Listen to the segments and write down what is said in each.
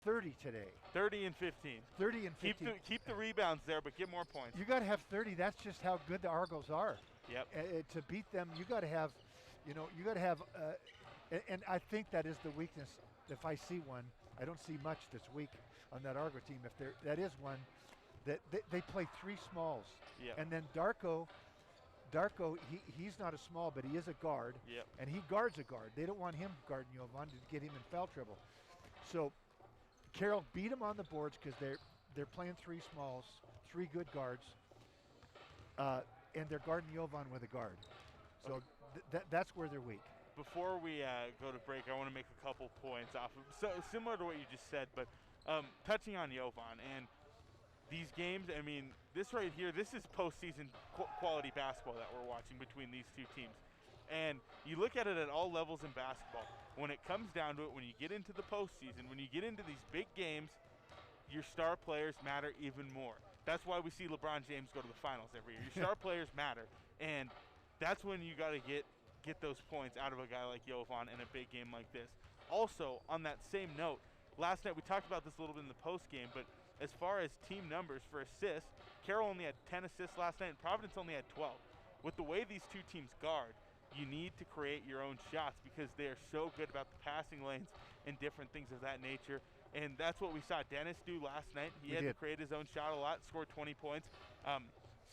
30 today. 30 and 15. 30 and 15. Keep the rebounds there, but get more points. You got to have 30. That's just how good the Argos are. Yep. To beat them, you got to have, and I think that is the weakness. If I see one, I don't see much this week on that Argo team. That is one that they play three smalls. Yep. And then Darko, he's not a small, but he is a guard. Yep. And he guards a guard. They don't want him guarding Jovan to get him in foul trouble. So Carroll beat him on the boards because they're playing three smalls, three good guards, and they're guarding Jovan with a guard. So that's where they're weak. Before we go to break, I want to make a couple points off of, so similar to what you just said, but touching on Jovan and these games. I mean, this right here, this is postseason quality basketball that we're watching between these two teams. And you look at it at all levels in basketball. When it comes down to it, when you get into the postseason, when you get into these big games, your star players matter even more. That's why we see LeBron James go to the finals every year. Your star players matter, and that's when you got to get those points out of a guy like Jovan in a big game like this. Also, on that same note, last night we talked about this a little bit in the post game, but as far as team numbers for assists, Carroll only had 10 assists last night, and Providence only had 12. With the way these two teams guard, you need to create your own shots because they are so good about the passing lanes and different things of that nature. And that's what we saw Dennis do last night. He had to create his own shot a lot, scored 20 points.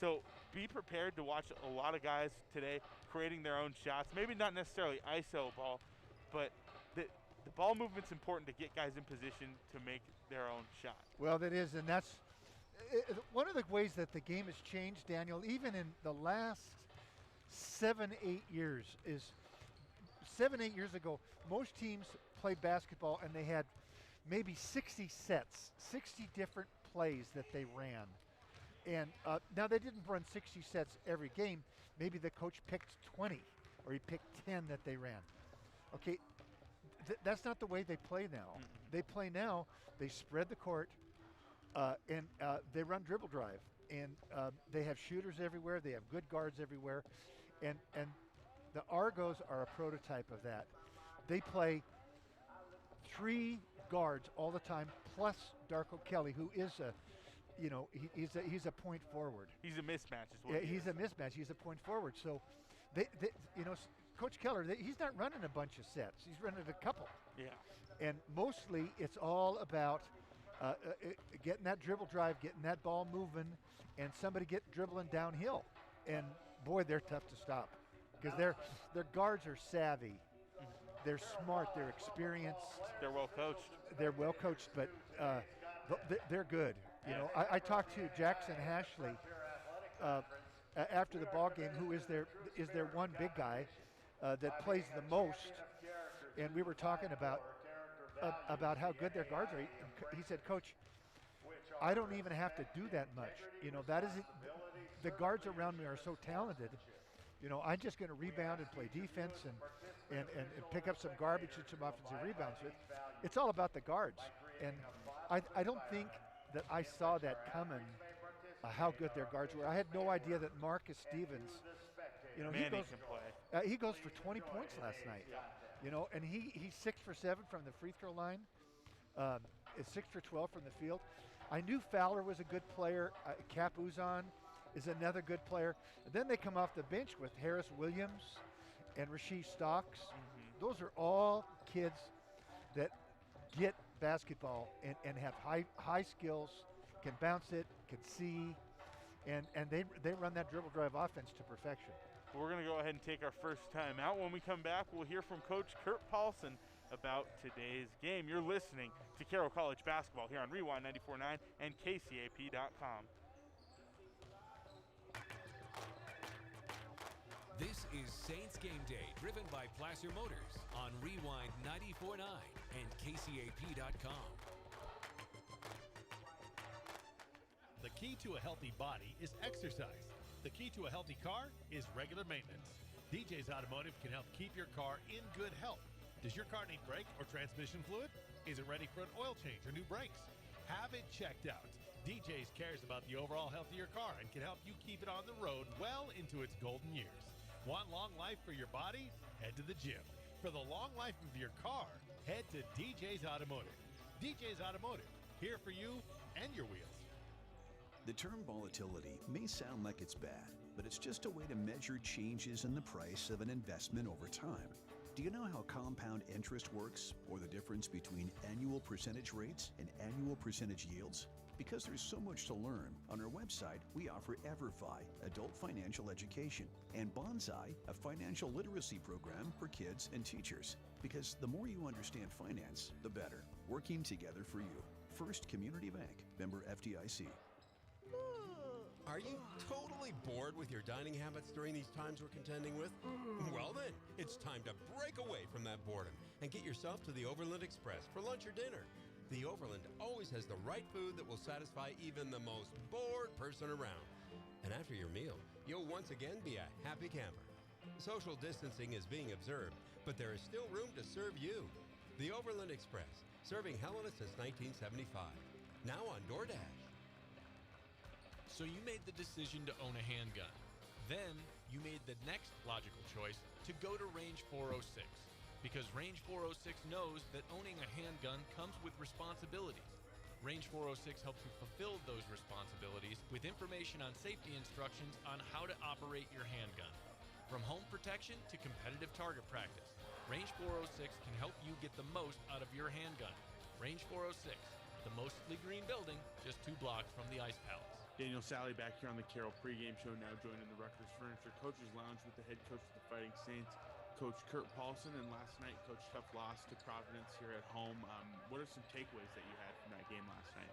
So be prepared to watch a lot of guys today creating their own shots. Maybe not necessarily ISO ball, but the ball movement's important to get guys in position to make their own shot. Well, that is, and that's one of the ways that the game has changed, Daniel, even in the last 7-8 years. Is 7-8 years ago, most teams played basketball and they had maybe 60 sets, 60 different plays that they ran. And now they didn't run 60 sets every game. Maybe the coach picked 20 or he picked 10 that they ran. Okay, that's not the way they play now. Mm-hmm. They play now, they spread the court and they run dribble drive. And they have shooters everywhere. They have good guards everywhere. And the Argos are a prototype of that. They play three guards all the time, plus Darko Kelly, who is he's a point forward. He's a mismatch is what he's a mismatch. He's a point forward. So, Coach Keller, he's not running a bunch of sets. He's running a couple. Yeah. And mostly it's all about getting that dribble drive, getting that ball moving, and somebody dribbling downhill. And boy, they're tough to stop because their guards are savvy. They're smart. They're experienced. They're well coached. They're well coached, but they're good. I talked to Jackson Hashley after the ball game, who is their one big guy that plays the most, and we were talking about how good their guards are. He said, "Coach, I don't even have to do that much. That is the guards around me are so talented. I'm just going to rebound and play defense and pick up some garbage and some offensive rebounds. It's all about the guards." And I don't think that I saw that coming, how good their guards were. I had no idea that Marcus Stevens, he goes for 20 points last night. And he's 6 for 7 from the free throw line. Is 6 for 12 from the field. I knew Fowler was a good player. Cap Uzan is another good player. And then they come off the bench with Harris Williams and Rasheed Stocks. Mm-hmm. Those are all kids that get basketball and have high skills, can bounce it, can see, and they run that dribble drive offense to perfection. We're going to go ahead and take our first time out. When we come back, we'll hear from Coach Kurt Paulson about today's game. You're listening to Carroll College Basketball here on Rewind 94.9 and KCAP.com. This is Saints Game Day, driven by Placer Motors on Rewind 94.9 and KCAP.com. The key to a healthy body is exercise. The key to a healthy car is regular maintenance. DJ's Automotive can help keep your car in good health. Does your car need brake or transmission fluid? Is it ready for an oil change or new brakes? Have it checked out. DJ's cares about the overall health of your car and can help you keep it on the road well into its golden years. Want long life for your body? Head to the gym. For the long life of your car, head to DJ's Automotive. DJ's Automotive, here for you and your wheels. The term volatility may sound like it's bad, but it's just a way to measure changes in the price of an investment over time. Do you know how compound interest works, or the difference between annual percentage rates and annual percentage yields? Because there's so much to learn, on our website we offer EverFi, adult financial education, and Bonsai, a financial literacy program for kids and teachers. Because the more you understand finance, the better. Working together for you. First Community Bank, member FDIC. Are you totally bored with your dining habits during these times we're contending with? Well then, it's time to break away from that boredom and get yourself to the Overland Express for lunch or dinner. The Overland always has the right food that will satisfy even the most bored person around. And after your meal, you'll once again be a happy camper. Social distancing is being observed, but there is still room to serve you. The Overland Express, serving Helena since 1975. Now on DoorDash. So you made the decision to own a handgun. Then you made the next logical choice to go to Range 406. Because Range 406 knows that owning a handgun comes with responsibilities. Range 406 helps you fulfill those responsibilities with information on safety instructions on how to operate your handgun. From home protection to competitive target practice, Range 406 can help you get the most out of your handgun. Range 406, the mostly green building, just 2 blocks from the Ice Palace. Daniel Sally back here on the Carroll pregame show, now joining the Rutgers Furniture Coaches Lounge with the head coach of the Fighting Saints, Coach Kurt Paulson. And last night, Coach tough loss to Providence here at home. What are some takeaways that you had from that game last night?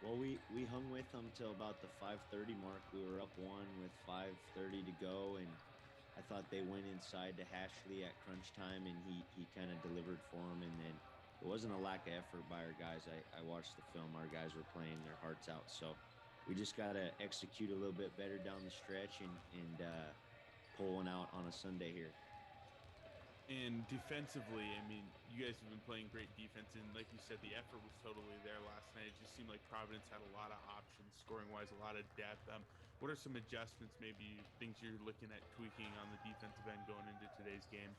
Well, we hung with them till about the 5:30 mark. We were up 1 with 5:30 to go, and I thought they went inside to Hashley at crunch time, and he kind of delivered for them. And then it wasn't a lack of effort by our guys. I watched the film. Our guys were playing their hearts out. So we just got to execute a little bit better down the stretch and pull one out on a Sunday here. And defensively, I mean, you guys have been playing great defense, and like you said, the effort was totally there last night. It just seemed like Providence had a lot of options, scoring-wise, a lot of depth. What are some adjustments, maybe things you're looking at tweaking on the defensive end going into today's game?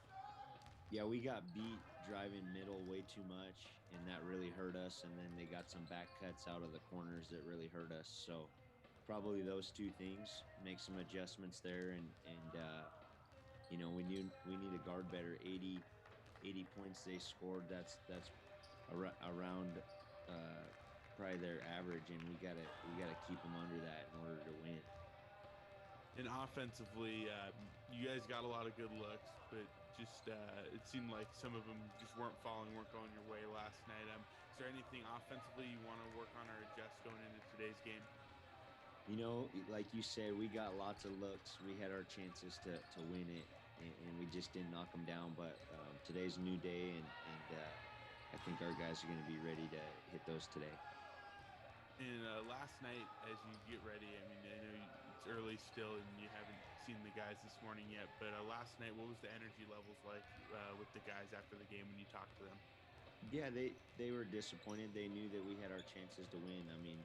Yeah, we got beat driving middle way too much, and that really hurt us. And then they got some back cuts out of the corners that really hurt us. So probably those 2 things, make some adjustments there, and you know, we need to guard better. 80 points they scored. That's around probably their average, and we gotta keep them under that in order to win. And offensively, you guys got a lot of good looks, but just it seemed like some of them just weren't going your way last night. Is there anything offensively you want to work on or adjust going into today's game? You know, like you said, we got lots of looks. We had our chances to win it, and we just didn't knock them down. But today's a new day, and I think our guys are going to be ready to hit those today. And last night, as you get ready, I mean, I know it's early still, and you haven't seen the guys this morning yet, but last night, what was the energy levels like with the guys after the game when you talked to them? Yeah, they were disappointed. They knew that we had our chances to win. I mean,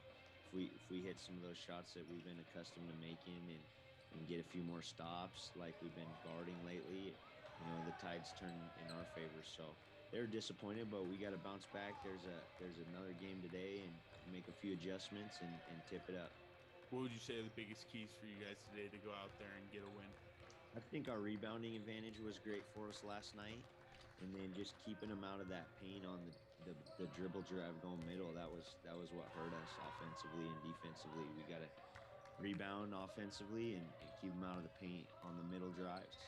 if we hit some of those shots that we've been accustomed to making and get a few more stops like we've been guarding lately, you know, the tides turn in our favor. So they're disappointed, but we got to bounce back. There's another game today, and make a few adjustments and tip it up. What would you say are the biggest keys for you guys today to go out there and get a win? I think our rebounding advantage was great for us last night, and then just keeping them out of that paint on the dribble drive going middle. That was what hurt us offensively and defensively. We got to rebound offensively and keep them out of the paint on the middle drives.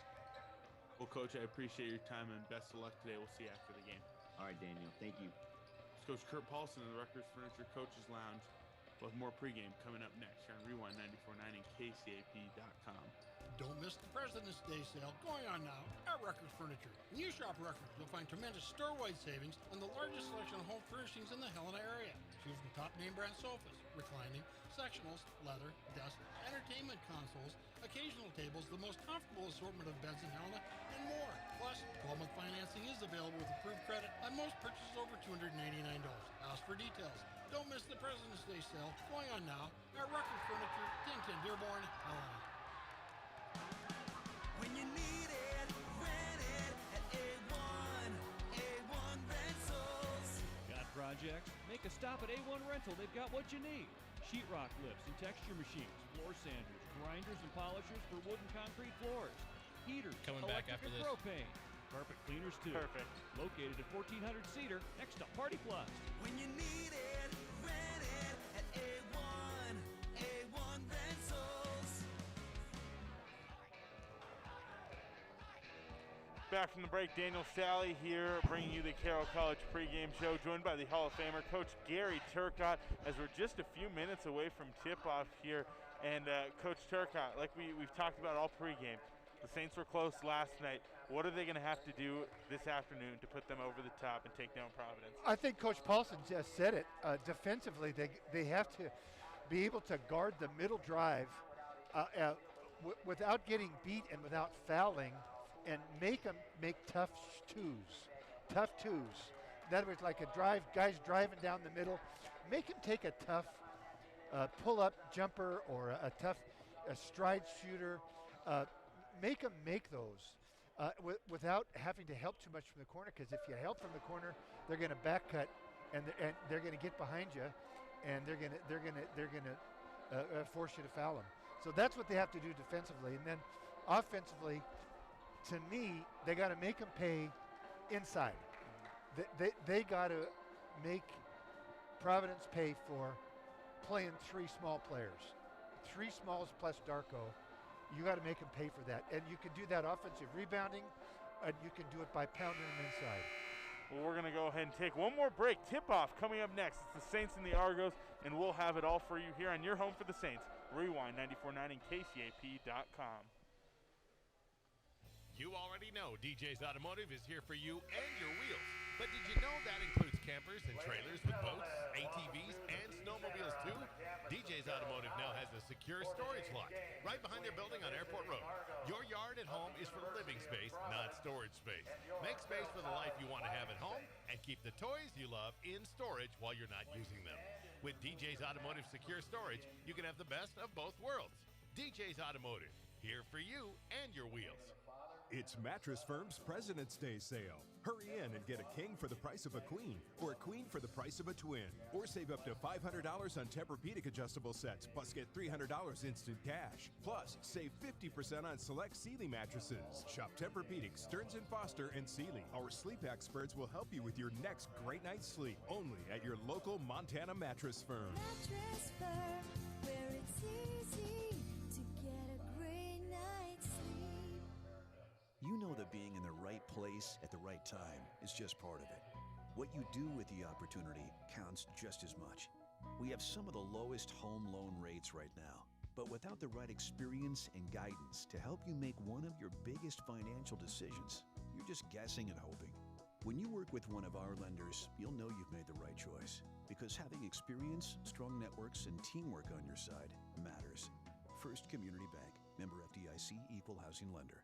Well, Coach, I appreciate your time, and best of luck today. We'll see you after the game. All right, Daniel. Thank you. It's Coach Kurt Paulson of the Rutgers Furniture Coaches Lounge. We'll have more pregame coming up next here on Rewind 94.9 and KCAP.com. Don't miss the President's Day sale going on now at Rutgers Furniture. When you shop Rutgers, you'll find tremendous store-wide savings on the largest selection of home furnishings in the Helena area. Choose from top name brand sofas, reclining, sectionals, leather, desks, entertainment consoles, occasional tables, the most comfortable assortment of beds in Helena, and more. Plus, 12-month financing is available with approved credit on most purchases over $299. Ask for details. Don't miss the President's Day sale going on now at Rutgers Furniture, 1010 Dearborn, Helena. When you need it, rent it at A1 Rentals. projects? Make a stop at A1 Rental. They've got what you need. Sheetrock lifts and texture machines, floor sanders, grinders and polishers for wood and concrete floors, heaters, Coming back electric after and this. propane, carpet cleaners too. Perfect. Located at 1400 Cedar, next to Party Plus. When you need it, rent it at A1 Rentals. Back from the break, Daniel Sally here, bringing you the Carroll College pregame show, joined by the Hall of Famer, Coach Gary Turcotte, as we're just a few minutes away from tip-off here. And Coach Turcotte, like we've talked about all pregame, the Saints were close last night. What are they going to have to do this afternoon to put them over the top and take down Providence? I think Coach Paulson just said it. Defensively, they have to be able to guard the middle drive without getting beat and without fouling, and make them make tough twos. In other words, like a drive, guys driving down the middle, make him take a tough pull-up jumper or a tough stride shooter. Make them make those without having to help too much from the corner, because if you help from the corner, they're going to back cut and they're going to get behind you, and they're going to force you to foul them. So that's what they have to do defensively, and then offensively, to me, they got to make them pay inside. They got to make Providence pay for playing three small players, three smalls plus Darko. You got to make them pay for that, and you can do that offensive rebounding, and you can do it by pounding them inside. Well, we're going to go ahead and take one more break. Tip-off coming up next. It's the Saints and the Argos, and we'll have it all for you here on your home for the Saints. Rewind 94.9 and KCAP.com. You already know DJ's Automotive is here for you and your wheels. But did you know that includes campers and trailers with boats, ATVs, and snowmobiles too? DJ's Automotive now has a secure storage lot right behind their building on Airport Road. Your yard at home is for living space, not storage space. Make space for the life you want to have at home and keep the toys you love in storage while you're not using them. With DJ's Automotive Secure Storage, you can have the best of both worlds. DJ's Automotive, here for you and your wheels. It's Mattress Firm's President's Day sale. Hurry in and get a king for the price of a queen, or a queen for the price of a twin. Or save up to $500 on Tempur-Pedic adjustable sets, plus get $300 instant cash. Plus, save 50% on select Sealy mattresses. Shop Tempur-Pedic, Stearns & Foster, and Sealy. Our sleep experts will help you with your next great night's sleep, only at your local Montana Mattress Firm. Mattress Firm, where it's easy to get a great night's sleep. You know that being in the right place at the right time is just part of it. What you do with the opportunity counts just as much. We have some of the lowest home loan rates right now, but without the right experience and guidance to help you make one of your biggest financial decisions, you're just guessing and hoping. When you work with one of our lenders, you'll know you've made the right choice, because having experience, strong networks, and teamwork on your side matters. First Community Bank, member FDIC, equal housing lender.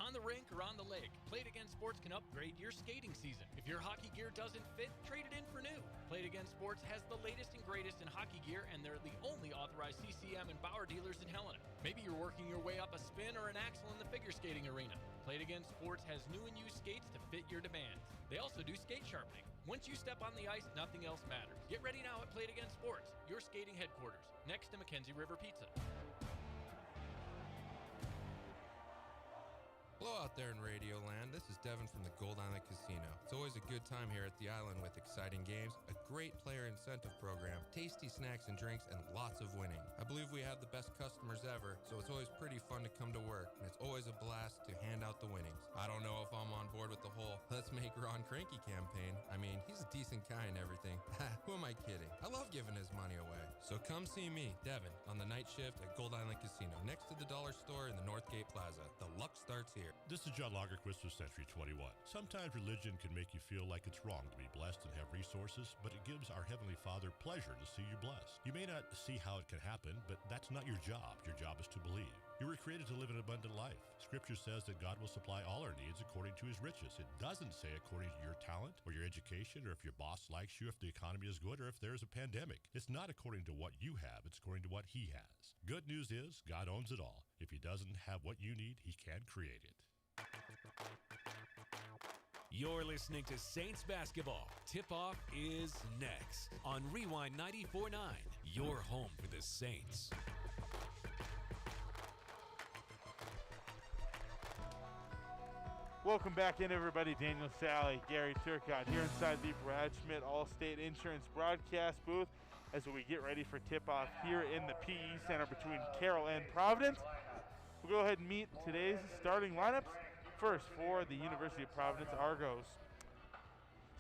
On the rink or on the lake, Play It Again Sports can upgrade your skating season. If your hockey gear doesn't fit, trade it in for new. Play It Again Sports has the latest and greatest in hockey gear, and they're the only authorized CCM and Bauer dealers in Helena. Maybe you're working your way up a spin or an axle in the figure skating arena. Play It Again Sports has new and used skates to fit your demands. They also do skate sharpening. Once you step on the ice, nothing else matters. Get ready now at Play It Again Sports, your skating headquarters, next to Mackenzie River Pizza. Hello out there in Radio Land. This is Devin from the Gold Island Casino. It's always a good time here at the island with exciting games, a great player incentive program, tasty snacks and drinks, and lots of winning. I believe we have the best customers ever, so it's always pretty fun to come to work, and it's always a blast to hand out the winnings. I don't know if I'm on board with the whole Let's Make Ron Cranky campaign. I mean, he's a decent guy and everything. Who am I kidding? I love giving his money away. So come see me, Devin, on the night shift at Gold Island Casino, next to the Dollar Store in the Northgate Plaza. The luck starts here. This is John Lagerquist of Century 21. Sometimes religion can make you feel like it's wrong to be blessed and have resources, but it gives our Heavenly Father pleasure to see you blessed. You may not see how it can happen, but that's not your job. Your job is to believe. You were created to live an abundant life. Scripture says that God will supply all our needs according to his riches. It doesn't say according to your talent or your education or if your boss likes you, if the economy is good, or if there's a pandemic. It's not according to what you have. It's according to what he has. Good news is God owns it all. If he doesn't have what you need, he can create it. You're listening to Saints basketball. Tip-off is next on Rewind 94.9, your home for the Saints. Welcome back in, everybody. Daniel Sally, Gary Turcotte here inside the Brad Schmidt Allstate Insurance broadcast booth as we get ready for tip-off here in the PE Center between Carroll and Providence. We'll go ahead and meet today's starting lineups. First, for the University of Providence Argos.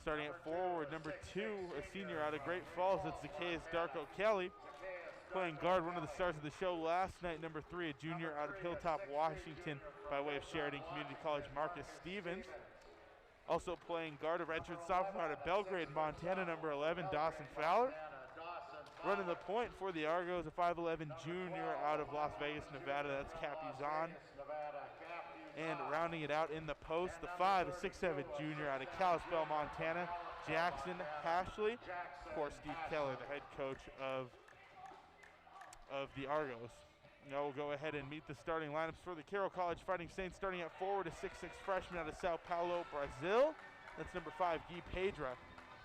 Starting at forward, number 2, a senior out of Great Falls, that's Zacchaeus Darko Kelly. Playing guard, one of the stars of the show last night, number 3, a junior out of Hilltop, Washington, by way of Sheridan Community College, Marcus Stevens. Also playing guard, a redshirt sophomore out of Belgrade, Montana, number 11, Dawson Fowler. Running the point for the Argos, a 5'11 junior out of Las Vegas, Nevada, that's Cap Uzan. And rounding it out in the post, the 5, a 6'7 junior out of Kalispell, Montana, Jackson Hashley. Of course, Steve Keller, the head coach of the Argos. Now we'll go ahead and meet the starting lineups for the Carroll College Fighting Saints. Starting at forward, a 6'6 freshman out of Sao Paulo, Brazil. That's number 5, Guy Pedra.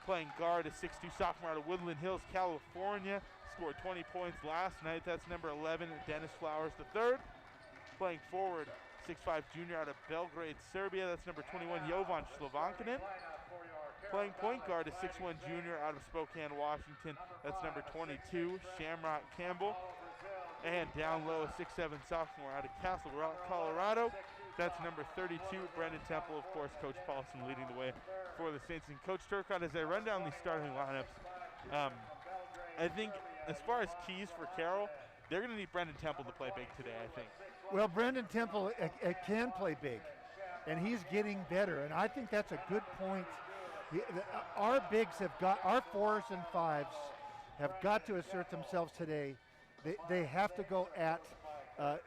Playing guard, a 6'2 sophomore out of Woodland Hills, California. Scored 20 points last night. That's number 11, Dennis Flowers III. Playing forward, 6'5 junior out of Belgrade, Serbia. That's number 21, Jovan Slovankinen. Playing point guard, a 6'1 junior out of Spokane, Washington. That's number 22, Shamrock Campbell. And down low, a 6'7 sophomore out of Castle Rock, Colorado. That's number 32, Brendan Temple. Of course, Coach Paulson leading the way for the Saints. And Coach Turcotte, as I run down these starting lineups, I think as far as keys for Carroll, they're going to need Brendan Temple to play big today, I think. Well, Brendan Temple can play big, and he's getting better, and I think that's a good point. Our bigs have got, our 4s and 5s have got to assert themselves today. They have to go at they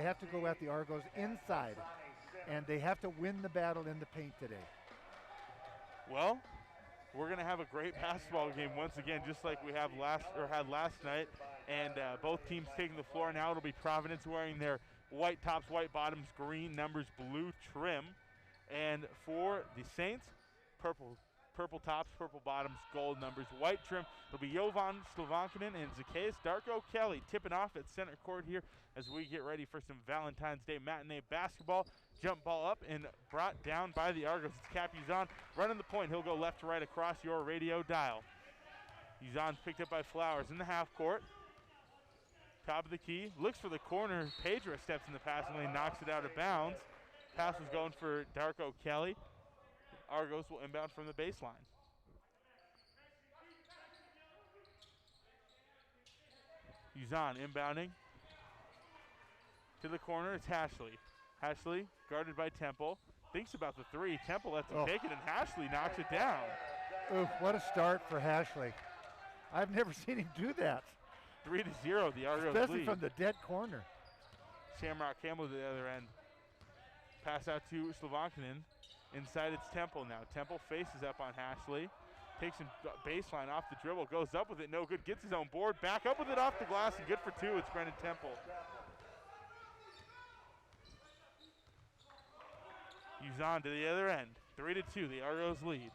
have to go at the Argos inside, and they have to win the battle in the paint today. Well, we're going to have a great basketball game once again, just like we had last night. And both teams taking the floor. Now it'll be Providence wearing their white tops, white bottoms, green numbers, blue trim. And for the Saints, purple tops, purple bottoms, gold numbers, white trim. It'll be Jovan Slovankinen and Zacchaeus Darko Kelly tipping off at center court here as we get ready for some Valentine's Day matinee basketball. Jump ball up and brought down by the Argos. It's Cap Uzan running the point. He'll go left to right across your radio dial. Uzan's picked up by Flowers in the half court. Top of the key, looks for the corner. Pedra steps in the passing lane, knocks it out of bounds. Pass was going for Darko Kelly. Argos will inbound from the baseline. Uzan inbounding to the corner. It's Hashley. Hashley guarded by Temple. Thinks about the 3. Temple lets him take it, and Hashley knocks it down. Oof, what a start for Hashley. I've never seen him do that. 3-0, the Argos especially lead. From the dead corner. Shamrock Campbell to the other end. Pass out to Slovankinen. Inside it's Temple now. Temple faces up on Hashley. Takes him baseline off the dribble. Goes up with it, no good. Gets his own board. Back up with it off the glass, and good for 2. It's Brendan Temple. Uzan to the other end. 3-2, the Argos lead.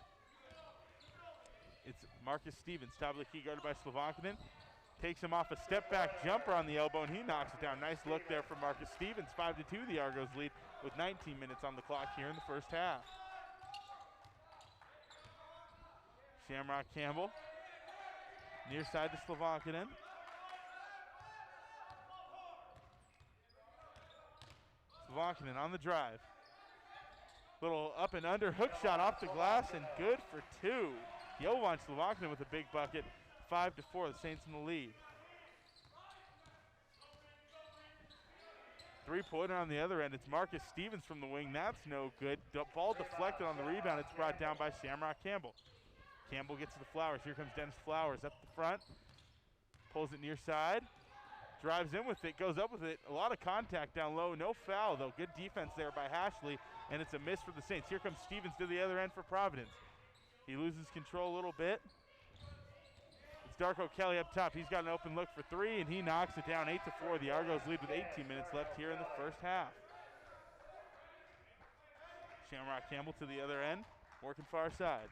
It's Marcus Stevens, top of the key, guarded by Slovankinen. Takes him off a step-back jumper on the elbow, and he knocks it down. Nice look there from Marcus Stevens. 5-2, the Argos lead with 19 minutes on the clock here in the first half. Shamrock Campbell, near side to Slovankinen. Slovankinen on the drive. Little up and under hook shot off the glass, and good for 2. Jovan Slovankinen with a big bucket. 5-4, the Saints in the lead. 3-pointer on the other end. It's Marcus Stevens from the wing. That's no good. Ball deflected on the rebound. It's brought down by Shamrock Campbell. Campbell gets to the Flowers. Here comes Dennis Flowers up the front. Pulls it near side. Drives in with it. Goes up with it. A lot of contact down low. No foul, though. Good defense there by Hashley. And it's a miss for the Saints. Here comes Stevens to the other end for Providence. He loses control a little bit. It's Darko Kelly up top. He's got an open look for 3, and he knocks it down 8-4. The Argos lead with 18 minutes left here in the first half. Shamrock Campbell to the other end, working far side.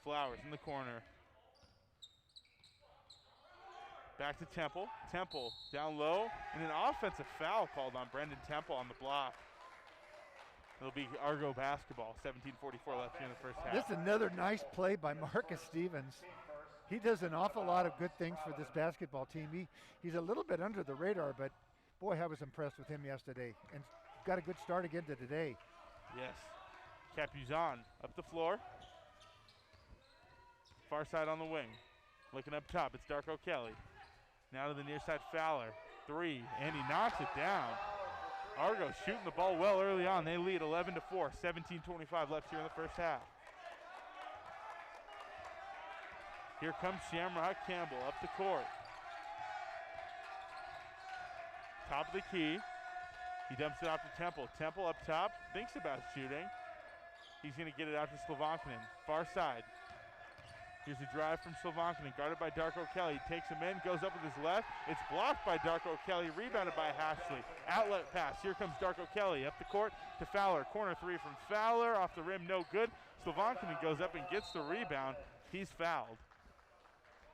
Flowers in the corner. Back to Temple. Temple down low, and an offensive foul called on Brendan Temple on the block. It'll be Argo basketball, 17:44 left here in the first half. This is another nice play by Marcus Stevens. He does an awful lot of good things for this basketball team. He's a little bit under the radar, but boy, I was impressed with him yesterday, and got a good start again to today. Yes. Capuzon up the floor. Far side on the wing. Looking up top, it's Darko Kelly. Now to the near side, Fowler. 3, and he knocks it down. Argo shooting the ball well early on. They lead 11-4, 17:25 left here in the first half. Here comes Shamrock Campbell up the court. Top of the key. He dumps it off to Temple. Temple up top, thinks about shooting. He's going to get it out to Slovankinen. Far side. Here's a drive from Slovankinen, guarded by Darko Kelly. He takes him in, goes up with his left. It's blocked by Darko Kelly, rebounded by Hashley. Outlet pass. Here comes Darko Kelly up the court to Fowler. Corner 3 from Fowler, off the rim, no good. Slovankinen goes up and gets the rebound. He's fouled.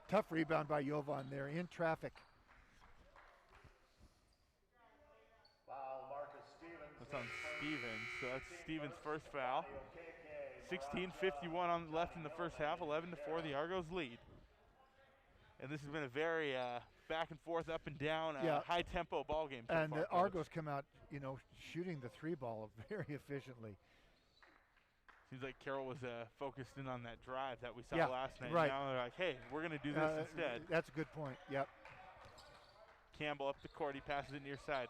Tough rebound by Jovan there in traffic. That's on Stevens, so that's Stevens' first foul. 16:51 left in the first half, 11-4, the Argos lead. And this has been a very back and forth, up and down, high tempo ball game. And the Argos come out, shooting the 3 ball very efficiently. Seems like Carroll was focused in on that drive that we saw last night. Right. Now they're like, hey, we're going to do this instead. That's a good point, yep. Campbell up the court, he passes it near side.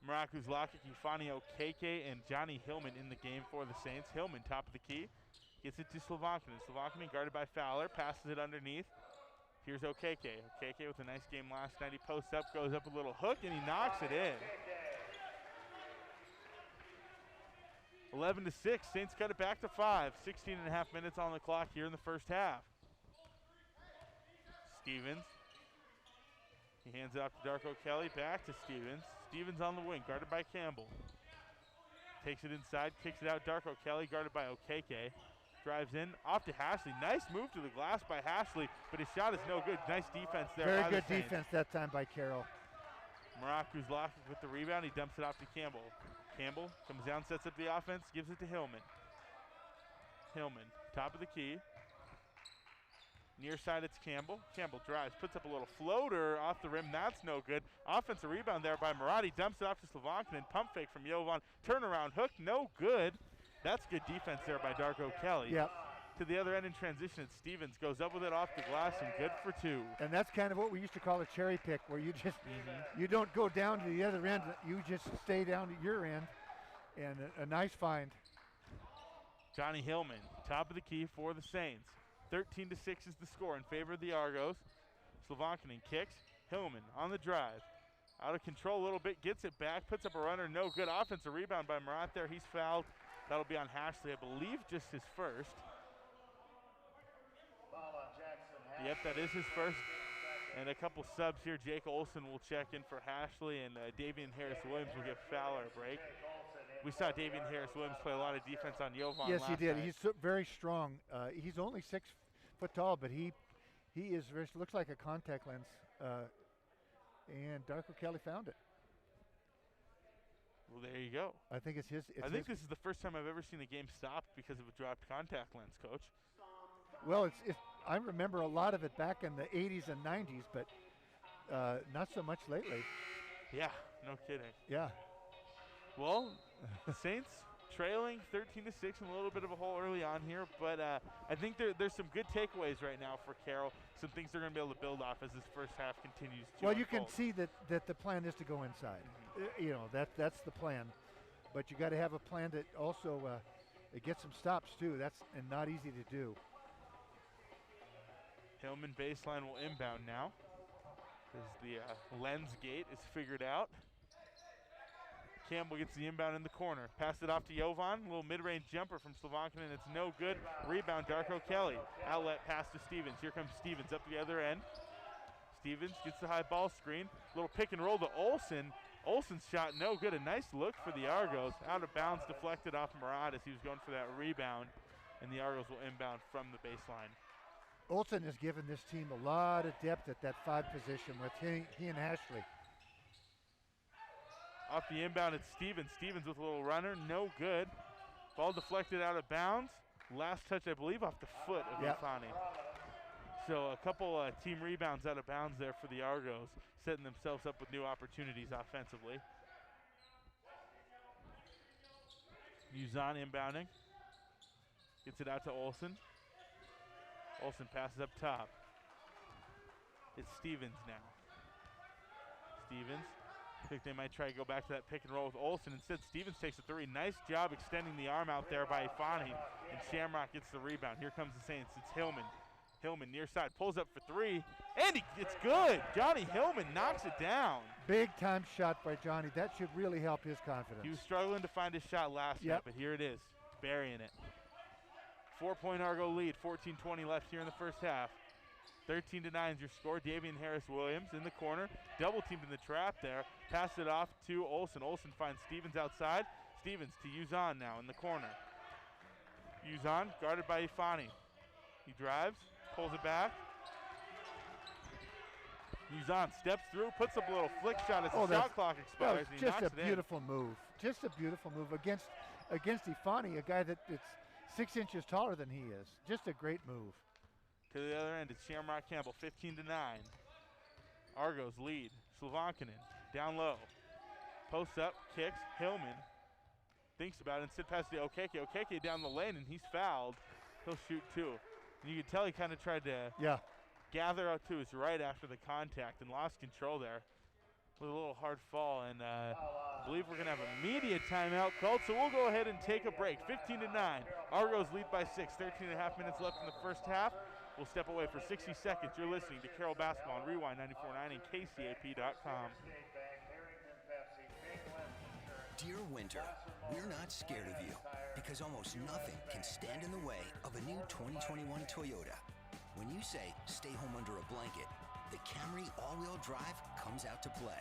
Marakus Lakic, Eufanio Keke, and Johnny Hillman in the game for the Saints. Hillman, top of the key, gets it to Slovankinen. Slovankinen guarded by Fowler, passes it underneath. Here's Okeke. Okeke with a nice game last night. He posts up, goes up a little hook, and he knocks it in. 11-6, Saints cut it back to 5. 16.5 minutes on the clock here in the first half. Stevens. He hands it off to Darko Kelly, back to Stevens. Stevens on the wing, guarded by Campbell. Takes it inside, kicks it out. Darko Kelly, guarded by Okeke. Drives in, off to Hashley. Nice move to the glass by Hashley, but his shot is no good. Nice defense there. Very by good the Saints. defense that time by Carroll. Marakus Lakic with the rebound. He dumps it off to Campbell. Campbell comes down, sets up the offense, gives it to Hillman. Hillman, top of the key. Near side, it's Campbell. Campbell drives, puts up a little floater off the rim. That's no good. Offensive rebound there by Marati. Dumps it off to Slovankinen. Pump fake from Jovan. Turnaround hook, no good. That's good defense there by Darko Kelly. Yep. To the other end in transition, it's Stevens. Goes up with it off the glass and good for 2. And that's kind of what we used to call a cherry pick, where you just, you don't go down to the other end. You just stay down to your end. And a nice find. Johnny Hillman, top of the key for the Saints. 13-6 is the score in favor of the Argos. Slovankinen kicks. Hillman on the drive. Out of control a little bit, gets it back, puts up a runner, no good. Offensive rebound by Marat there. He's fouled. That'll be on Hashley, I believe just his first. Yep, that is his first. And a couple subs here. Jake Olson will check in for Hashley, and Davian Harris-Williams will give Fowler a break. We saw Davian Harris-Williams play a lot of defense on Jovan Yes, last he did. night. He's very strong. He's only 6 foot tall, but he is looks like a contact lens. And Darko Kelly found it. Well, there you go. I think it's his. I think this is the first time I've ever seen a game stopped because of a dropped contact lens, Coach. Well, I remember a lot of it back in the 80s and 90s, but not so much lately. Yeah, no kidding. Yeah. Well, the Saints trailing 13-6 in a little bit of a hole early on here, but I think there's some good takeaways right now for Carroll. Some things they're going to be able to build off as this first half continues to Well, you unfold. can see that the plan is to go inside. That's the plan. But you got to have a plan that also it gets some stops too. That's not easy to do. Hillman baseline will inbound now as the lens gate is figured out. Campbell gets the inbound in the corner. Pass it off to Jovan. A little mid-range jumper from Slovankinen. It's no good. Rebound, Darko Kelly. Outlet pass to Stevens. Here comes Stevens up the other end. Stevens gets the high ball screen. Little pick and roll to Olson. Olsen's shot no good. A nice look for the Argos. Out of bounds, deflected off Murad as he was going for that rebound. And the Argos will inbound from the baseline. Olsen has given this team a lot of depth at that 5 position with he and Ashley. Off the inbound, it's Stevens. Stevens with a little runner, no good. Ball deflected out of bounds. Last touch, I believe, off the foot of Ifani. So a couple team rebounds out of bounds there for the Argos, setting themselves up with new opportunities offensively. Uzan inbounding. Gets it out to Olsen. Olsen passes up top. It's Stevens now. Stevens. I think they might try to go back to that pick and roll with Olsen. Instead, Stevens takes a 3. Nice job extending the arm out there by Ifani. And Shamrock gets the rebound. Here comes the Saints. It's Hillman. Hillman near side pulls up for 3. And it's good. Johnny Hillman knocks it down. Big time shot by Johnny. That should really help his confidence. He was struggling to find his shot last night, but here it is. Burying it. 4-point Argo lead. 14:20 left here in the first half. 13-9 is your score. Davian Harris-Williams in the corner. Double teamed in the trap there. Passed it off to Olsen. Olsen finds Stevens outside. Stevens to Uzan now in the corner. Uzan guarded by Ifani. He drives, pulls it back. Uzan steps through, puts up a little flick shot as the shot clock expires. And he just knocks a it beautiful move. Just a beautiful move against Ifani, a guy that's 6 inches taller than he is. Just a great move. To the other end, it's Shamrock Campbell, 15-9. Argos lead. Slovankinen down low. Posts up, kicks. Hillman thinks about it. Instead passes to Okeke. Okeke down the lane, and he's fouled. He'll shoot 2. And you can tell he kind of tried to gather out to his right after the contact and lost control there with a little hard fall. And I believe we're going to have a media timeout called, so we'll go ahead and take a break. 15-9. Argos lead by 6. 13.5 minutes left in the first half. We'll step away for 60 seconds. You're listening to Carroll Basketball on Rewind 94.9 and KCAP.com. Dear Winter, we're not scared of you because almost nothing can stand in the way of a new 2021 Toyota. When you say stay home under a blanket, the Camry all-wheel drive comes out to play.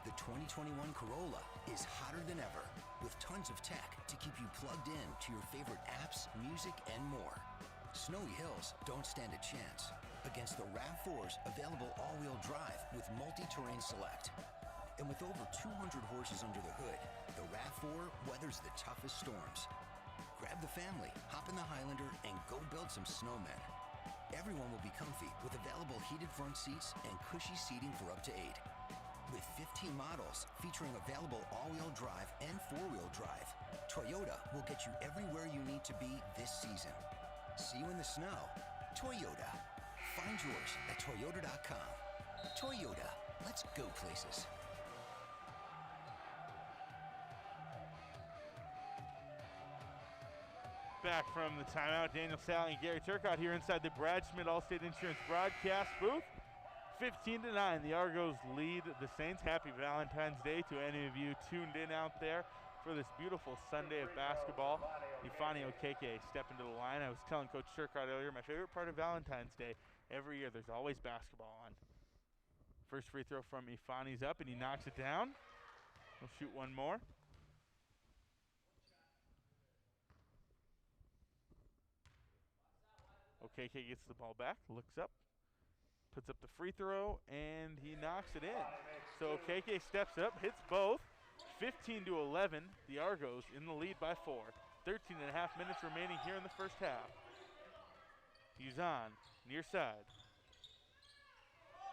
The 2021 Corolla is hotter than ever with tons of tech to keep you plugged in to your favorite apps, music, and more. Snowy Hills don't stand a chance against the RAV4's available all-wheel drive with multi-terrain select. And with over 200 horses under the hood, the RAV4 weathers the toughest storms. Grab the family, hop in the Highlander, and go build some snowmen. Everyone will be comfy with available heated front seats and cushy seating for up to 8. With 15 models featuring available all-wheel drive and four-wheel drive, Toyota will get you everywhere you need to be this season. See you in the snow. Toyota. Find yours at Toyota.com. Toyota. Let's go places. Back from the timeout, Daniel Sally and Gary Turcotte here inside the Brad Schmidt Allstate Insurance broadcast booth. 15-9, the Argos lead the Saints. Happy Valentine's Day to any of you tuned in out there for this beautiful Sunday of basketball. Ifani Okeke stepping to the line. I was telling Coach Turcotte earlier, my favorite part of Valentine's Day, every year there's always basketball on. First free throw from Ifani's up, and he knocks it down. He'll shoot one more. Okeke gets the ball back, looks up, puts up the free throw, and he knocks it in. So Okeke steps up, hits both. 15-11, the Argos in the lead by 4. 13.5 minutes remaining here in the first half. Uzan, near side.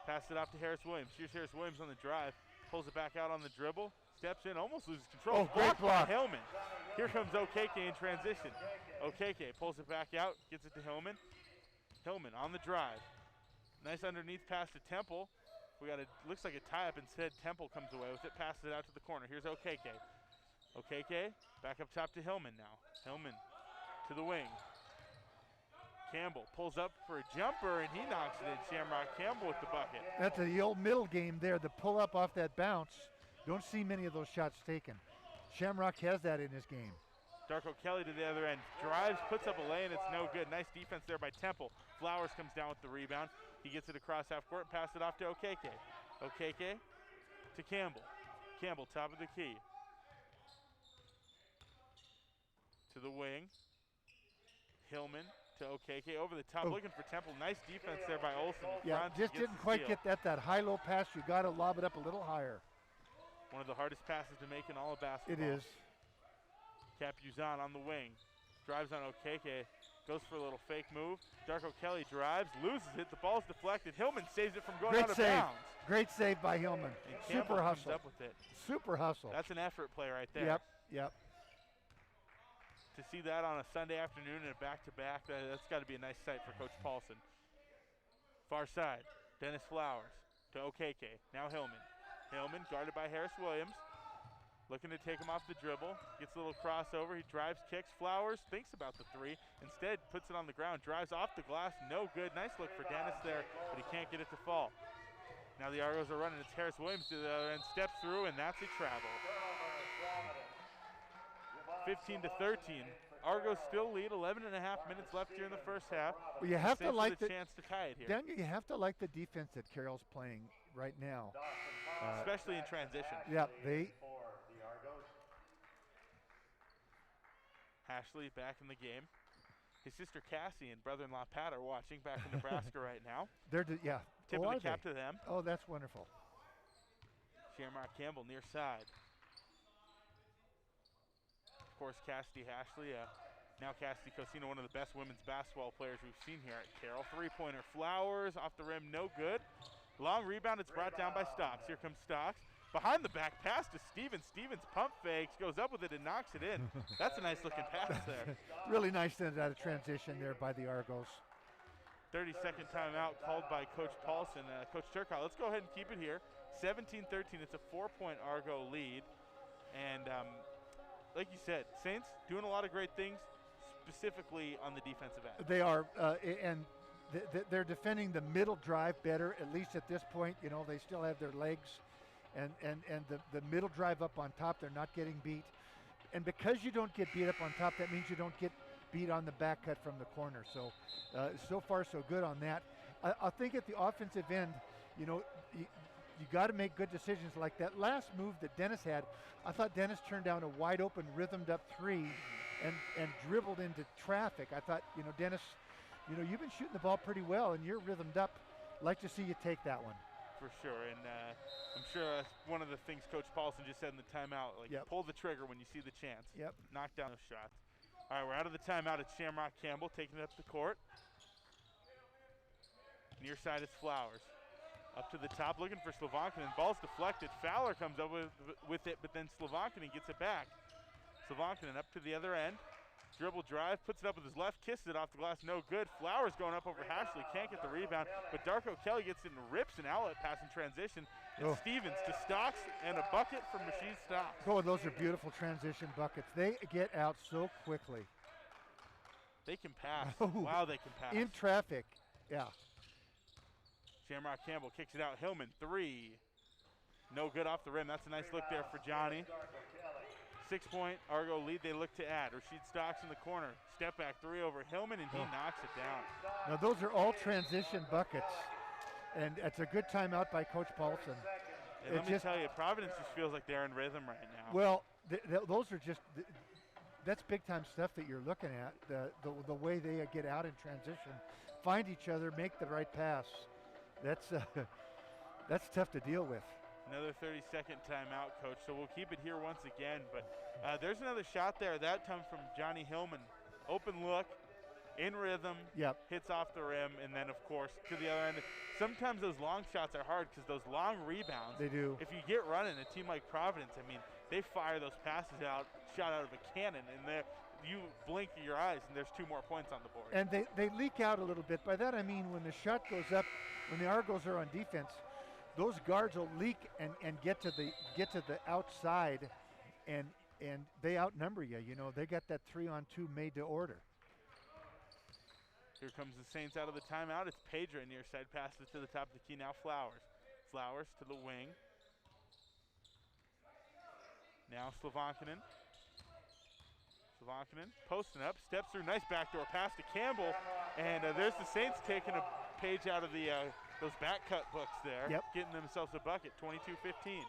Pass it off to Harris-Williams. Here's Harris-Williams on the drive. Pulls it back out on the dribble. Steps in, almost loses control. Oh, great block. Hillman. Here comes Okeke in transition. Okeke pulls it back out, gets it to Hillman. Hillman on the drive. Nice underneath pass to Temple. Looks like a tie-up. Instead, Temple comes away with it, passes it out to the corner. Here's Okeke. Okeke back up top to Hillman now. Hillman to the wing. Campbell pulls up for a jumper, and he knocks it in. Shamrock Campbell with the bucket. That's the old middle game there, the pull up off that bounce. Don't see many of those shots taken. Shamrock has that in his game. Darko Kelly to the other end. Drives, puts up a lay, and it's no good. Nice defense there by Temple. Flowers comes down with the rebound. He gets it across half court and passes it off to Okeke. Okeke to Campbell. Campbell, top of the key. To the wing. Hillman to OKK over the top, looking for Temple. Nice defense there by Olson. Yeah, just didn't quite get that high-low pass. You got to lob it up a little higher. One of the hardest passes to make in all of basketball. It is. Capuzan on the wing. Drives on OKK. Goes for a little fake move. Darko Kelly drives, loses it. The ball's deflected. Hillman saves it from going out of bounds. Great save by Hillman. And Super Campbell hustle. comes up with it. Super hustle. That's an effort play right there. Yep. To see that on a Sunday afternoon and a back-to-back, that's got to be a nice sight for Coach Paulson. Far side, Dennis Flowers to OKK. Now Hillman. Hillman guarded by Harris Williams. Looking to take him off the dribble. Gets a little crossover. He drives, kicks. Flowers thinks about the three. Instead, puts it on the ground. Drives off the glass. No good. Nice look for Dennis there, but he can't get it to fall. Now the Argos are running. It's Harris Williams to the other end. Steps through, and that's a travel. 15-13. Argos still lead. 11 and a half minutes left here in the first half. Well, you have to like the chance to tie it here. Daniel, you have to like the defense that Carroll's playing right now. Especially in transition. Yeah, Ashley back in the game. His sister Cassie and brother-in-law Pat are watching back in Nebraska right now. Tip of the cap to them. Oh, that's wonderful. Shamrock Campbell near side. Of course, Cassidy Ashley, now Cassidy Cosino, one of the best women's basketball players we've seen here at Carroll. Three-pointer Flowers off the rim, no good. Long rebound, it's brought down by Stocks. Here comes Stocks. Behind the back pass to Stevens. Stevens pump fakes, goes up with it and knocks it in. That's a nice looking pass there. Really nice out of transition there by the Argos. 30-second timeout called by Coach Paulson. Coach Turcotte, let's go ahead and keep it here. 17-13, it's a 4-point Argo lead. And like you said, Saints doing a lot of great things, specifically on the defensive end. They are, and they're defending the middle drive better, at least at this point. You know, they still have their legs. And the middle drive up on top, they're not getting beat. And because you don't get beat up on top, that means you don't get beat on the back cut from the corner. So, so far so good on that. I think at the offensive end, you know, you got to make good decisions like that last move that Dennis had. I thought Dennis turned down a wide open, rhythmed up three and dribbled into traffic. I thought, you know, Dennis, you know, you've been shooting the ball pretty well and you're rhythmed up. Like to see you take that one. For sure, and I'm sure that's one of the things Coach Paulson just said in the timeout, like pull the trigger when you see the chance. Knock down those shots. All right, we're out of the timeout. It's Shamrock Campbell taking it up the court. Near side, it's Flowers. Up to the top, looking for Slovankinen. Ball's deflected. Fowler comes up with it, but then Slovankinen gets it back. Slovankinen up to the other end. Dribble drive, puts it up with his left, kisses it off the glass, no good. Flowers going up over Ashley, can't get the rebound, but Darko Kelly gets it and rips an outlet pass in transition. And Stevens to Stocks and a bucket from Machine Stocks. Oh, those are beautiful transition buckets. They get out so quickly. They can pass. Wow, they can pass. In traffic, yeah. Shamrock Campbell kicks it out. Hillman, three. No good off the rim. That's a nice look there for Johnny. 6-point Argo lead they look to add. Rashid Stocks in the corner. Step back three over Hillman, and he knocks it down. Now those are all transition buckets. And it's a good timeout by Coach Paulson. And let me tell you, Providence just feels like they're in rhythm right now. Well, those are just, that's big time stuff that you're looking at. The way they get out in transition, find each other, make the right pass. That's tough to deal with. Another 30-second timeout, Coach, so we'll keep it here once again. But there's another shot there, that time from Johnny Hillman. Open look, in rhythm, hits off the rim, and then, of course, to the other end. Sometimes those long shots are hard because those long rebounds. They do. If you get running, a team like Providence, I mean, they fire those passes out, shot out of a cannon, and you blink your eyes, and there's 2 more points on the board. And they leak out a little bit. By that I mean when the shot goes up, when the Argos are on defense, those guards will leak and get to the outside, and they outnumber you. You know, they got that 3-on-2 made to order. Here comes the Saints out of the timeout. It's Pedra near side, passes to the top of the key. Now Flowers. Flowers to the wing. Now Slovankinen. Slovankinen posting up, steps through, nice backdoor pass to Campbell, and there's the Saints taking a page out of the those back cut books there, getting themselves a bucket, 22-15.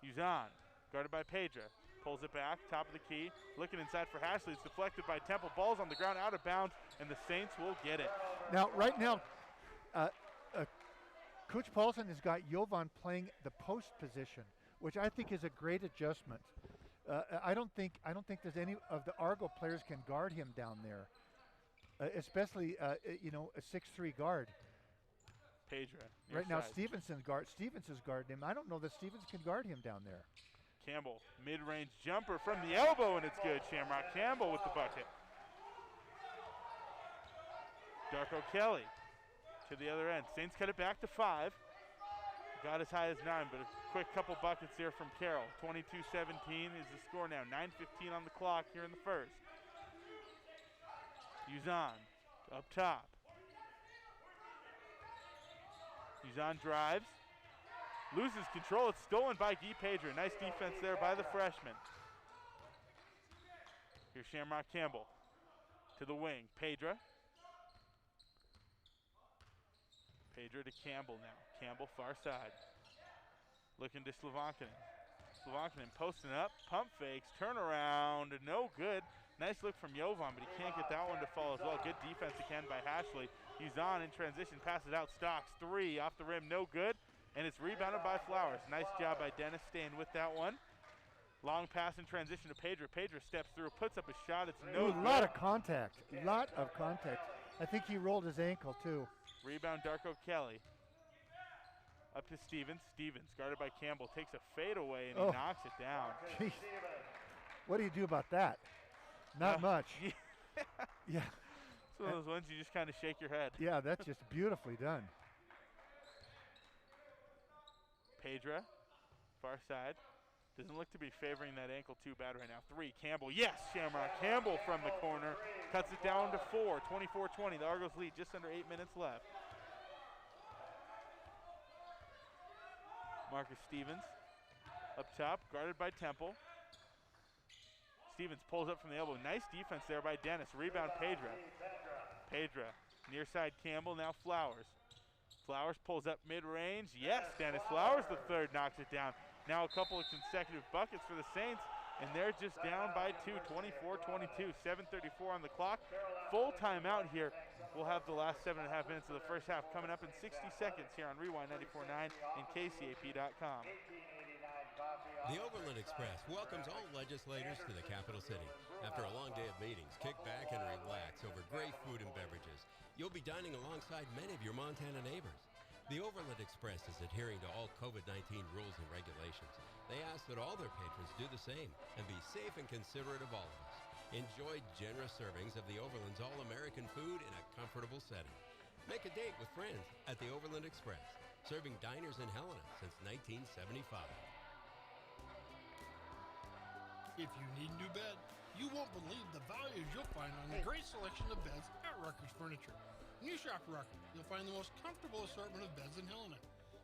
Uzan, guarded by Pedra. Pulls it back, top of the key. Looking inside for Hashley. It's deflected by Temple. Ball's on the ground, out of bounds, and the Saints will get it. Now, right now, Coach Paulson has got Jovan playing the post position, which I think is a great adjustment. I don't think there's any of the Argo players can guard him down there, especially a 6'3" guard. Pedra. Right now, Stevens is guarding him. I don't know that Stevens can guard him down there. Campbell, mid-range jumper from the elbow, and it's good. Shamrock Campbell with the bucket. Darko Kelly to the other end. Saints cut it back to 5. Got as high as 9, but a quick couple buckets there from Carroll. 22-17 is the score now. 9:15 on the clock here in the first. Uzan up top. Uzan drives. Loses control. It's stolen by Guy Pedra. Nice defense there by the freshman. Here's Shamrock Campbell to the wing. Pedra. Pedra to Campbell now. Campbell far side. Looking to Slavankinen. Slavankinen posting up. Pump fakes. Turnaround. No good. Nice look from Jovan, but he can't get that one to fall as well. Good defense again by Hashley. He's on in transition. Passes out. Stocks. 3 off the rim. No good. And it's rebounded by Flowers. Nice job by Dennis staying with that one. Long pass in transition to Pedra. Pedra steps through. Puts up a shot. It's no good. A lot of contact. I think he rolled his ankle too. Rebound Darko Kelly. Up to Stevens. Stevens, guarded by Campbell, takes a fade away and he knocks it down. Jeez. What do you do about that? Not much. Yeah. It's one of those ones you just kind of shake your head. Yeah, that's just beautifully done. Pedra, far side. Doesn't look to be favoring that ankle too bad right now. 3, Campbell, yes! Shamrock Campbell from the corner. Cuts it down to 4, 24-20. The Argos lead just under 8 minutes left. Marcus Stevens up top, guarded by Temple. Stevens pulls up from the elbow. Nice defense there by Dennis. Rebound Pedra. Pedra, near side Campbell, now Flowers. Flowers pulls up mid-range. Yes, Dennis Flowers, the third, knocks it down. Now a couple of consecutive buckets for the Saints, and they're just down by 2, 24-22, 7:34 on the clock. Full timeout here. We'll have the last 7.5 minutes of the first half coming up in 60 seconds here on Rewind 94.9 and KCAP.com. The Overland Express welcomes all legislators to the capital city. After a long day of meetings, kick back and relax over great food and beverages. You'll be dining alongside many of your Montana neighbors. The Overland Express is adhering to all COVID-19 rules and regulations. They ask that all their patrons do the same and be safe and considerate of all of us. Enjoy generous servings of the Overland's all-American food in a comfortable setting. Make a date with friends at the Overland Express, serving diners in Helena since 1975. If you need a new bed, you won't believe the values you'll find on the great selection of beds at Rucker's Furniture. When you shop Rucker, you'll find the most comfortable assortment of beds in Helena.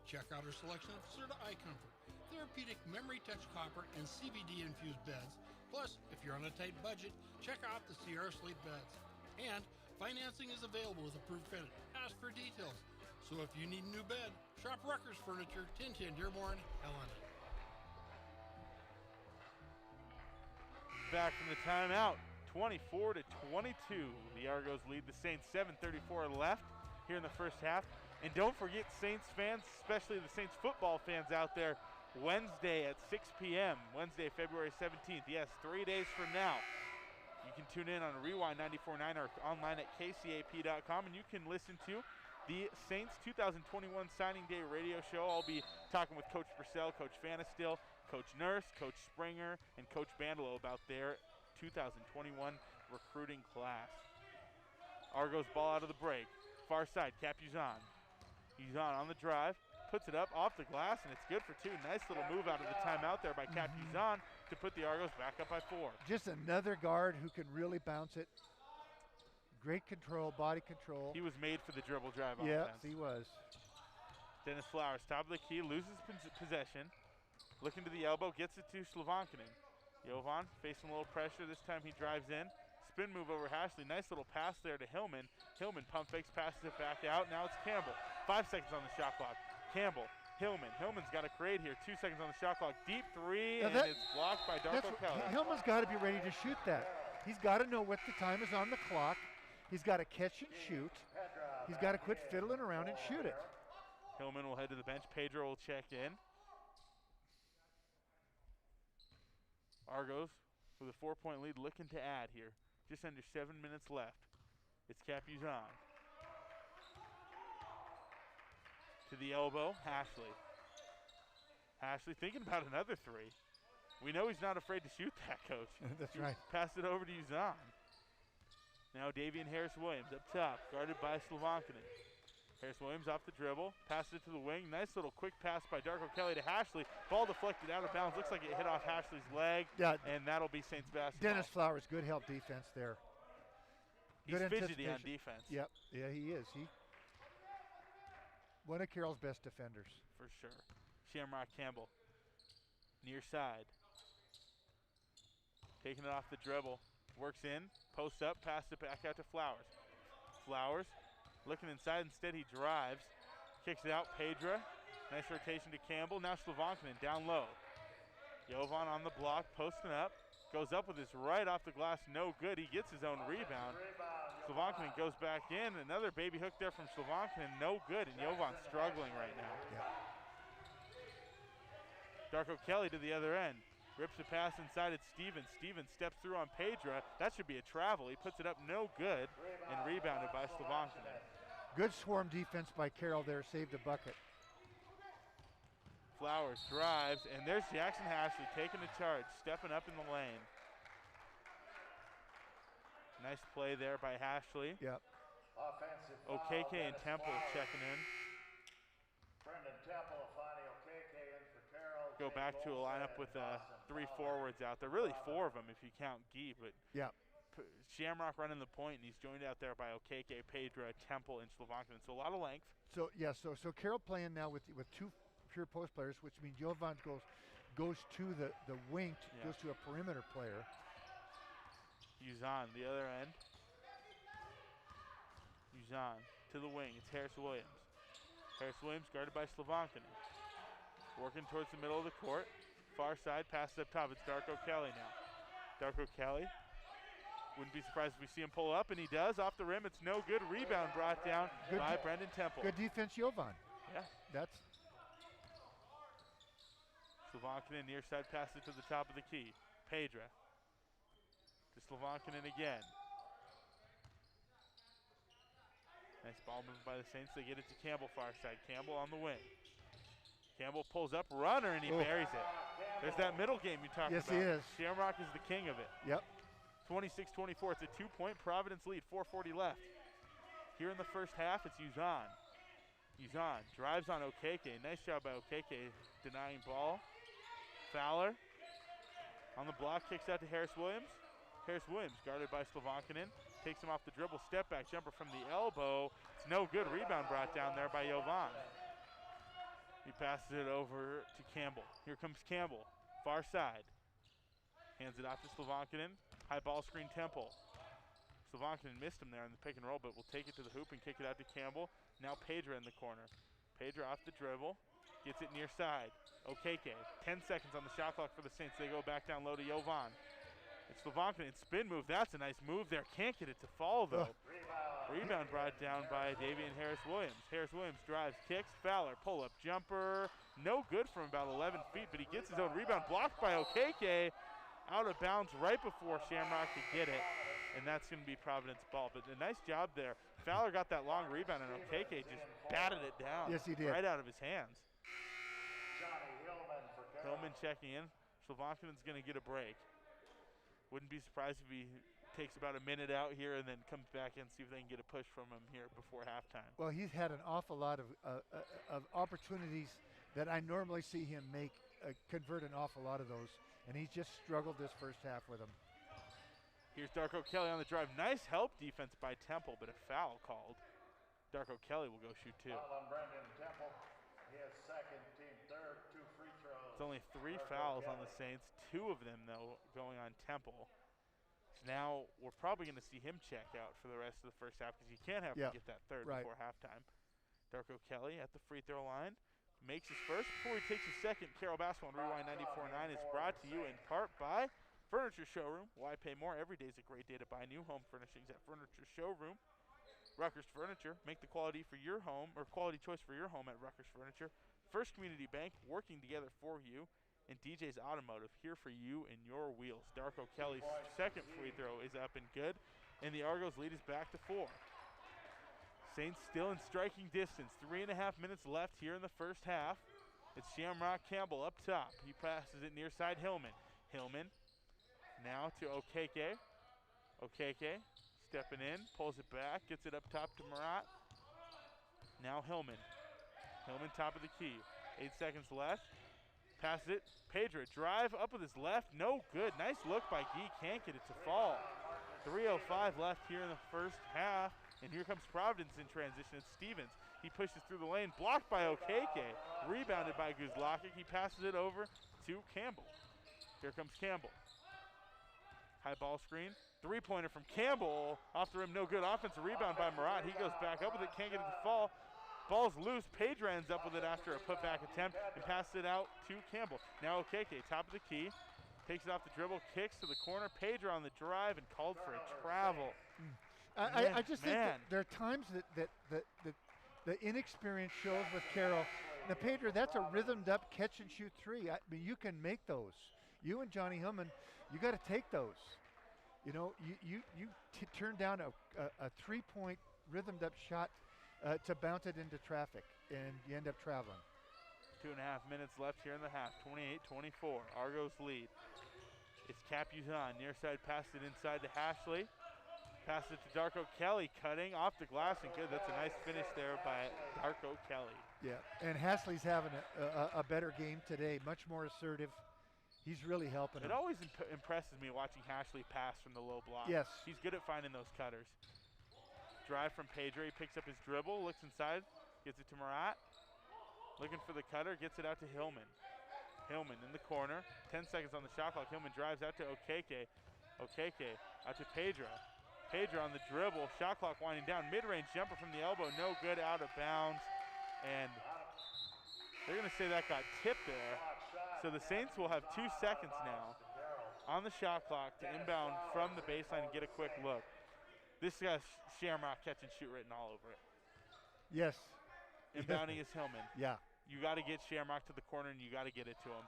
Check out our selection of Serta Eye Comfort, therapeutic memory touch copper and CBD infused beds. Plus, if you're on a tight budget, check out the Sierra Sleep beds. And financing is available with approved credit. Ask for details. So if you need a new bed, shop Rucker's Furniture, 1010 Dearborn, Helena. Back from the timeout, 24-22. The Argos lead the Saints, 7:34 left here in the first half. And don't forget, Saints fans, especially the Saints football fans out there, Wednesday at 6 p.m., Wednesday, February 17th. Yes, 3 days from now. You can tune in on Rewind 94.9 or online at KCAP.com, and you can listen to the Saints 2021 Signing Day radio show. I'll be talking with Coach Purcell, Coach Fanistil, Coach Nurse, Coach Springer, and Coach Bandelo about their 2021 recruiting class. Argos ball out of the break. Far side, Capuzan. Uzan on the drive, puts it up off the glass, and it's good for 2. Nice little move out of the timeout there by Capuzan to put the Argos back up by 4. Just another guard who can really bounce it. Great control, body control. He was made for the dribble drive yes, offense. He was. Dennis Flowers, top of the key, loses possession. Looking to the elbow, gets it to Slavankinen. Jovan facing a little pressure. This time he drives in. Spin move over Hashley. Nice little pass there to Hillman. Hillman pump fakes, passes it back out. Now it's Campbell. 5 seconds on the shot clock. Campbell Hillman. Hillman's got to create here. 2 seconds on the shot clock. Deep three, Now and it's blocked by Darko Kelly. Hillman's got to be ready to shoot that. He's got to know what the time is on the clock. He's got to catch and shoot. He's got to quit fiddling around and shoot it. Hillman will head to the bench. Pedro will check in. Argos with a 4-point lead looking to add here. Just under 7 minutes left. It's Capuzon. To the elbow, Hashley. Hashley thinking about another three. We know he's not afraid to shoot that, Coach. That's right. Pass it over to Uzan. Now Davian Harris-Williams up top, guarded by Slovankinen. Harris-Williams off the dribble, passes it to the wing. Nice little quick pass by Darko Kelly to Hashley. Ball deflected out of bounds. Looks like it hit off Hashley's leg, and that'll be Saints basketball. Dennis Flowers, good help defense there. He's Good fidgety on anticipation. defense. Yep, yeah, he is. One of Carroll's best defenders. For sure. Shamrock Campbell, near side. Taking it off the dribble. Works in, posts up, passes it back out to Flowers. Flowers looking inside. Instead, he drives. Kicks it out. Pedra. Nice rotation to Campbell. Now Slovankinen down low. Jovan on the block, posting up. Goes up with his right off the glass. No good. He gets his own rebound. Slovankinen goes back in. Another baby hook there from Slovankinen. No good. And Jovan's struggling right now. Darko Kelly to the other end. Rips a pass inside at Stevens. Stevens steps through on Pedra. That should be a travel. He puts it up no good and rebounded by Slovankinen. Good swarm defense by Carroll there. Saved a bucket. Flowers drives, and there's Jackson Hashley taking a charge, stepping up in the lane. Nice play there by Hashley. Yep. OKK and Temple checking in. Brendan Temple, Fani OKK in for Carroll. Go back to a lineup with 3 forwards out there. Really 4 of them if you count Gee, but Shamrock running the point, and he's joined out there by OKK, Pedra, Temple, and Slovankinen. So a lot of length. So so Carroll playing now with 2 pure post players, which means Jovan goes to the wing, goes to a perimeter player. Uzan, the other end. Uzan to the wing. It's Harris-Williams. Harris-Williams guarded by Slovankinen. Working towards the middle of the court. Far side, passes up top. It's Darko Kelly now. Darko Kelly. Wouldn't be surprised if we see him pull up, and he does. Off the rim, it's no good. Rebound brought down by Brendan Temple. Good defense, Jovan. Yeah. That's Slovankinen near side, passes it to the top of the key. Pedra to Slovankinen again. Nice ball movement by the Saints. They get it to Campbell far side. Campbell on the wing. Campbell pulls up, runner, and he buries it. There's that middle game you talked about. Yes, he is. Shamrock is the king of it. Yep. 26-24. It's a 2-point Providence lead. 4:40 left. Here in the first half, it's Uzan. Uzan drives on OKK. Nice job by OKK denying ball. Fowler on the block, kicks out to Harris-Williams. Harris-Williams guarded by Slovankinen. Takes him off the dribble, step back jumper from the elbow. It's no good. Rebound brought down there by Jovan. He passes it over to Campbell. Here comes Campbell, far side. Hands it off to Slovankinen. High ball screen Temple. Slovankinen missed him there in the pick and roll, but will take it to the hoop and kick it out to Campbell. Now Pedra in the corner. Pedra off the dribble. Gets it near side. OKK. 10 seconds on the shot clock for the Saints. They go back down low to Jovan. It's Slovankinen. Spin move. That's a nice move there. Can't get it to fall, though. Rebound brought down by Davian Harris-Williams. Harris-Williams drives, kicks. Fowler, pull-up jumper. No good from about 11 feet, but he gets his own rebound. Blocked by OKK. Out of bounds right before Shamrock could get it. And that's going to be Providence ball. But a nice job there. Fowler got that long rebound, and OKK just batted it down. Yes, he did. Right out of his hands. Hillman checking in. Slovankinen's going to get a break. Wouldn't be surprised if he takes about a minute out here and then comes back in, see if they can get a push from him here before halftime. Well, he's had an awful lot of opportunities that I normally see him make, convert an awful lot of those, and he's just struggled this first half with them. Here's Darko Kelly on the drive. Nice help defense by Temple, but a foul called. Darko Kelly will go shoot 2. Foul on Brendan Temple. His second, team third, 2 free throws. It's only 3 fouls on the Saints, 2 of them, though, going on Temple. So now we're probably going to see him check out for the rest of the first half because you can't have to get that third before halftime. Darko Kelly at the free throw line. makes his first. Before he takes his second, Carroll Basketball on Rewind 94.9 is brought to you in part by Furniture Showroom. Why pay more? Every day is a great day to buy new home furnishings at Furniture Showroom. Ruckers Furniture, make the quality for your home, or quality choice for your home at Ruckers Furniture. First Community Bank, working together for you. And DJ's Automotive, here for you and your wheels. Darko Kelly's second free throw is up and good, and the Argos lead is back to 4. Saints still in striking distance. 3.5 minutes left here in the first half. It's Shamrock Campbell up top. He passes it near side Hillman. Hillman now to Okeke. Okeke stepping in, pulls it back, gets it up top to Murat. Now Hillman. Hillman top of the key. 8 seconds left. Passes it. Pedro drive up with his left. No good. Nice look by Gee. Can't get it to fall. 3:05 left here in the first half. And here comes Providence in transition. It's Stevens. He pushes through the lane. Blocked by Okeke. Rebounded by Guzlakic. He passes it over to Campbell. Here comes Campbell. High ball screen. Three-pointer from Campbell. Off the rim. No good. Offensive rebound by Murat. He goes back up with it. Can't get it to fall. Ball's loose. Pedro ends up with it after a putback attempt and passes it out to Campbell. Now Okeke, top of the key. Takes it off the dribble, kicks to the corner. Pedro on the drive and called for a travel. I just think that there are times that the inexperience shows with Carroll. Now, Pedro, that's a rhythmed up catch and shoot three. I mean, you can make those. You and Johnny Hillman, you got to take those. You know, you turn down a 3-point rhythmed up shot to bounce it into traffic, and you end up traveling. 2.5 minutes left here in the half. 28-24. Argos lead. It's Capuzon. Near side passes it inside to Hashley. Passes it to Darko Kelly. Cutting off the glass and good. That's a nice finish there by Darko Kelly. Yeah, and Hashley's having a better game today. Much more assertive. He's really helping him. It always impresses me watching Hashley pass from the low block. Yes. He's good at finding those cutters. Drive from Pedro. He picks up his dribble, looks inside, gets it to Murat. Looking for the cutter, gets it out to Hillman. Hillman in the corner. 10 seconds on the shot clock. Hillman drives out to Okeke. Okeke out to Pedro. Pedro on the dribble. Shot clock winding down. Mid-range jumper from the elbow. No good, out of bounds. And they're going to say that got tipped there. So the Saints will have 2 seconds now on the shot clock to inbound from the baseline and get a quick look. This has Shamrock catch and shoot written all over it. Yes. Inbounding is Hillman. Yeah. You got to get Shamrock to the corner, and you got to get it to him.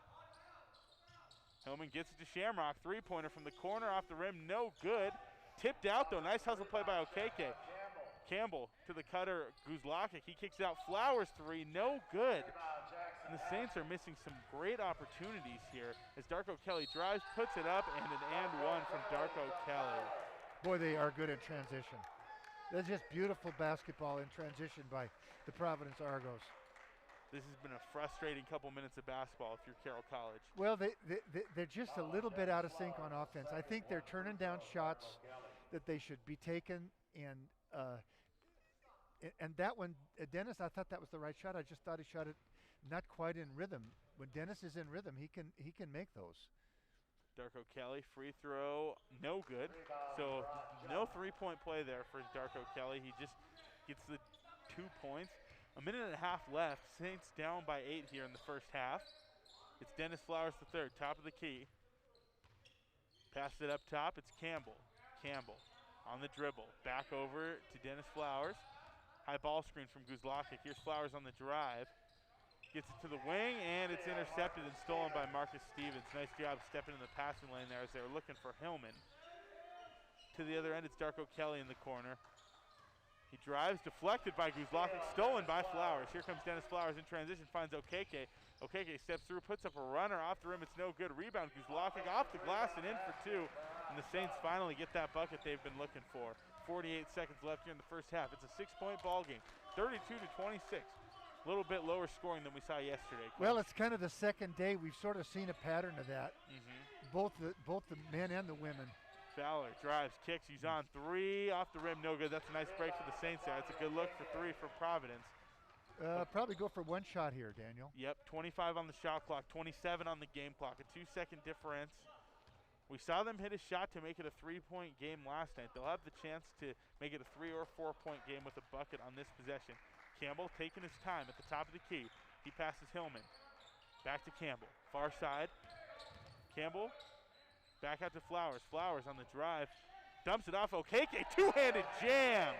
Hillman gets it to Shamrock. Three-pointer from the corner off the rim. No good. Tipped out, though. Nice hustle play by Okeke. Campbell to the cutter. Guzlakic. He kicks it out. Flowers three. No good. And the Saints are missing some great opportunities here as Darko Kelly drives, puts it up, and an and one from Darko Kelly. Boy, they are good at transition. That's just beautiful basketball in transition by the Providence Argos. This has been a frustrating couple minutes of basketball if you're Carroll College. Well, they're just a little bit out of sync on offense. I think they're turning down shots that they should be taken, and that one, Dennis, I thought that was the right shot. I just thought he shot it not quite in rhythm. When Dennis is in rhythm, he can make those. Darko Kelly, free throw, no good. So no three-point play there for Darko Kelly. He just gets the 2 points. A minute and a half left. Saints down by 8 here in the first half. It's Dennis Flowers III, top of the key. Passes it up top. It's Campbell. Campbell on the dribble. Back over to Dennis Flowers. High ball screen from Guzlakic. Here's Flowers on the drive. Gets it to the wing, and it's intercepted and stolen by Marcus Stevens. Nice job stepping in the passing lane there as they were looking for Hillman. To the other end, it's Darko Kelly in the corner. He drives, deflected by Guzlakic, stolen by Flowers. Here comes Dennis Flowers in transition, finds Okeke. Okeke steps through, puts up a runner off the rim. It's no good. Rebound, Guzlakic off the glass and in for 2. And the Saints finally get that bucket they've been looking for. 48 seconds left here in the first half. It's a 6-point ball game, 32-26. A little bit lower scoring than we saw yesterday. Well, it's kind of the second day. We've sort of seen a pattern of that. Both the men and the women. Fowler drives, kicks, he's on three, off the rim, no good. That's a nice break for the Saints there. That's a good look for 3 for Providence. Probably go for one shot here, Daniel. Yep, 25 on the shot clock, 27 on the game clock, a 2-second difference. We saw them hit a shot to make it a 3-point game last night. They'll have the chance to make it a 3 or 4-point game with a bucket on this possession. Campbell taking his time at the top of the key. He passes Hillman. Back to Campbell. Far side. Campbell back out to Flowers. Flowers on the drive. Dumps it off. Okeke. Two-handed jam.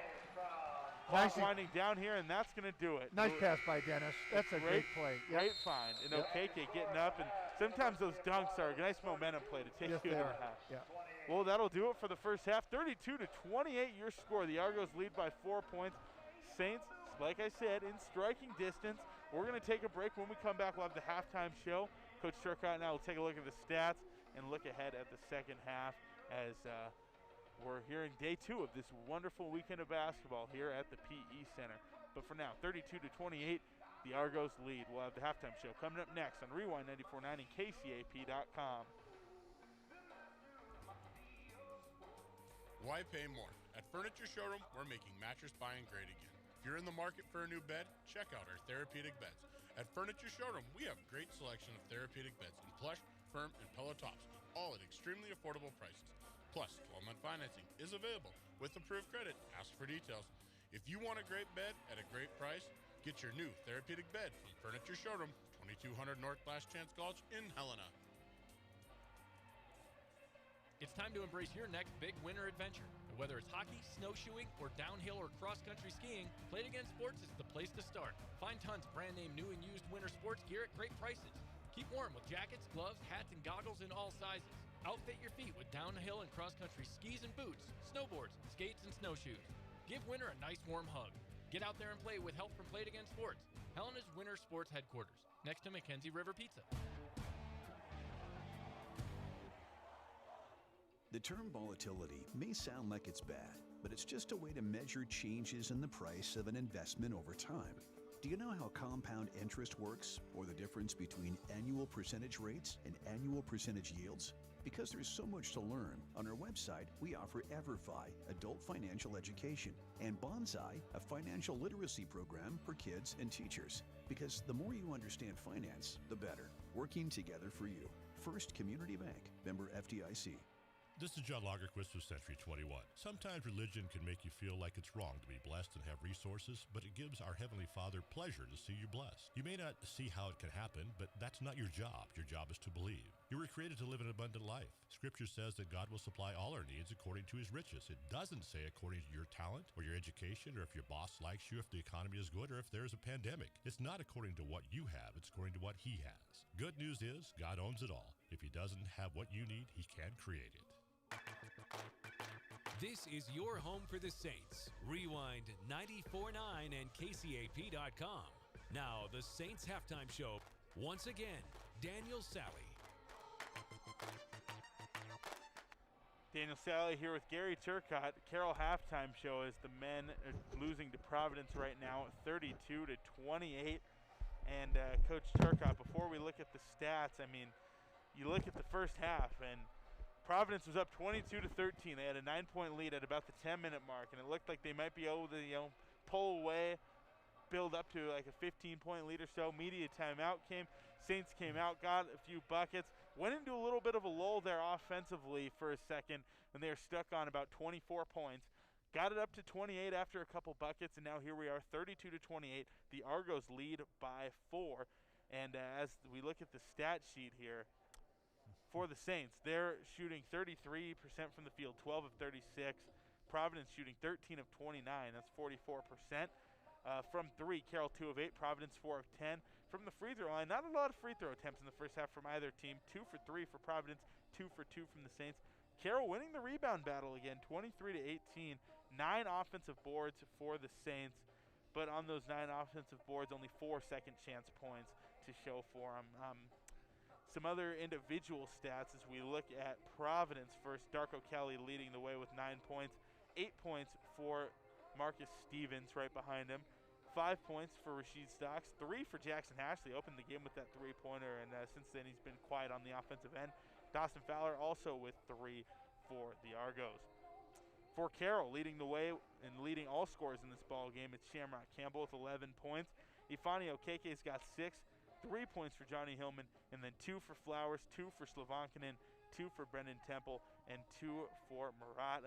Clock winding down here, and that's going to do it. Nice pass by Dennis. That's a great play. Yep. Great find. And Yep. Okeke getting up, and sometimes those dunks are a nice momentum play to take Yes, you they to are. the half. Yeah. Well, that'll do it for the first half. 32-28 your score. The Argos lead by 4 points. Saints, like I said, in striking distance. We're going to take a break. When we come back, we'll have the halftime show. Coach Turcotte and I will take a look at the stats and look ahead at the second half as we're hearing day 2 of this wonderful weekend of basketball here at the PE Center. But for now, 32-28, the Argos lead. We'll have the halftime show coming up next on Rewind 94.9 and KCAP.com. Why pay more? At Furniture Showroom, we're making mattress buying great again. If you're in the market for a new bed, check out our therapeutic beds. At Furniture Showroom, we have great selection of therapeutic beds in plush, firm, and pillow tops, all at extremely affordable prices. Plus, 12-month financing is available with approved credit. Ask for details. If you want a great bed at a great price, get your new therapeutic bed from Furniture Showroom, 2200 North Last Chance Gulch in Helena. It's time to embrace your next big winter adventure. And whether it's hockey, snowshoeing, or downhill or cross-country skiing, Play It Again Sports is the place to start. Find tons of brand-name new and used winter sports gear at great prices. Keep warm with jackets, gloves, hats, and goggles in all sizes. Outfit your feet with downhill and cross-country skis and boots, snowboards, skates, and snowshoes. Give winter a nice warm hug. Get out there and play with help from Play It Again Sports, Helena's winter sports headquarters, next to Mackenzie River Pizza. The term volatility may sound like it's bad, but it's just a way to measure changes in the price of an investment over time. Do you know how compound interest works, or the difference between annual percentage rates and annual percentage yields? Because there's so much to learn, on our website we offer EverFi, adult financial education, and Bonsai, a financial literacy program for kids and teachers. Because the more you understand finance, the better. Working together for you. First Community Bank, member FDIC. This is John Lagerquist of Century 21. Sometimes religion can make you feel like it's wrong to be blessed and have resources, but it gives our Heavenly Father pleasure to see you blessed. You may not see how it can happen, but that's not your job. Your job is to believe. You were created to live an abundant life. Scripture says that God will supply all our needs according to His riches. It doesn't say according to your talent or your education or if your boss likes you, if the economy is good, or if there's a pandemic. It's not according to what you have. It's according to what He has. Good news is God owns it all. If He doesn't have what you need, He can create it. This is your home for the Saints. Rewind 94.9 and KCAP.com. Now, the Saints halftime show. Once again, Daniel Sally. Daniel Sally here with Gary Turcotte. Carroll halftime show as the men are losing to Providence right now at 32-28. And Coach Turcotte, before we look at the stats, I mean, you look at the first half and Providence was up 22-13. They had a 9-point lead at about the 10-minute mark, and it looked like they might be able to, pull away, build up to like a 15-point lead or so. Media timeout came. Saints came out, got a few buckets, went into a little bit of a lull there offensively for a second, and they are stuck on about 24 points. Got it up to 28 after a couple buckets, and now here we are, 32-28. The Argos lead by 4. And as we look at the stat sheet here, for the Saints, they're shooting 33% from the field, 12 of 36. Providence shooting 13 of 29, that's 44%. From 3, Carroll 2 of 8, Providence 4 of 10. From the free throw line, not a lot of free throw attempts in the first half from either team. 2 for 3 for Providence, 2 for 2 from the Saints. Carroll winning the rebound battle again, 23-18. 9 offensive boards for the Saints, but on those 9 offensive boards, only 4 second chance points to show for them. Some other individual stats as we look at Providence first. Darko Kelly leading the way with 9 points. 8 points for Marcus Stevens right behind him. 5 points for Rasheed Stocks. 3 for Jackson Hashley. Opened the game with that three-pointer, and since then he's been quiet on the offensive end. Dawson Fowler also with 3 for the Argos. For Carroll, leading the way and leading all scorers in this ball game, it's Shamrock Campbell with 11 points. Ifeanyi Okeke's got 6. 3 points for Johnny Hillman, and then 2 for Flowers, 2 for Slovankinen, 2 for Brendan Temple, and 2 for Murat.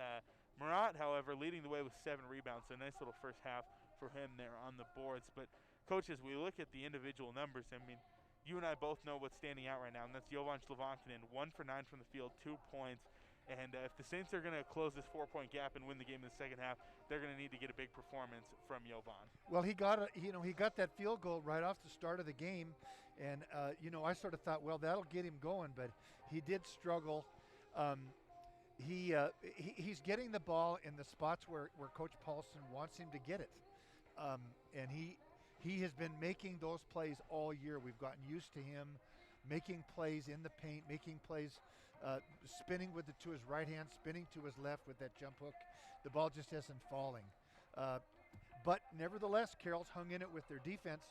Murat, however, leading the way with 7 rebounds. So a nice little first half for him there on the boards. But, Coach, as we look at the individual numbers, I mean, you and I both know what's standing out right now, and that's Jovan Slovankinen, 1 for 9 from the field, 2 points. And if the Saints are going to close this 4-point gap and win the game in the second half, they're going to need to get a big performance from Jovan. Well, he got that field goal right off the start of the game, and I sort of thought, well, that'll get him going, but he did struggle. He's getting the ball in the spots where Coach Paulson wants him to get it, and he has been making those plays all year. We've gotten used to him making plays in the paint, making plays. Spinning to his right hand, spinning to his left with that jump hook. The ball just isn't falling. But nevertheless, Carroll's hung in it with their defense.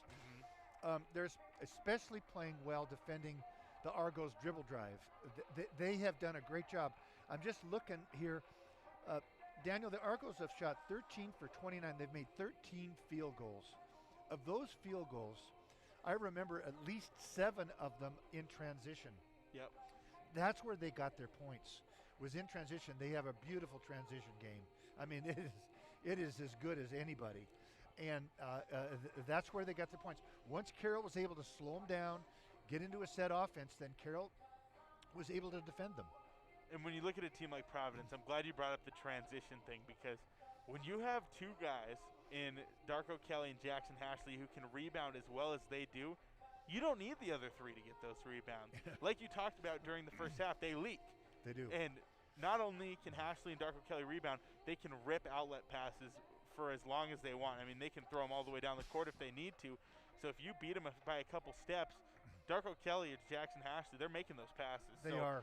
They're especially playing well defending the Argos dribble drive. They have done a great job. I'm just looking here. Daniel, the Argos have shot 13 for 29. They've made 13 field goals. Of those field goals, I remember at least 7 of them in transition. Yep. That's where they got their points, was in transition. They have a beautiful transition game. I mean, it is as good as anybody. And that's where they got their points. Once Carroll was able to slow them down, get into a set offense, then Carroll was able to defend them. And when you look at a team like Providence, I'm glad you brought up the transition thing, because when you have 2 guys in Darko Kelly and Jackson Hashley who can rebound as well as they do, you don't need the other 3 to get those rebounds. Like you talked about during the first half, they leak. They do. And not only can Hashley and Darko Kelly rebound, they can rip outlet passes for as long as they want. I mean, they can throw them all the way down the court if they need to. So if you beat them by a couple steps, Darko Kelly or Jackson Hashley, they're making those passes. They are.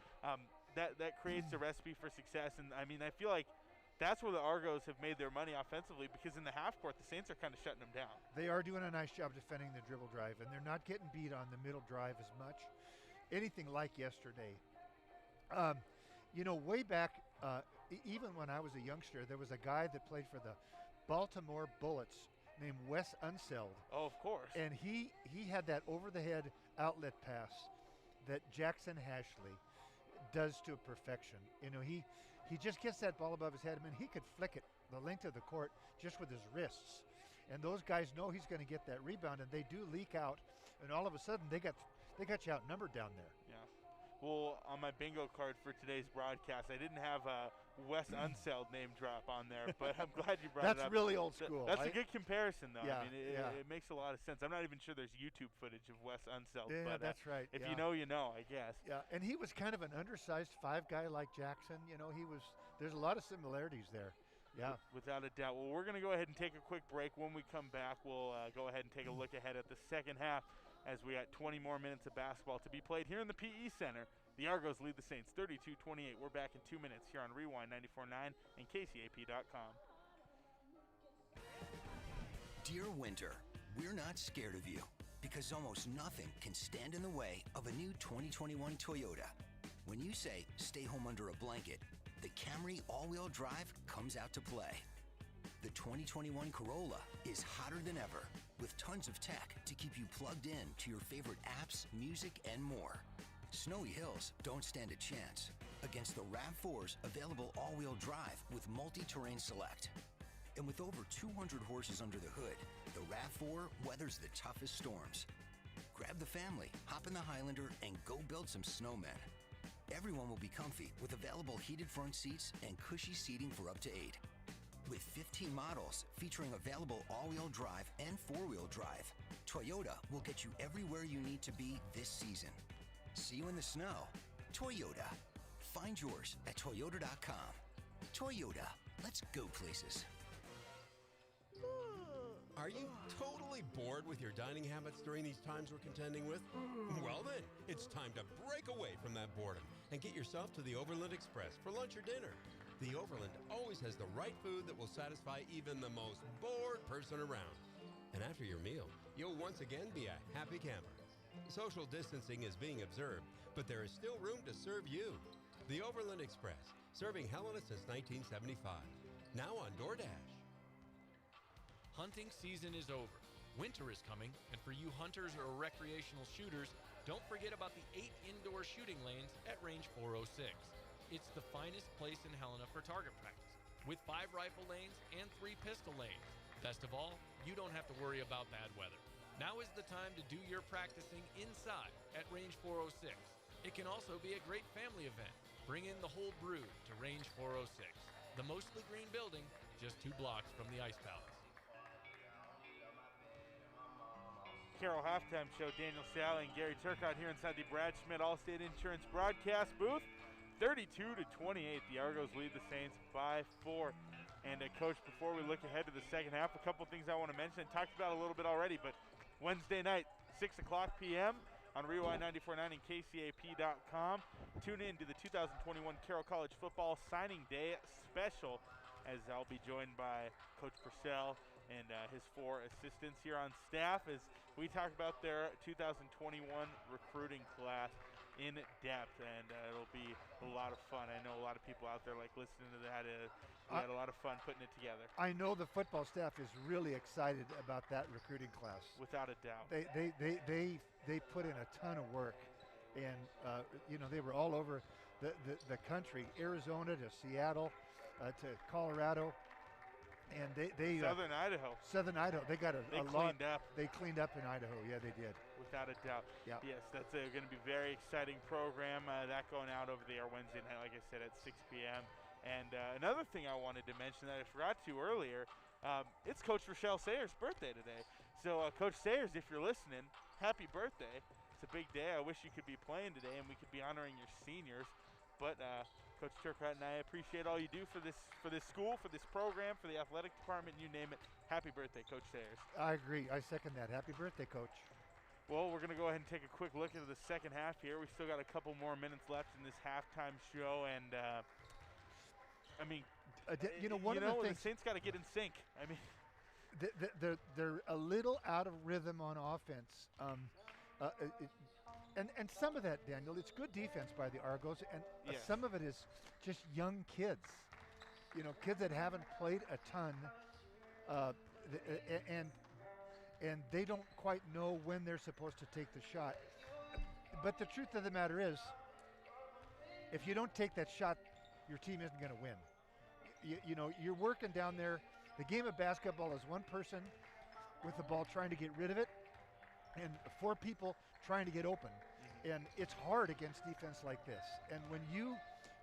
That creates a recipe for success. And, I mean, I feel like that's where the Argos have made their money offensively, because in the half court, the Saints are kind of shutting them down. They are doing a nice job defending the dribble drive, and they're not getting beat on the middle drive as much. Anything like yesterday. Way back, even when I was a youngster, there was a guy that played for the Baltimore Bullets named Wes Unseld. Oh, of course. And he had that over-the-head outlet pass that Jackson Hashley does to perfection. He just gets that ball above his head. I mean, he could flick it the length of the court just with his wrists. And those guys know he's going to get that rebound, and they do leak out. And all of a sudden, they got you outnumbered down there. Yeah. Well, on my bingo card for today's broadcast, I didn't have a Wes Unseld name drop on there, but I'm glad you brought it up. That's really old school. That's a good comparison, though. Yeah, I mean, it makes a lot of sense. I'm not even sure there's YouTube footage of Wes Unseld. Yeah, but, that's right. If you know, you know, I guess. Yeah, and he was kind of an undersized 5 guy like Jackson. There's a lot of similarities there. Yeah. Without a doubt. Well, we're going to go ahead and take a quick break. When we come back, we'll go ahead and take a look ahead at the second half, as we got 20 more minutes of basketball to be played here in the PE Center. The Argos lead the Saints 32-28. We're back in 2 minutes here on Rewind 94.9 and KCAP.com. Dear Winter, we're not scared of you, because almost nothing can stand in the way of a new 2021 Toyota. When you say stay home under a blanket, the Camry all-wheel drive comes out to play. The 2021 Corolla is hotter than ever, with tons of tech to keep you plugged in to your favorite apps, music, and more. Snowy hills don't stand a chance against the RAV4's available all-wheel drive with multi-terrain select. And with over 200 horses under the hood, the RAV4 weathers the toughest storms. Grab the family, hop in the Highlander, and go build some snowmen. Everyone will be comfy with available heated front seats and cushy seating for up to 8. With 15 models featuring available all-wheel drive and four-wheel drive, Toyota will get you everywhere you need to be this season. See you in the snow. Toyota. Find yours at Toyota.com. Toyota. Let's go places. Are you totally bored with your dining habits during these times we're contending with? Well then, it's time to break away from that boredom and get yourself to the Overland Express for lunch or dinner. The Overland always has the right food that will satisfy even the most bored person around. And after your meal, you'll once again be a happy camper. Social distancing is being observed, but there is still room to serve you. The Overland Express, serving Helena since 1975. Now on DoorDash. Hunting season is over. Winter is coming, and for you hunters or recreational shooters, don't forget about the 8 indoor shooting lanes at Range 406. It's the finest place in Helena for target practice, with 5 rifle lanes and 3 pistol lanes. Best of all, you don't have to worry about bad weather. Now is the time to do your practicing inside at Range 406. It can also be a great family event. Bring in the whole brood to Range 406, the mostly green building just 2 blocks from the Ice Palace. Carroll halftime show. Daniel Sally and Gary Turcotte here inside the Brad Schmidt Allstate Insurance broadcast booth. 32-28, the Argos lead the Saints by 4. And Coach, before we look ahead to the second half, a couple things I want to mention. I talked about a little bit already, but Wednesday night, 6 o'clock p.m. on Rewind 94.9 and KCAP.com. Tune in to the 2021 Carroll College Football Signing Day special, as I'll be joined by Coach Purcell and his 4 assistants here on staff as we talk about their 2021 recruiting class in depth, and it'll be a lot of fun. I know a lot of people out there like listening to that. We had a lot of fun putting it together. I know the football staff is really excited about that recruiting class. Without a doubt. They put in a ton of work, and they were all over the country, Arizona to Seattle to Colorado. And they Southern Idaho. They got a lot. Cleaned up. They cleaned up in Idaho. Yeah, they did. Without a doubt. Yeah. Yes, that's going to be a very exciting program. That going out over there Wednesday night, like I said, at 6 p.m. And another thing I wanted to mention that I forgot to earlier, it's Coach Rochelle Sayers' birthday today. So, Coach Sayers, if you're listening, happy birthday. It's a big day. I wish you could be playing today and we could be honoring your seniors. But Coach Turcotte and I appreciate all you do for this school, for this program, for the athletic department, you name it. Happy birthday, Coach Sayers. I agree. I second that. Happy birthday, Coach. Well, we're going to go ahead and take a quick look into the second half here. We still got a couple more minutes left in this halftime show, and one of the things, the Saints got to get in sync. I mean, they're a little out of rhythm on offense. And some of that, Daniel, it's good defense by the Argos, and yes. Some of it is just young kids. Kids that haven't played a ton, and they don't quite know when they're supposed to take the shot. But the truth of the matter is, if you don't take that shot, your team isn't going to win. You're working down there. The game of basketball is one person with the ball trying to get rid of it, and 4 people trying to get open. And it's hard against defense like this. And when you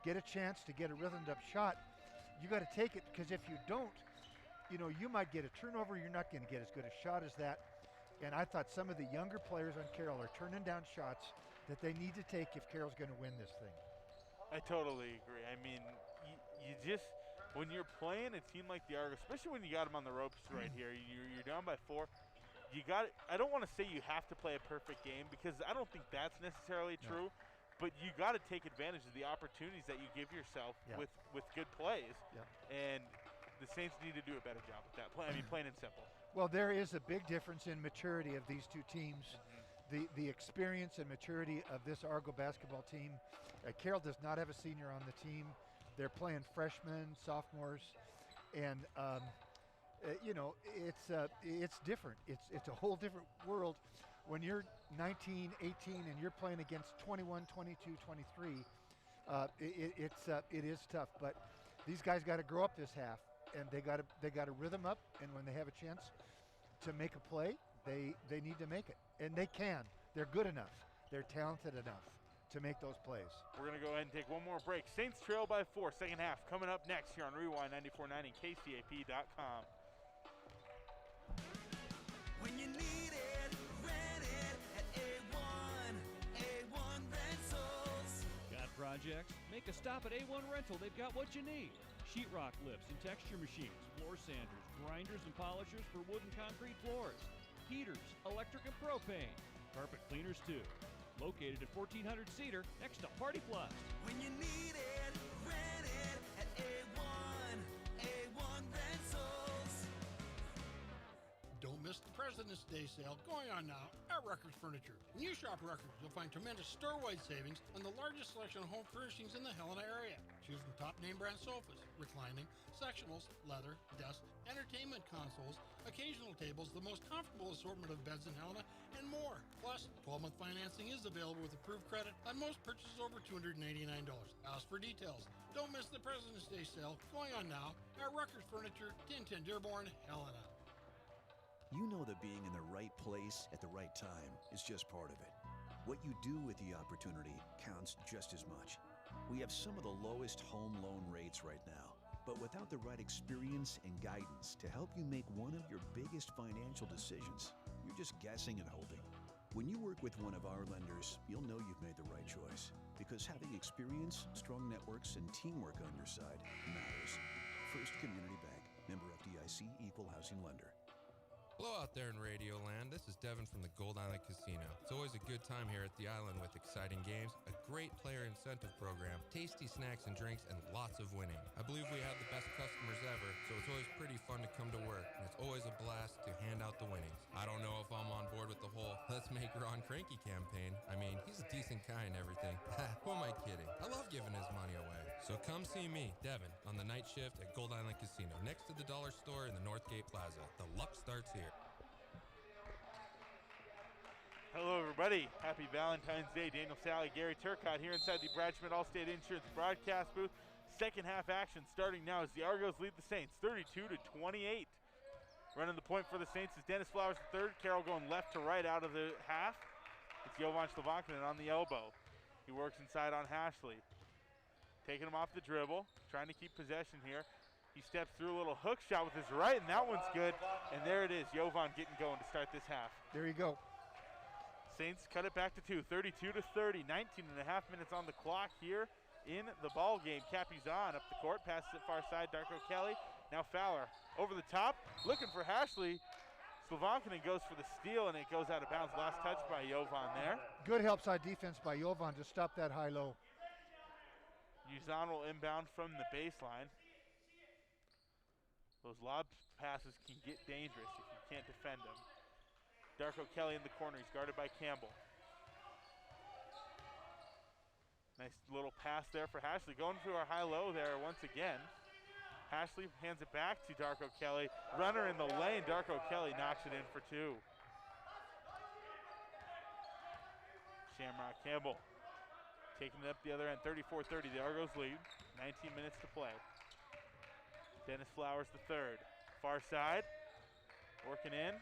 get a chance to get a rhythmed up shot, you got to take it, because if you don't, you might get a turnover. You're not going to get as good a shot as that. And I thought some of the younger players on Carroll are turning down shots that they need to take if Carroll's going to win this thing. I totally agree. I mean, you just, when you're playing a team like the Argos, especially when you got them on the ropes right here, you're down by 4. I don't want to say you have to play a perfect game, because I don't think that's necessarily true, but you got to take advantage of the opportunities that you give yourself with good plays. Yeah. And the Saints need to do a better job with that. I mean, plain and simple. Well, there is a big difference in maturity of these two teams. The experience and maturity of this Argo basketball team. Carroll does not have a senior on the team. They're playing freshmen, sophomores, and it's different. It's a whole different world when you're 19, 18, and you're playing against 21, 22, 23. It is tough, but these guys got to grow up this half, and they got to rhythm up. And when they have a chance to make a play, they need to make it, and they can. They're good enough. They're talented enough to make those plays. We're going to go ahead and take one more break. Saints trail by 4, second half coming up next here on Rewind 94.9 and KCAP.com. When you need it, rent it at A1 Rentals. Got projects? Make a stop at A1 Rental. They've got what you need. Sheetrock lifts and texture machines, floor sanders, grinders and polishers for wood and concrete floors, heaters, electric and propane, carpet cleaners too. Located at 1400 Cedar next to Party Plus. When you need it, rent it at A1 Rentals. Don't miss the President's President's Day sale going on now at Records Furniture. When you shop Records, you'll find tremendous store-wide savings on the largest selection of home furnishings in the Helena area. Choose from top name brand sofas, reclining, sectionals, leather, desks, entertainment consoles, occasional tables, the most comfortable assortment of beds in Helena, and more. Plus, 12-month financing is available with approved credit on most purchases over $289. Ask for details. Don't miss the President's Day sale going on now at Records Furniture, 1010 Dearborn, Helena. You know that being in the right place at the right time is just part of it. What you do with the opportunity counts just as much. We have some of the lowest home loan rates right now, but without the right experience and guidance to help you make one of your biggest financial decisions, you're just guessing and hoping. When you work with one of our lenders, you'll know you've made the right choice, because having experience, strong networks, and teamwork on your side matters. First Community Bank, member FDIC, equal housing lender. Hello out there in Radio Land. This is Devin from the Gold Island Casino. It's always a good time here at the island with exciting games, a great player incentive program, tasty snacks and drinks, and lots of winning. I believe we have the best customers ever, so it's always pretty fun to come to work, and it's always a blast to hand out the winnings. I don't know if I'm on board with the whole Let's Make Ron Cranky campaign. I mean, he's a decent guy and everything. Who am I kidding? I love giving his money away. So come see me, Devin, on the night shift at Gold Island Casino, next to the Dollar Store in the Northgate Plaza. The luck starts here. Hello, everybody. Happy Valentine's Day. Daniel Sally, Gary Turcotte here inside the Brad Schmidt Allstate Insurance broadcast booth. Second half action starting now as the Argos lead the Saints 32-28. Running the point for the Saints is Dennis Flowers III. Carroll going left to right out of the half. It's Jovan Slavankinen on the elbow. He works inside on Hashley. Taking him off the dribble, trying to keep possession here. He steps through a little hook shot with his right, and that one's good. And there it is, Jovan getting going to start this half. There you go. Saints cut it back to 2, 32-30, 19 and a half minutes on the clock here in the ball game. Capizan up the court, passes it far side, Darko Kelly. Now Fowler over the top, looking for Hashley. Slavankinen goes for the steal, and it goes out of bounds. Last touch by Jovan there. Good help side defense by Jovan to stop that high-low. Uzan will inbound from the baseline. Those lob passes can get dangerous if you can't defend them. Darko Kelly in the corner. He's guarded by Campbell. Nice little pass there for Hashley. Going through our high-low there once again. Hashley hands it back to Darko Kelly. Runner in the lane. Darko Kelly knocks it in for two. Shamrock Campbell taking it up the other end. 34-30. The Argos lead. 19 minutes to play. Dennis Flowers III. Far side. Working in.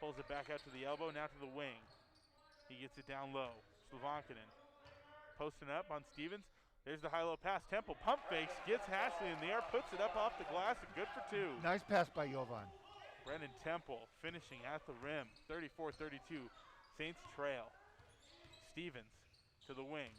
Pulls it back out to the elbow. Now to the wing. He gets it down low. Slavankinen posting up on Stevens. There's the high-low pass. Temple pump fakes. Gets Hashley in the air. Puts it up off the glass. And good for two. Nice pass by Jovan. Brendan Temple finishing at the rim. 34-32. Saints trail. Stevens to the wing.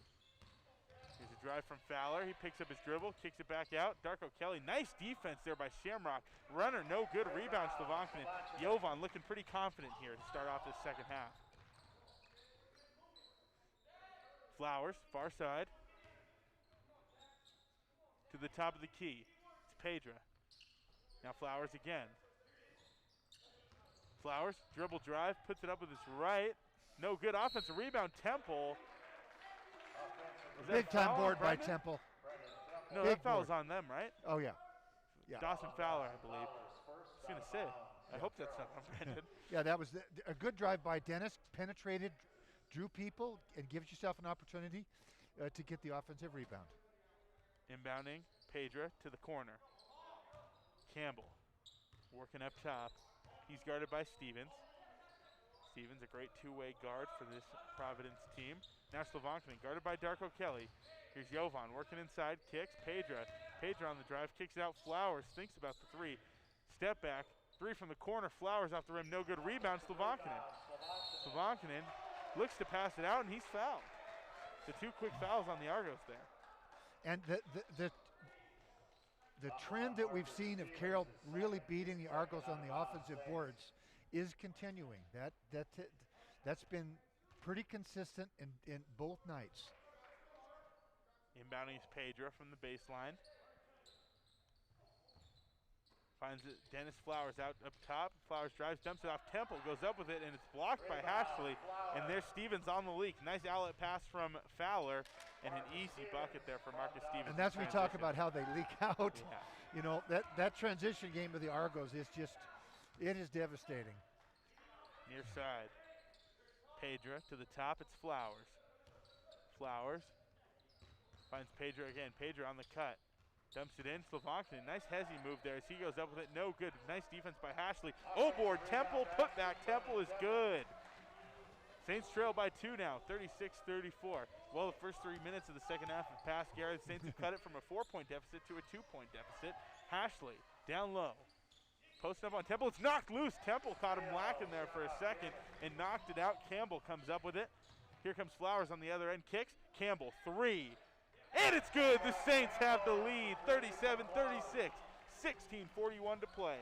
Here's a drive from Fowler. He picks up his dribble, kicks it back out. Darko Kelly, nice defense there by Shamrock. Runner, no good. Rebound, Slavankinen. Jovan looking pretty confident here to start off this second half. Flowers, far side. To the top of the key. It's Pedra. Now Flowers again. Flowers, dribble drive, puts it up with his right. No good. Offensive rebound, Temple. Big time board by Brendan? Temple. No, Big that foul's board. on them, right? Oh, yeah. Yeah. Dawson Fowler, I believe. I was going to say. I hope that's not on Brendan. Yeah, that was a good drive by Dennis. Penetrated, drew people, and gives yourself an opportunity to get the offensive rebound. Inbounding, Pedra to the corner. Campbell working up top. He's guarded by Stevens. Stevens, a great two-way guard for this Providence team. Now Slavankinen, guarded by Darko Kelly. Here's Jovan working inside, kicks. Pedra on the drive, kicks it out. Flowers thinks about the three. Step back, three from the corner. Flowers off the rim, no good. Rebound, Slavankinen. Slavankinen looks to pass it out, and he's fouled. The two quick fouls on the Argos there. And the trend that we've seen of Carroll really beating the Argos on the offensive boards is continuing. That's been pretty consistent in both nights. Inbounding is Pedra from the baseline. Finds it, Dennis Flowers out up top. Flowers drives, dumps it off Temple, goes up with it, and it's blocked by Hashley. And there's Stevens on the leak. Nice outlet pass from Fowler, and an easy bucket there for Marcus Stevens. And that's when we talk about how they leak out. Yeah. You know, that transition game of the Argos is just, it is devastating. Near side. Pedra to the top, it's Flowers. Flowers finds Pedra again. Pedra on the cut. Dumps it in, Slovankin, nice hezzy move there as he goes up with it, no good. Nice defense by Hashley. Board, Temple, put back, Temple is good. Saints trail by 2 now, 36-34. Well, the first 3 minutes of the second half have passed. Gary, the Saints have cut it from a 4-point deficit to a 2-point deficit. Hashley, down low. Posting up on Temple, it's knocked loose. Temple caught him lacking there for a second and knocked it out. Campbell comes up with it. Here comes Flowers on the other end, kicks. Campbell, 3. And it's good. The Saints have the lead, 37-36, 16:41 to play.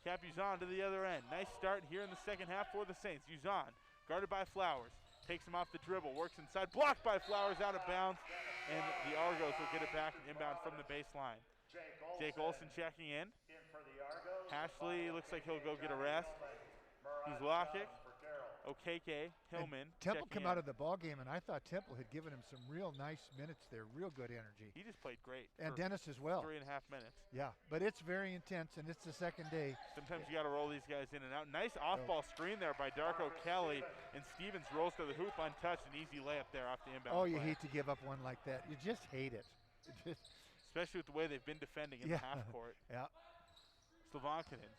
Cap Uzan to the other end. Nice start here in the second half for the Saints. Uzan, guarded by Flowers, takes him off the dribble, works inside, blocked by Flowers, out of bounds, and the Argos will get it back and inbound from the baseline. Jake Olson checking in. Hashley looks like he'll go get a rest. Uzlakic. Okeke, Hillman. Temple come out of the ball game, and I thought Temple had given him some real nice minutes there, real good energy. He just played great. And Dennis as well. 3.5 minutes. Yeah, but it's very intense, and it's the second day. Sometimes you got to roll these guys in and out. Nice off-ball screen there by Darko Kelly, and Stevens rolls to the hoop untouched. An easy layup there off the inbound. Oh, you hate to give up one like that. You just hate it. Especially with the way they've been defending in the half court. Yeah. Slovankinen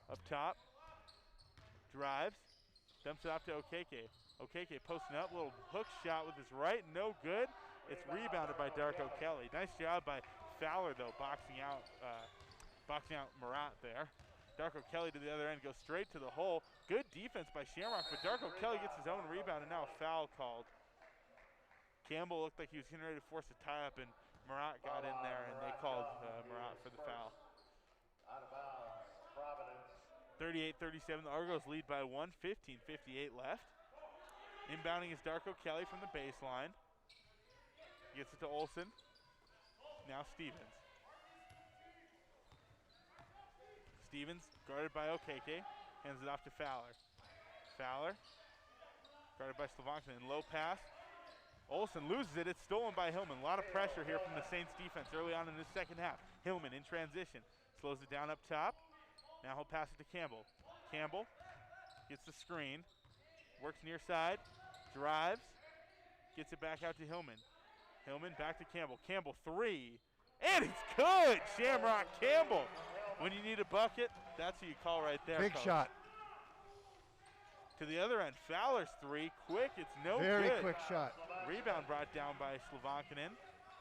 up top, drives. Dumps it off to Okeke. Okeke posting up, little hook shot with his right, no good. It's rebounded by Darko Kelly. Nice job by Fowler though, boxing out Murat there. Darko Kelly to the other end, goes straight to the hole. Good defense by Shamrock, but Darko Kelly gets his own rebound, and now a foul called. Campbell looked like he was getting ready to force a tie-up, and Murat got in there, and they called Murat for the foul. Out of bounds, Providence. 38-37, the Argos lead by 1, 15:58 left. Inbounding is Darko Kelly from the baseline. Gets it to Olson. Now Stevens. Stevens guarded by Okeke. Hands it off to Fowler. Fowler guarded by Slovankin. Low pass. Olson loses it. It's stolen by Hillman. A lot of pressure here from the Saints defense early on in the second half. Hillman in transition. Slows it down up top. Now he'll pass it to Campbell. Campbell gets the screen, works near side, drives, gets it back out to Hillman. Hillman back to Campbell. Campbell 3, and it's good! Shamrock Campbell. When you need a bucket, that's who you call right there. Big Coach. shot. To the other end, Fowler's 3, quick, it's no Very good. quick shot. Rebound brought down by Slovankinen.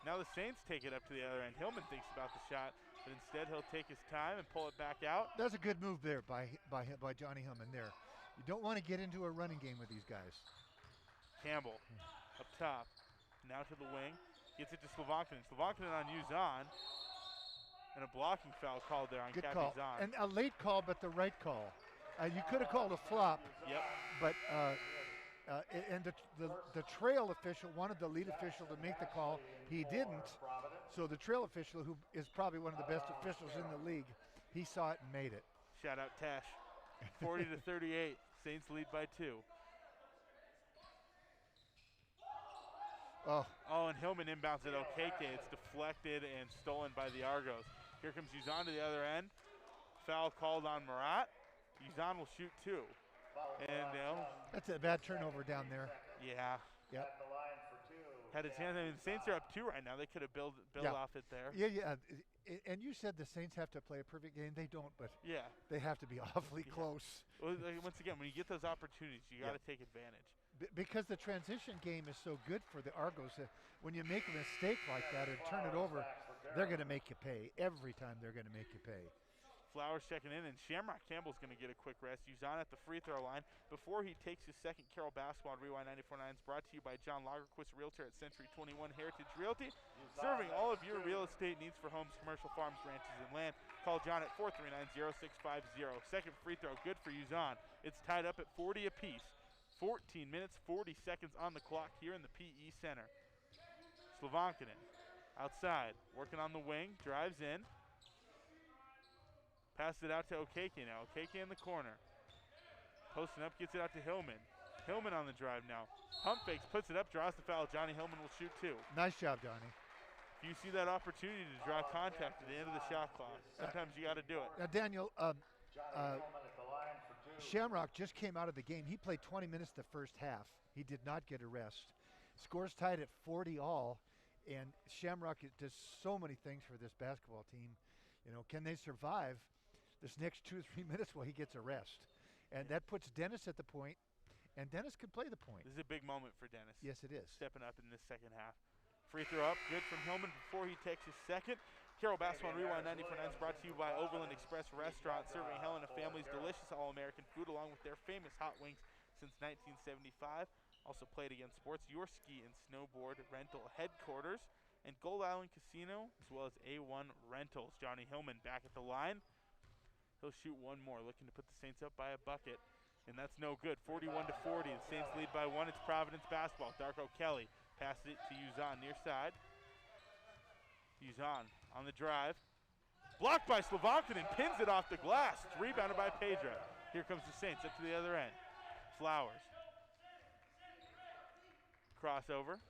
Now the Saints take it up to the other end. Hillman thinks about the shot, but instead he'll take his time and pull it back out. That's a good move there by Johnny Hillman there. You don't want to get into a running game with these guys. Campbell up top, now to the wing, gets it to Slovankinen. Slovankinen on Uzan, and a blocking foul called there on Good Cap call. Uzan. And a late call, but the right call. You could have called a flop. Yep. But and the trail official wanted the lead official to make the call. He didn't. So the trail official, who is probably one of the best officials in the league, he saw it and made it. Shout out Tash. 40-38. Saints lead by 2. Oh, and Hillman inbounds it. Okeke. It's deflected and stolen by the Argos. Here comes Uzan to the other end. Foul called on Murat. Uzan will shoot 2. And that's a bad turnover down there. Yeah. Yep. Had a chance. I mean, the Saints are up 2 right now. They could have built off it there. Yeah. And you said the Saints have to play a perfect game. They don't, but they have to be awfully close. Well, once again, when you get those opportunities, you got to take advantage. Because the transition game is so good for the Argos. When you make a mistake like that and turn it over, they're going to make you pay. Every time they're going to make you pay. Flowers checking in, and Shamrock Campbell's going to get a quick rest. Uzan at the free throw line before he takes his second Carroll basketball on Rewind 94.9 is brought to you by John Lagerquist Realtor at Century 21 Heritage Realty. Serving all of your real estate needs for homes, commercial farms, ranches, and land. Call John at 439-0650. Second free throw, good for Uzan. It's tied up at 40 apiece. 14 minutes, 40 seconds on the clock here in the PE Center. Slovankinen outside, working on the wing, drives in. Passes it out to Okeke now. Okeke in the corner. Posting up, gets it out to Hillman. Hillman on the drive now. Pump fakes, puts it up, draws the foul. Johnny Hillman will shoot 2. Nice job, Johnny. If you see that opportunity to draw contact at the end of the shot clock, sometimes you got to do it. Now, Daniel, Shamrock just came out of the game. He played 20 minutes the first half. He did not get a rest. Scores tied at 40 all, and Shamrock does so many things for this basketball team. You know, can they survive this next 2 or 3 minutes while he gets a rest? And that puts Dennis at the point, and Dennis could play the point. This is a big moment for Dennis. Yes, it is. Stepping up in this second half. Free throw up, good from Hillman before he takes his second. Carroll Basketball Rewind 94.9 is brought to you by Overland Express Restaurant, serving Helena families delicious all-American food along with their famous hot wings since 1975. Also played against Sports, your ski and snowboard rental headquarters, and Gold Island Casino, as well as A1 Rentals. Johnny Hillman back at the line. He'll shoot one more, looking to put the Saints up by a bucket, and that's no good. 41-40, the Saints lead by 1. It's Providence basketball. Darko Kelly passes it to Uzan near side. Uzan on the drive. Blocked by Slovankin and pins it off the glass. It's rebounded by Pedra. Here comes the Saints up to the other end. Flowers. Crossover.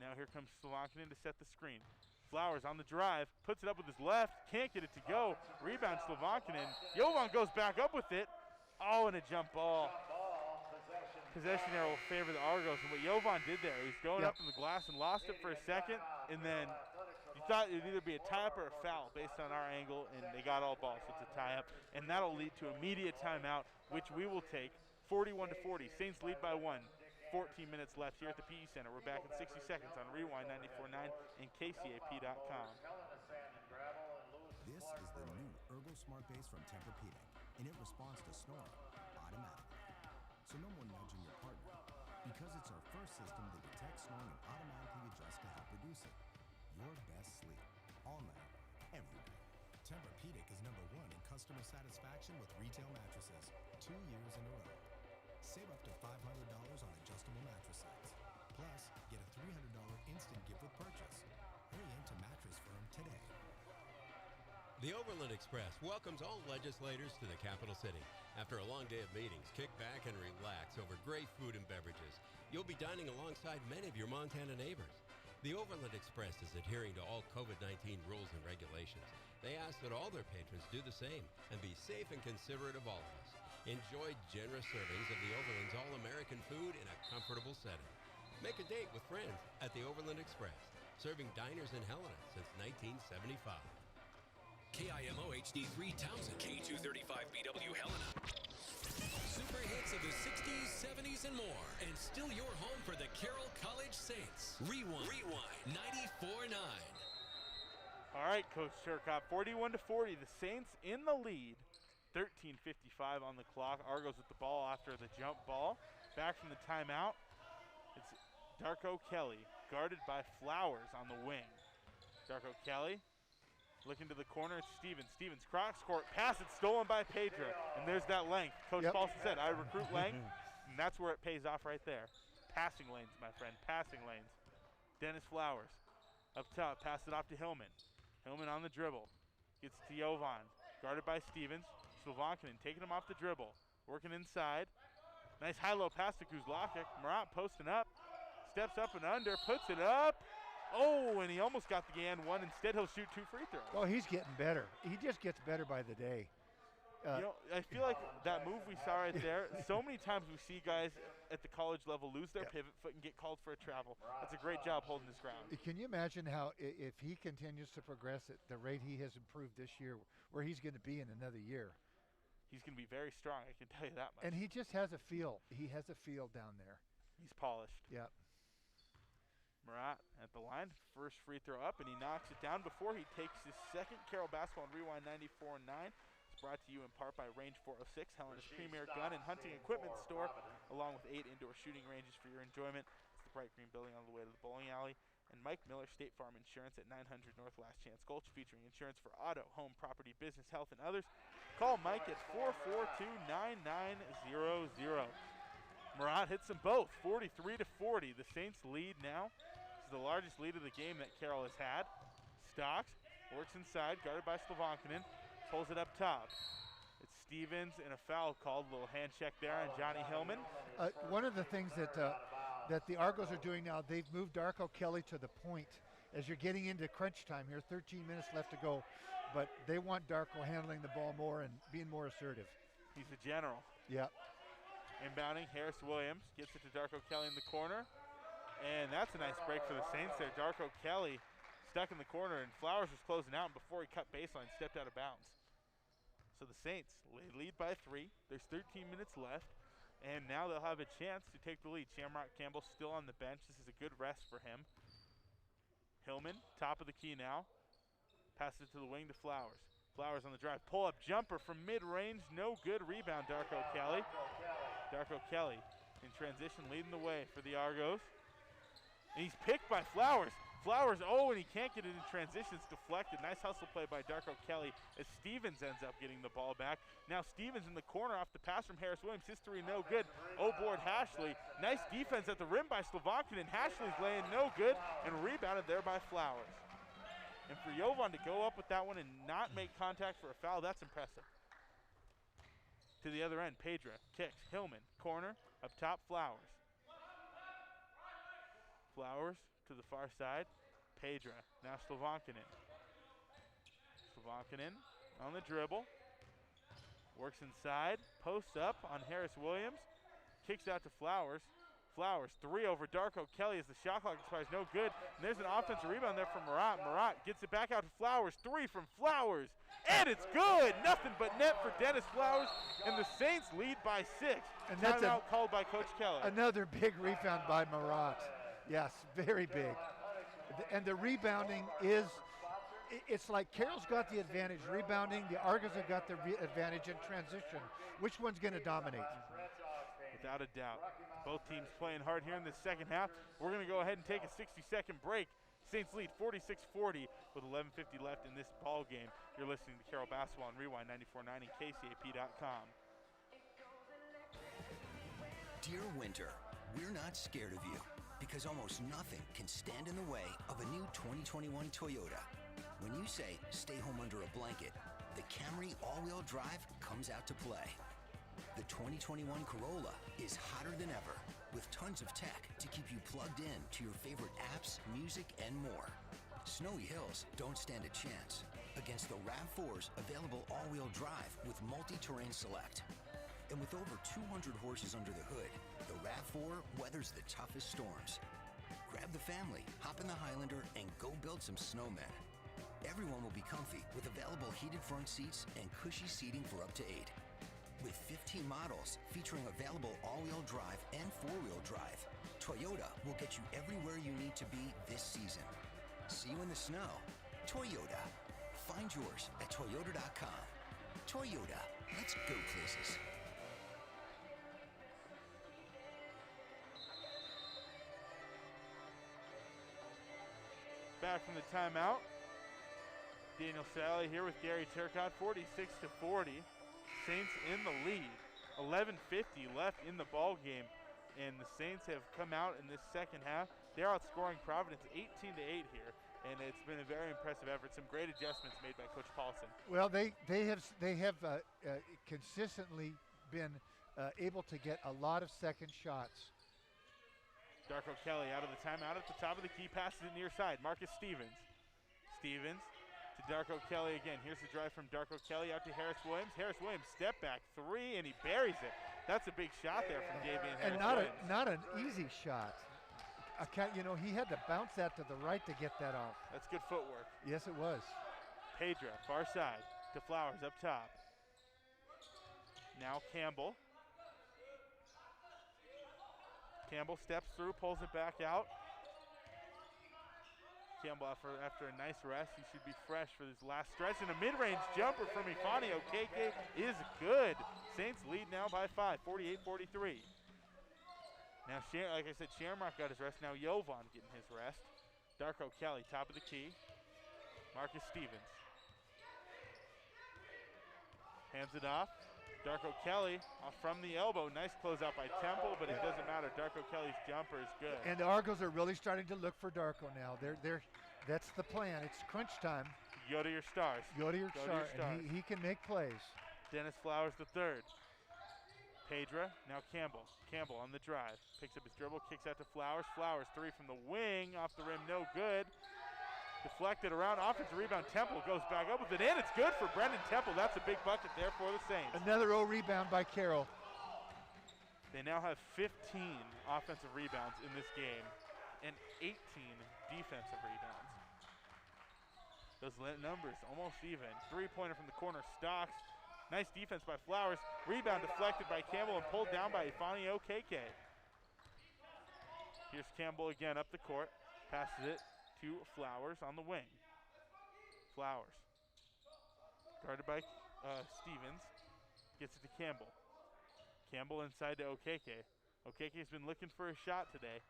Now here comes Slovankin to set the screen. Flowers on the drive, puts it up with his left, can't get it to go. Rebound Slovankin. Jovan goes back up with it. Oh, and a jump ball. Possession there will favor the Argos. And what Jovan did there, he was going up to the glass and lost it for a second, and then you thought it would either be a tie-up or a foul based on our angle, and they got all balls, so it's a tie-up. And that'll lead to immediate timeout, which we will take. 41-40. Saints lead by 1. 14 minutes left here at the PE Center. We're back in 60 seconds on Rewind 94.9 and KCAP.com. This is the new Ergo Smart Base from Tempur-Pedic, and it responds to snoring automatically. So no more nudging your partner, because it's our first system that detects snoring and automatically adjusts to help reduce it. Your best sleep, all night, every night. Tempur-Pedic is #1 in customer satisfaction with retail mattresses, 2 years in a row. Save up to $500 on adjustable mattress sets. Plus, get a $300 instant gift with purchase. Hurry into Mattress Firm today. The Overland Express welcomes all legislators to the capital city. After a long day of meetings, kick back and relax over great food and beverages. You'll be dining alongside many of your Montana neighbors. The Overland Express is adhering to all COVID-19 rules and regulations. They ask that all their patrons do the same and be safe and considerate of all of us. Enjoy generous servings of the Overland's all-American food in a comfortable setting. Make a date with friends at the Overland Express, serving diners in Helena since 1975. KIMO HD3 Townsend, K235BW Helena. Super hits of the 60s, 70s, and more. And still your home for the Carroll College Saints. Rewind 94.9. All right, Coach Turcotte, 41-40. The Saints in the lead. 13:55 on the clock. Argos with the ball after the jump ball. Back from the timeout. It's Darko Kelly, guarded by Flowers on the wing. Darko Kelly looking to the corner. It's Stevens. Stevens cross court pass. It's stolen by Pedra. And there's that length. Coach Paulson said, I recruit length. And that's where it pays off right there. Passing lanes, my friend. Passing lanes. Dennis Flowers up top. Pass it off to Hillman. Hillman on the dribble. Gets to Jovan. Guarded by Stevens. Slovankin taking him off the dribble. Working inside. Nice high-low pass to Kuzlakic. Murat posting up. Steps up and under. Puts it up. Oh, and he almost got the and one. Instead, he'll shoot 2 free throws. Oh, he's getting better. He just gets better by the day. You know, I feel like that move we saw right there, so many times we see guys at the college level lose their pivot foot and get called for a travel. That's a great job holding his ground. Can you imagine how if he continues to progress at the rate he has improved this year, where he's going to be in another year? He's going to be very strong, I can tell you that much. And he just has a feel. He has a feel down there. He's polished. Yep. Murat at the line, first free throw up, and he knocks it down before he takes his second. Carroll Basketball and Rewind 94.9. It's brought to you in part by Range 406, Helena's premier gun and hunting equipment store, along with 8 indoor shooting ranges for your enjoyment. It's the bright green building on the way to the bowling alley. And Mike Miller State Farm Insurance at 900 North Last Chance Gulch, featuring insurance for auto, home, property, business, health, and others. Call Mike at 442-9900. Murat hits them both, 43-40. The Saints lead now. This is the largest lead of the game that Carroll has had. Stocks works inside, guarded by Slovankin. pulls it up top. It's Stevens and a foul called. A little hand check there on Johnny Hillman. One of the things that the Argos are doing now, they've moved Darko Kelly to the point as you're getting into crunch time here, 13 minutes left to go. But they want Darko handling the ball more and being more assertive. He's a general. Yeah. Inbounding, Harris Williams gets it to Darko Kelly in the corner. And that's a nice break for the Saints there. Darko Kelly stuck in the corner, and Flowers was closing out, and before he cut baseline, stepped out of bounds. So the Saints lead by 3. There's 13 minutes left, and now they'll have a chance to take the lead. Shamrock Campbell still on the bench. This is a good rest for him. Hillman, top of the key now. Passes it to the wing to Flowers. Flowers on the drive. Pull-up jumper from mid-range. No good. Rebound, Darko Kelly. Darko Kelly in transition, leading the way for the Argos. And he's picked by Flowers. Flowers, and he can't get it in transition. It's deflected. Nice hustle play by Darko Kelly as Stevens ends up getting the ball back. Now Stevens in the corner off the pass from Harris Williams. His three no good. Board Hashley. Nice defense at the rim by Slovankin, and Hashley's laying no good and rebounded there by Flowers. And for Jovan to go up with that one and not make contact for a foul, that's impressive. To the other end, Pedra kicks. Hillman, corner, up top, Flowers. Flowers to the far side. Pedra, now Slovankinen. Slovankinen on the dribble. Works inside, posts up on Harris Williams. Kicks out to Flowers. Flowers, 3 over Darko Kelly as the shot clock expires, no good. And there's an offensive rebound there from Marat. Marat gets it back out to Flowers. 3 from Flowers, and it's good. Nothing but net for Dennis Flowers, and the Saints lead by 6. And that's timeout called by Coach Keller. Another big rebound by Marat. Yes, very big. And the rebounding is, it's like Carroll's got the advantage rebounding. The Argos have got the advantage in transition. Which one's going to dominate? Without a doubt. Both teams playing hard here in the second half. We're going to go ahead and take a 60-second break. Saints lead 46-40 with 11:50 left in this ball game. You're listening to Carroll Basketball on Rewind 94.9 and KCAP.com. Dear Winter, we're not scared of you because almost nothing can stand in the way of a new 2021 Toyota. When you say stay home under a blanket, the Camry all-wheel drive comes out to play. The 2021 Corolla is hotter than ever, with tons of tech to keep you plugged in to your favorite apps, music, and more. Snowy hills don't stand a chance against the RAV4's available all-wheel drive with multi-terrain select. And with over 200 horses under the hood, the RAV4 weathers the toughest storms. Grab the family, hop in the Highlander, and go build some snowmen. Everyone will be comfy with available heated front seats and cushy seating for up to 8. With 15 models featuring available all-wheel drive and four-wheel drive, Toyota will get you everywhere you need to be this season. See you in the snow. Toyota. Find yours at Toyota.com. Toyota. Let's go places. Back from the timeout. Daniel Sally here with Gary Turcotte, 46-40. Saints in the lead. 11:50 left in the ball game, and the Saints have come out in this second half. They're outscoring Providence 18-8 here, and it's been a very impressive effort. Some great adjustments made by Coach Paulson. Well, they have consistently been able to get a lot of second shots. Darko Kelly out of the timeout at the top of the key, passes it near side. Marcus Stevens. Stevens to Darko Kelly again. Here's the drive from Darko Kelly out to Harris Williams. Harris Williams step back 3, and he buries it. That's a big shot there from Davian Harris Williams. And not an easy shot. He had to bounce that to the right to get that off. That's good footwork. Yes, it was. Pedra, far side to Flowers up top. Now Campbell. Campbell steps through, pulls it back out. Campbell, after a nice rest, he should be fresh for this last stretch. And a mid-range jumper from Ifani Okeke is good. Saints lead now by 5, 48-43. Now, like I said, Shamrock got his rest. Now Jovan getting his rest. Darko Kelly, top of the key. Marcus Stevens. Hands it off. Darko Kelly off from the elbow. Nice closeout by Temple, but it doesn't matter. Darko Kelly's jumper is good. And the Argos are really starting to look for Darko now. That's the plan. It's crunch time. You go to your stars. Go to your Go stars. to your stars. And he can make plays. Dennis Flowers the third. Pedra, now Campbell. Campbell on the drive. Picks up his dribble, kicks out to Flowers. Flowers, three from the wing, off the rim, no good. Deflected around, offensive rebound. Temple goes back up with it in. It's good for Brendan Temple. That's a big bucket there for the Saints. Another rebound by Carroll. They now have 15 offensive rebounds in this game and 18 defensive rebounds. Those numbers almost even. Three-pointer from the corner, Stocks. Nice defense by Flowers. Rebound deflected by Campbell and pulled down by Ifeanyi Okeke. Here's Campbell again up the court. Passes it to Flowers on the wing. Flowers. Guarded by Stevens. Gets it to Campbell. Campbell inside to Okeke. Okeke's been looking for a shot today.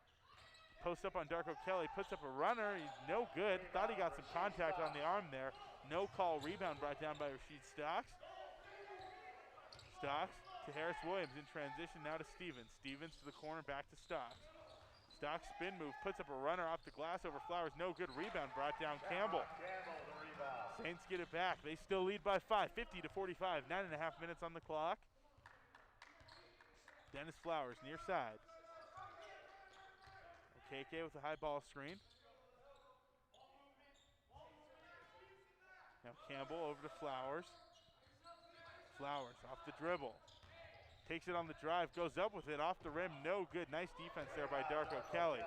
Posts up on Darko Kelly. Puts up a runner. He's no good. Thought he got some contact on the arm there. No call. Rebound brought down by Rasheed Stocks. Stocks to Harris Williams in transition now to Stevens. Stevens to the corner, back to Stocks. Stocks spin move, puts up a runner off the glass over Flowers. No good. Rebound brought down Campbell. Saints get it back. They still lead by 5, 50 to 45. 9.5 minutes on the clock. Dennis Flowers near side. Okeke with a high ball screen. Now Campbell over to Flowers. Flowers off the dribble. Takes it on the drive, goes up with it, off the rim, no good. Nice defense there by Darko Kelly.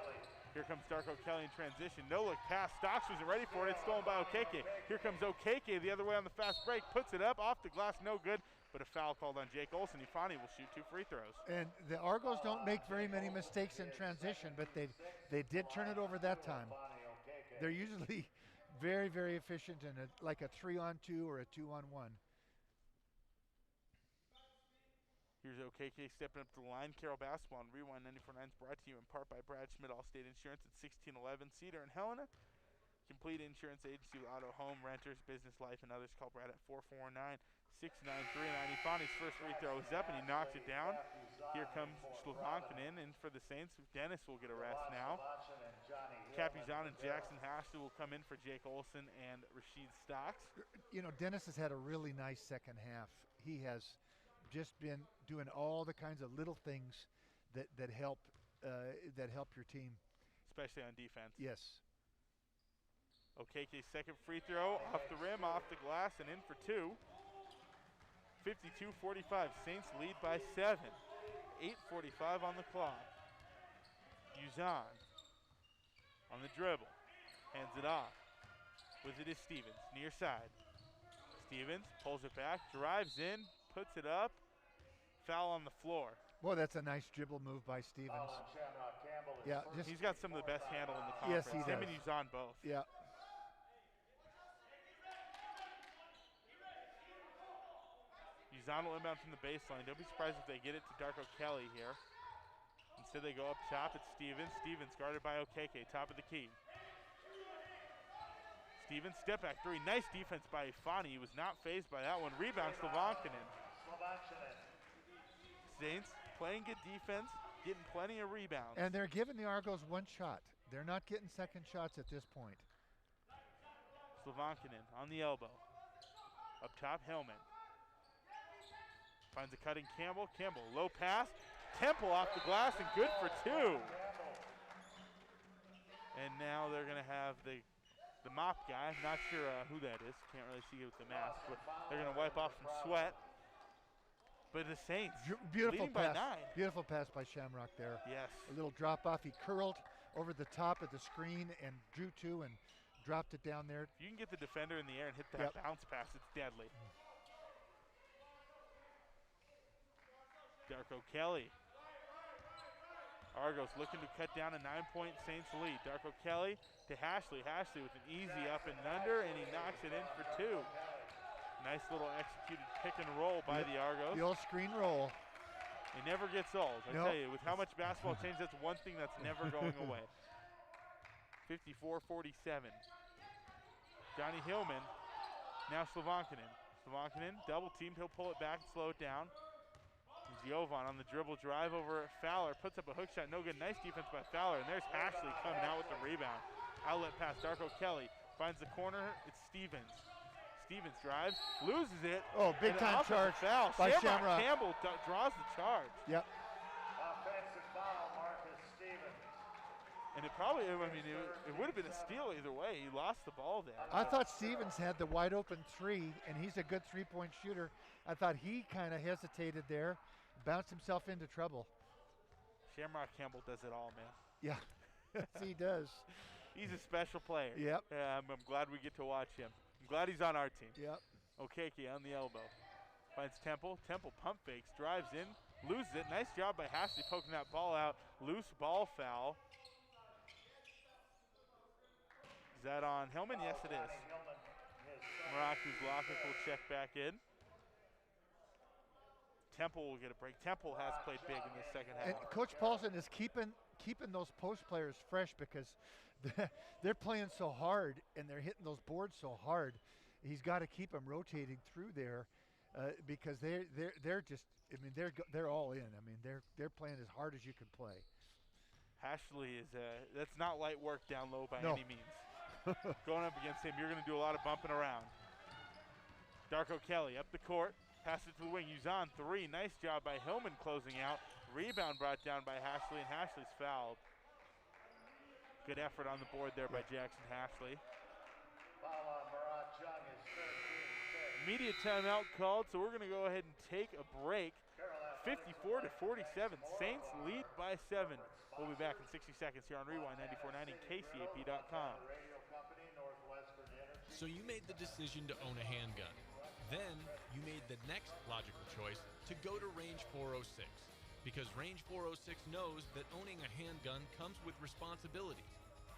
Here comes Darko Kelly in transition. No look pass. Stocks wasn't ready for it. It's stolen by Okeke. Here comes Okeke the other way on the fast break. Puts it up, off the glass, no good. But a foul called on Jake Olson. Ifeanyi will shoot 2 free throws. And the Argos don't make very many mistakes in transition, but they did turn it over that time. They're usually very, very efficient in like a 3-on-2 or a 2-on-1. Here's Okeke stepping up to the line. Carroll basketball and Rewind 94.9 is brought to you in part by Brad Schmidt, Allstate Insurance at 1611 Cedar and Helena. Complete insurance agency with auto, home, renters, business, life, and others. Call Brad at 449-693-90. Ifeanyi's first free throw is up, and he knocks it down. Here comes Slovankinen in for the Saints. Dennis will get a rest now. Capizan and Jackson Hashley will come in for Jake Olson and Rasheed Stocks. You know, Dennis has had a really nice second half. He has just been doing all the kinds of little things that help your team, especially on defense. Yes. Okeke's second free throw off the rim, off the glass, and in for 2. 52-45. Saints lead by 7. 8:45 on the clock. Uzan on the dribble, hands it off. With it is Stevens, near side. Stevens pulls it back, drives in, puts it up. Foul on the floor. Boy, that's a nice dribble move by Stevens. Yeah, he's got some of the best handle in the conference. Yes, he does. Him and Uzan both. Yeah. Uzan will inbound from the baseline. Don't be surprised if they get it to Darko Kelly here. Instead, they go up top. It's Stevens. Stevens guarded by Okeke, top of the key. Stevens, step back 3. Nice defense by Ifeanyi. He was not fazed by that one. Rebound, Slovankinen. Saints playing good defense, getting plenty of rebounds. And they're giving the Argos one shot. They're not getting second shots at this point. Slovankinen on the elbow. Up top, Hillman. Finds a cutting Campbell. Campbell, low pass. Temple off the glass and good for 2. And now they're going to have the mop guy. Not sure who that is. Can't really see it with the mask, but they're going to wipe off some sweat. But the Saints Beautiful leading pass. by 9. Beautiful pass by Shamrock there. Yes. A little drop off. He curled over the top of the screen and drew 2 and dropped it down there. If you can get the defender in the air and hit that bounce pass, it's deadly. Darko Kelly. Argos looking to cut down a 9-point Saints lead. Darko Kelly to Hashley. Hashley with an easy up and under, and he knocks it in for 2. Nice little executed pick and roll by the Argos. The old screen roll. It never gets old. I tell you, with how much basketball changed, that's one thing that's never going away. 54-47. Johnny Hillman. Now Slovankinen. Slovankinen, double teamed. He'll pull it back and slow it down. Jovan on the dribble drive over Fowler. Puts up a hook shot. No good. Nice defense by Fowler. And there's Hashley coming out with the rebound. Outlet pass. Darko Kelly finds the corner. It's Stevens. Stevens drives, loses it. Oh, big and time charge foul. by Shamrock Shamrock. Campbell draws the charge. Yep. Offensive foul, Marcus Stevens. And it probably, I mean, it would have been a steal either way. He lost the ball there. I thought Stevens had the wide open three, and he's a good three-point shooter. I thought he kind of hesitated there, bounced himself into trouble. Shamrock Campbell does it all, man. Yeah, yes, he does. He's a special player. Yep. I'm glad we get to watch him. I'm glad he's on our team. Yep. Okeke on the elbow. Finds Temple. Temple pump fakes, drives in, loses it. Nice job by Hashley poking that ball out. Loose ball foul. Is that on Hillman? Yes, it is. Maraku's Lockett will check back in. Temple will get a break. Temple has played big in the second half. And Coach Paulson is keeping those post players fresh because they're playing so hard and they're hitting those boards so hard. He's got to keep them rotating through there because they're just, I mean, they're all in. I mean, they're playing as hard as you can play. Hashley is that's not light work down low by No. any means. Going up against him, you're going to do a lot of bumping around. Darko Kelly up the court, pass it to the wing. Uzan three, nice job by Hillman closing out. Rebound brought down by Hashley, and Hashley's fouled. Good effort on the board there by Jackson Hashley. Foul on Marat Jung is 13-6. Immediate timeout called, so we're going to go ahead and take a break. 54-47, Saints lead by 7. We'll be back in 60 seconds here on Rewind 94.9 and KCAP.com. So you made the decision to own a handgun. Then you made the next logical choice to go to Range 406. Because Range 406 knows that owning a handgun comes with responsibilities.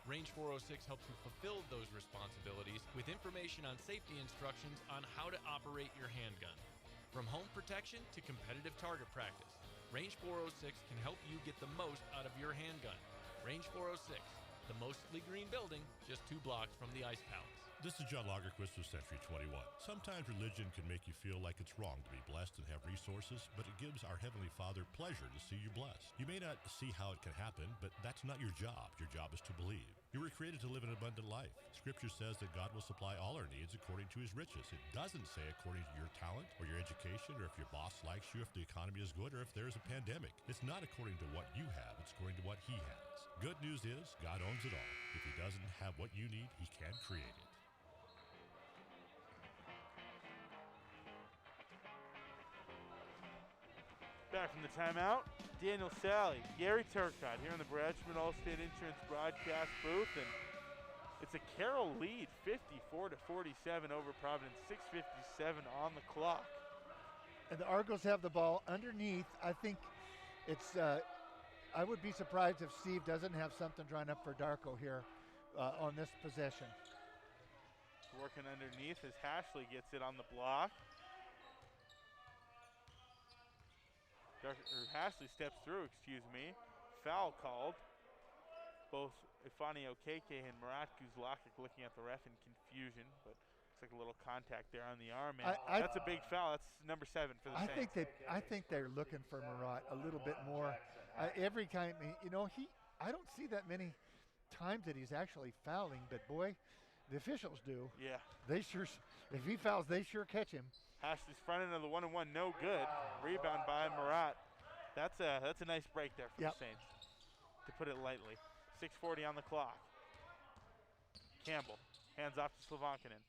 Range 406 helps you fulfill those responsibilities with information on safety instructions on how to operate your handgun. From home protection to competitive target practice, Range 406 can help you get the most out of your handgun. Range 406, the mostly green building, just 2 blocks from the Ice Palace. This is John Lagerquist of Century 21. Sometimes religion can make you feel like it's wrong to be blessed and have resources, but it gives our Heavenly Father pleasure to see you blessed. You may not see how it can happen, but that's not your job. Your job is to believe. You were created to live an abundant life. Scripture says that God will supply all our needs according to His riches. It doesn't say according to your talent or your education or if your boss likes you, if the economy is good, or if there's a pandemic. It's not according to what you have. It's according to what He has. Good news is God owns it all. If He doesn't have what you need, He can create it. Back from the timeout, Daniel Sally, Gary Turcott here in the Bradford Allstate Insurance broadcast booth, and it's a Carroll lead, 54-47 over Providence, 6:57 on the clock. And the Argos have the ball underneath. I think it's, I would be surprised if Steve doesn't have something drawn up for Darko here on this possession. Working underneath as Hashley gets it on the block. Hashley steps through, Foul called. Both Ifani Okeke and Marat Guzlakic looking at the ref in confusion, but looks like a little contact there on the arm. And that's a big foul. That's number 7 for the Saints. I think they're looking for Marat a little bit more. Every time, I don't see that many times that he's actually fouling, but boy, the officials do. Yeah. They sure, if he fouls, they sure catch him. Hashley's front end of the 1-and-1, no good. Rebound by Marat. That's a nice break there for the Saints, to put it lightly. 6:40 on the clock. Campbell hands off to Slavankinen.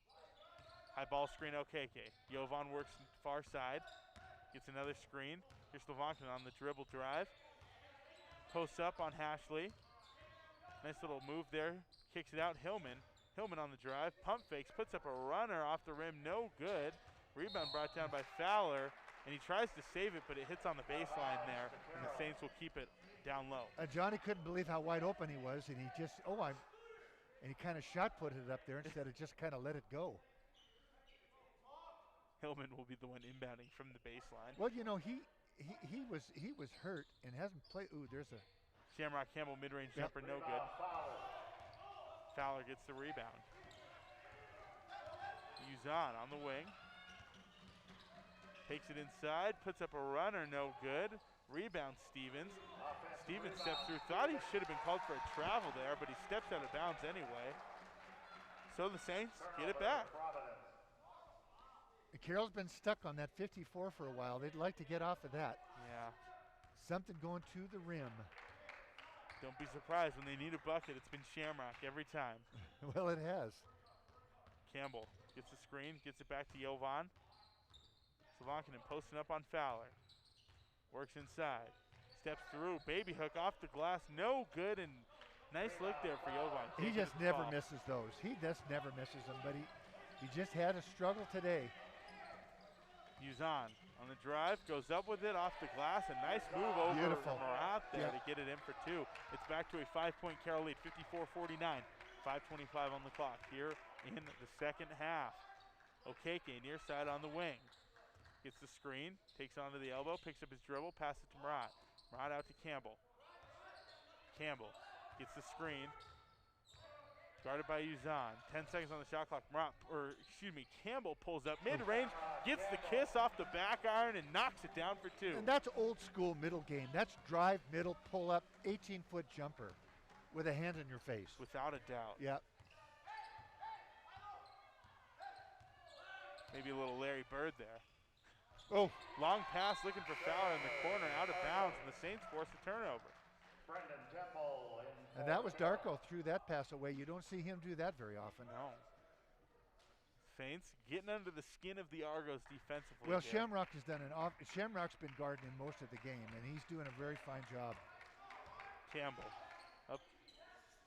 High ball screen, Okeke. Jovan works far side, gets another screen. Here's Slavankinen on the dribble drive. Posts up on Hashley. Nice little move there. Kicks it out. Hillman on the drive. Pump fakes, puts up a runner off the rim, no good. Rebound brought down by Fowler, and he tries to save it, but it hits on the baseline there, and the Saints will keep it down low. Johnny couldn't believe how wide open he was, and he just, and he kind of shot put it up there instead of just kind of let it go. Hillman will be the one inbounding from the baseline. Well, he was hurt and hasn't played. Ooh, there's a Shamrock Campbell mid-range jumper, no good. Fowler gets the rebound. Uzan on the wing. Takes it inside, puts up a runner, no good. Rebound Stevens. Stevens steps through, thought he should have been called for a travel there, but he steps out of bounds anyway. so the Saints get it back. Carroll's been stuck on that 54 for a while. They'd like to get off of that. Yeah. Something going to the rim. Don't be surprised when they need a bucket. It's been Shamrock every time. Well, it has. Campbell gets the screen, gets it back to Jovan. Slavankinen posting up on Fowler. Works inside. Steps through. Baby hook off the glass. No good, and nice look there for Jovan. He just never misses those. He just never misses them, but he just had a struggle today. Uzan on the drive, goes up with it off the glass. A nice move over Beautiful. from Marat there to get it in for two. It's back to a 5-point Carroll lead, 54-49. 5:25 on the clock here in the second half. Okeke near side on the wing. Gets the screen, takes onto the elbow, picks up his dribble, passes to Marat. Marat out to Campbell. Campbell gets the screen. Guarded by Uzan. 10 seconds on the shot clock. Campbell pulls up mid-range, gets the kiss off the back iron, and knocks it down for two. And that's old school middle game. That's drive, middle, pull up, 18-foot jumper with a hand in your face. Without a doubt. Yeah. Maybe a little Larry Bird there. Oh. Long pass looking for Fowler in the corner, out of bounds, and the Saints force a turnover. And that was Darko threw that pass away. You don't see him do that very often. No. Saints getting under the skin of the Argos defensively. Well, here. Shamrock has done Shamrock's been guarding in most of the game, and he's doing a very fine job. Campbell up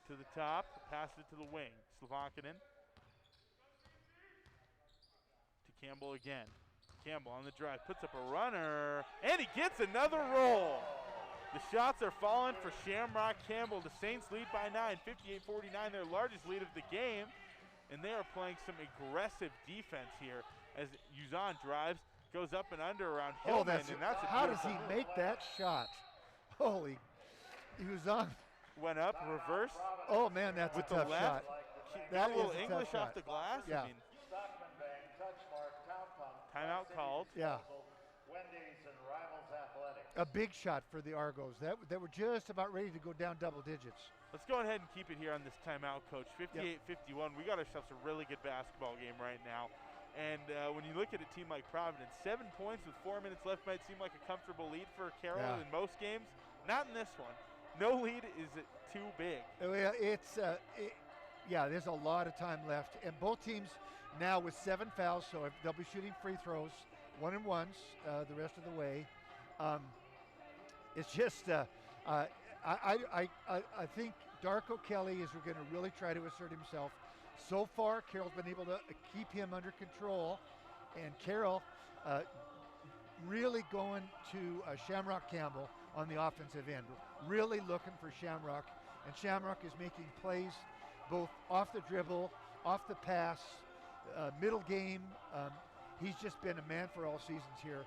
to the top, passes it to the wing. Slavankinen to Campbell again. Campbell on the drive, puts up a runner, and he gets another roll. The shots are falling for Shamrock Campbell. The Saints lead by 9, 58-49, their largest lead of the game. And they are playing some aggressive defense here as Uzan drives, goes up and under around Hillman. How does he make that shot? Holy, Uzan. Went up, reversed. Oh man, that's with a tough the left. shot. That That a little is a English tough off shot. the glass. Yeah. I mean, timeout called. Yeah. Wendy's and Rivals Athletics. A big shot for the Argos. They were just about ready to go down double digits. Let's go ahead and keep it here on this timeout, Coach. 58-51. We got ourselves a really good basketball game right now. And when you look at a team like Providence, 7 points with 4 minutes left might seem like a comfortable lead for Carroll in most games. Not in this one. No lead is too big. There's a lot of time left. And both teams now with 7 fouls, so they'll be shooting free throws, 1-and-1s the rest of the way. It's just, I think Darko Kelly is going to really try to assert himself. So far, Carroll's been able to keep him under control, and Carroll really going to Shamrock Campbell on the offensive end, really looking for Shamrock, and Shamrock is making plays both off the dribble, off the pass, middle game. He's just been a man for all seasons here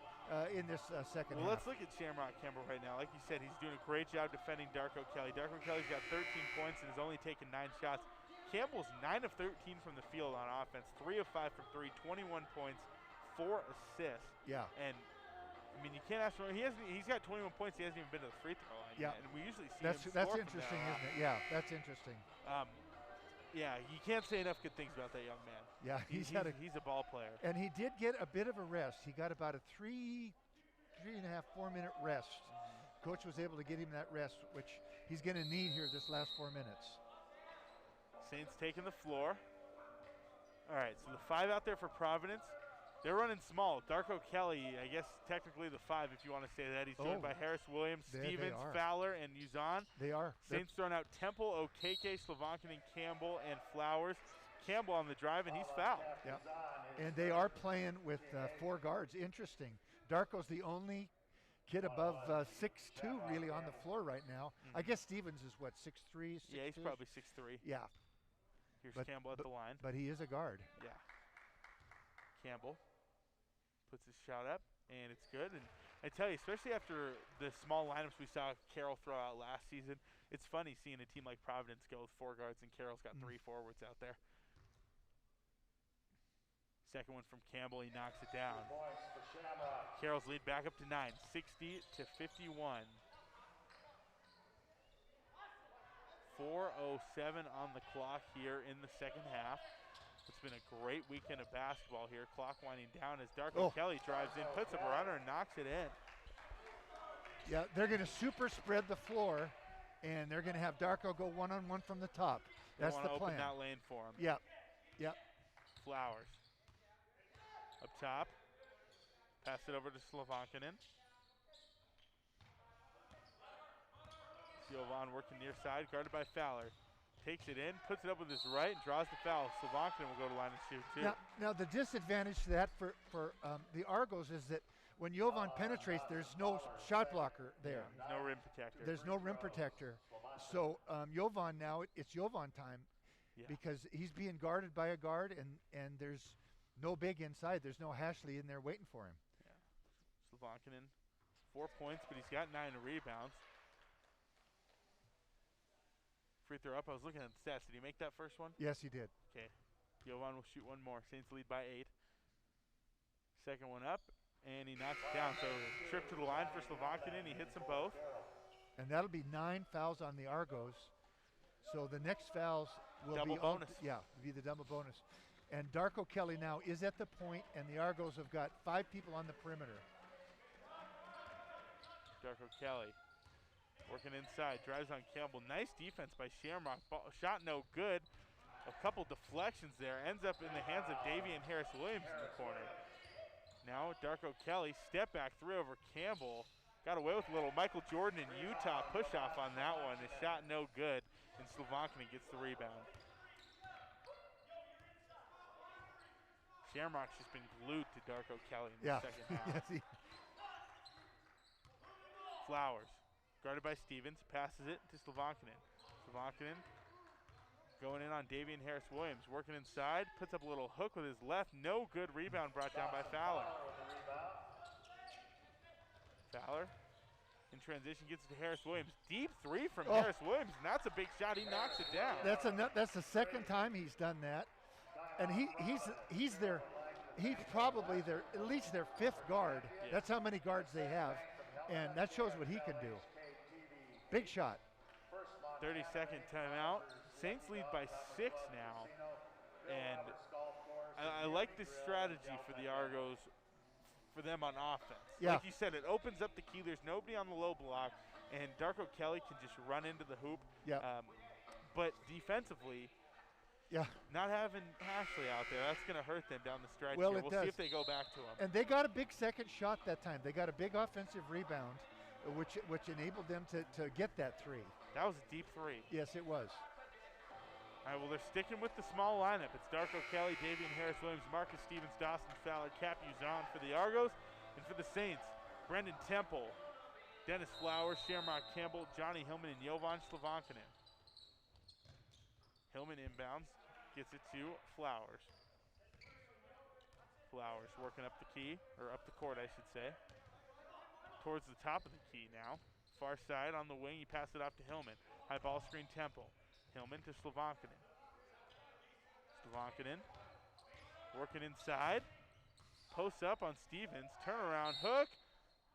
in this second Well, half. let's look at Shamrock Campbell right now. Like you said, he's doing a great job defending Darko Kelly. Darko Kelly's got 13 points and has only taken 9 shots. Campbell's 9 of 13 from the field on offense, 3 of 5 from 3, 21 points, 4 assists. Yeah. And I mean, you can't ask for. He's got 21 points. He hasn't even been to the free throw line yet. And we usually see him That's score interesting, from there. isn't it? Yeah, that's interesting. Yeah, you can't say enough good things about that young man. Yeah, he's a ball player. And he did get a bit of a rest. He got about a 3.5, 4 minute rest. Coach was able to get him that rest, which he's going to need here this last 4 minutes. Saints taking the floor. All right, so the 5 out there for Providence. They're running small. Darko Kelly, I guess technically the 5 if you want to say that. He's joined by Harris Williams, Stevens, Fowler, and Uzan. They are. Saints throwing out Temple, Okeke, Slavankinen, Campbell, and Flowers. Campbell on the drive, and he's fouled. Yeah. And they are playing with 4 guards. Interesting. Darko's the only kid above 6'2", really, on the floor right now. I guess Stevens is, what, 6'3", 6'2"? Yeah, he's probably 6'3". Yeah. Here's Campbell at the line. But he is a guard. Yeah. Campbell puts his shot up, and it's good. And I tell you, especially after the small lineups we saw Carroll throw out last season, it's funny seeing a team like Providence go with 4 guards, and Carroll's got 3 forwards out there. Second one from Campbell, he knocks it down. Carroll's lead back up to 9, 60-51. 4:07 on the clock here in the second half. It's been a great weekend of basketball here. Clock winding down as Darko Kelly drives in, puts up a runner, and knocks it in. Yeah, they're going to super spread the floor, and they're going to have Darko go one-on-one from the top. That's the plan. Open that lane for him. Yep, yep. Flowers. Up top. Pass it over to Slavankinen. Jovan working near side, guarded by Fowler. Takes it in, puts it up with his right, and draws the foul. Slavankinen will go to line and shoot, too. Now the disadvantage to that for the Argos is that when Jovan penetrates, there's no shot blocker there. There's no rim protector. There's no rim protector. So Jovan now, it's Jovan time because he's being guarded by a guard, and there's no big inside. There's no Hashley in there waiting for him. Yeah. Slavankinen, 4 points, but he's got 9 rebounds. Free throw up. I was looking at the stats. Did he make that first one? Yes, he did. Okay. Jovan will shoot one more. Saints lead by 8. Second one up, and he knocks it down. So trip to the line for Slavankinen. He hits them both. And that'll be 9 fouls on the Argos. So the next fouls will double be bonus. Be the double bonus. And Darko Kelly now is at the point, and the Argos have got 5 people on the perimeter. Darko Kelly working inside, drives on Campbell. Nice defense by Shamrock. Shot no good. A couple deflections there. Ends up in the hands of Davian Harris-Williams in the corner. Now Darko Kelly, step back 3 over Campbell. Got away with a little Michael Jordan in Utah push off on that one. The shot no good, and Slavankinen gets the rebound. Shamrock's just been glued to Darko Kelly in the second half. Flowers, guarded by Stevens, passes it to Slavankinen. Slavankinen going in on Davian Harris-Williams, working inside, puts up a little hook with his left. No good. Rebound brought down by Fowler. Fowler in transition gets it to Harris-Williams. Deep 3 from Harris-Williams, and that's a big shot. He knocks it down. That's the second time he's done that, and he's probably at least their 5th guard. Yeah. That's how many guards they have, and that shows what he can do. Big shot. 30-second timeout. Saints lead by 6 now, and I like this strategy for the Argos, for them on offense. Yeah. Like you said, it opens up the key. There's nobody on the low block, and Darko Kelly can just run into the hoop. Yeah. But defensively, not having Ashley out there, that's going to hurt them down the stretch. Well, here. We'll see if they go back to him. And they got a big second shot that time. They got a big offensive rebound, which enabled them to get that 3. That was a deep 3. Yes, it was. All right, well, they're sticking with the small lineup. It's Darko Kelly, Davian Harris-Williams, Marcus Stevens, Dawson Fowler, Cap Uzan for the Argos. And for the Saints, Brendan Temple, Dennis Flowers, Shamrock Campbell, Johnny Hillman, and Jovan Slavankinen. Hillman inbounds, gets it to Flowers. Flowers working up the key, or up the court, I should say. Towards the top of the key now. Far side on the wing, he passed it off to Hillman. High ball screen Temple. Hillman to Slavankinen. Slavankinen working inside. Posts up on Stevens. Turnaround hook.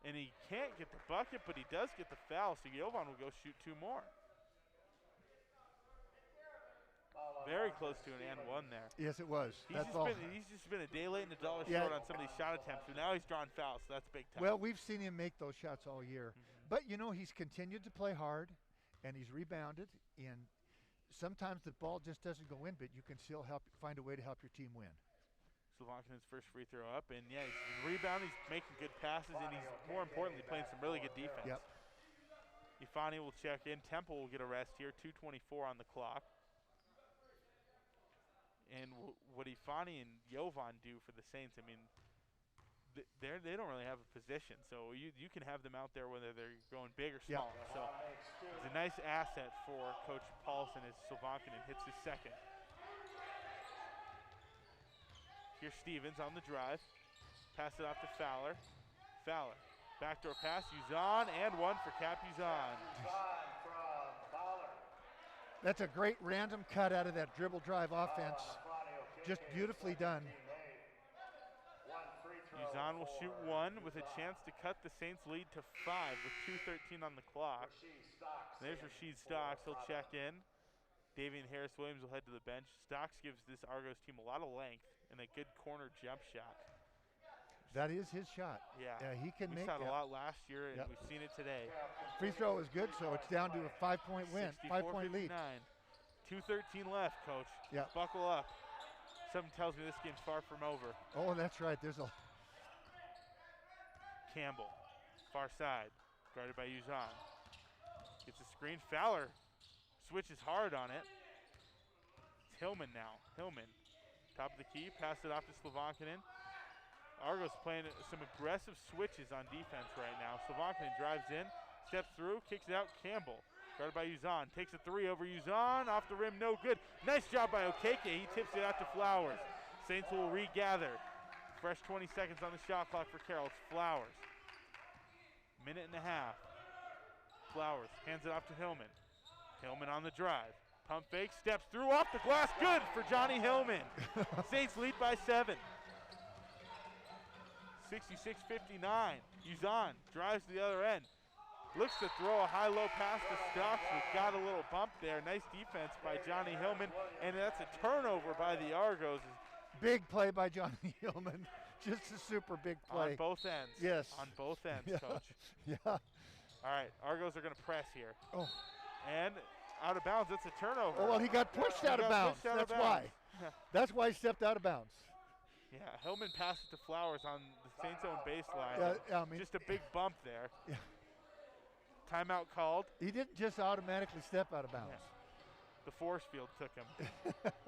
And he can't get the bucket, but he does get the foul, so Jovan will go shoot 2 more. Very close to an and 1 there. Yes, it was. He's just been a day late and a dollar short on some of these shot attempts, but now he's drawn fouls, so that's big time. Well, we've seen him make those shots all year. But, he's continued to play hard, and he's rebounded, and sometimes the ball just doesn't go in, but you can still find a way to help your team win. Slovankinen's first free throw up, and he's rebounding, he's making good passes, and he's more importantly playing some really good defense. Yep. Ifani will check in. Temple will get a rest here, 2:24 on the clock. And what Ifani and Jovan do for the Saints, I mean, they don't really have a position, so you can have them out there whether they're going big or small. So it's a nice asset for Coach Paulson as Slavankinen hits his second. Here's Stevens on the drive. Pass it off to Fowler. Fowler, backdoor pass, Uzan, and 1 for Cap Uzan. That's a great random cut out of that dribble drive offense. Just beautifully done. Uzan will shoot 1 with a chance to cut the Saints lead to 5 with 2:13 on the clock. There's Rashid Stocks. He'll check in. Davian Harris-Williams will head to the bench. Stocks gives this Argos team a lot of length and a good corner jump shot. That is his shot. Yeah, he can we make saw it that. a lot last year, and we've seen it today. Free throw is good, so it's down to a 5-point win, 5-point lead. 2:13 left, Coach. Yeah. Buckle up. Something tells me this game's far from over. Oh, that's right. There's a Campbell, far side, guarded by Uzan. Gets a screen. Fowler switches hard on it. It's Hillman now. Hillman, top of the key, pass it off to Slavankinen. Argos playing some aggressive switches on defense right now. Slavankinen drives in, steps through, kicks it out. Campbell, guarded by Uzan, takes a three over Uzan, off the rim, no good. Nice job by Okeke. He tips it out to Flowers. Saints will regather. Fresh 20 seconds on the shot clock for Carroll. It's Flowers. Minute and a half. Flowers hands it off to Hillman. Hillman on the drive. Pump fake, steps through, off the glass, good for Johnny Hillman. Saints lead by 7. 66-59. Uzan drives to the other end. Looks to throw a high-low pass to Stocks, who got a little bump there. Nice defense by Johnny Hillman, and that's a turnover by the Argos. big play by Johnny Hillman. Just a super big play. On both ends. Yes. On both ends, Yeah. Coach. Yeah. All right, Argos are going to press here. Oh. And out of bounds, it's a turnover. Oh, well, he got pushed out of bounds. That's why. That's why he stepped out of bounds. Yeah, Hillman passed it to Flowers on the Saints' own baseline. Yeah, I mean, just a big bump there. Yeah. Timeout called. He didn't just automatically step out of bounds. The force field took him.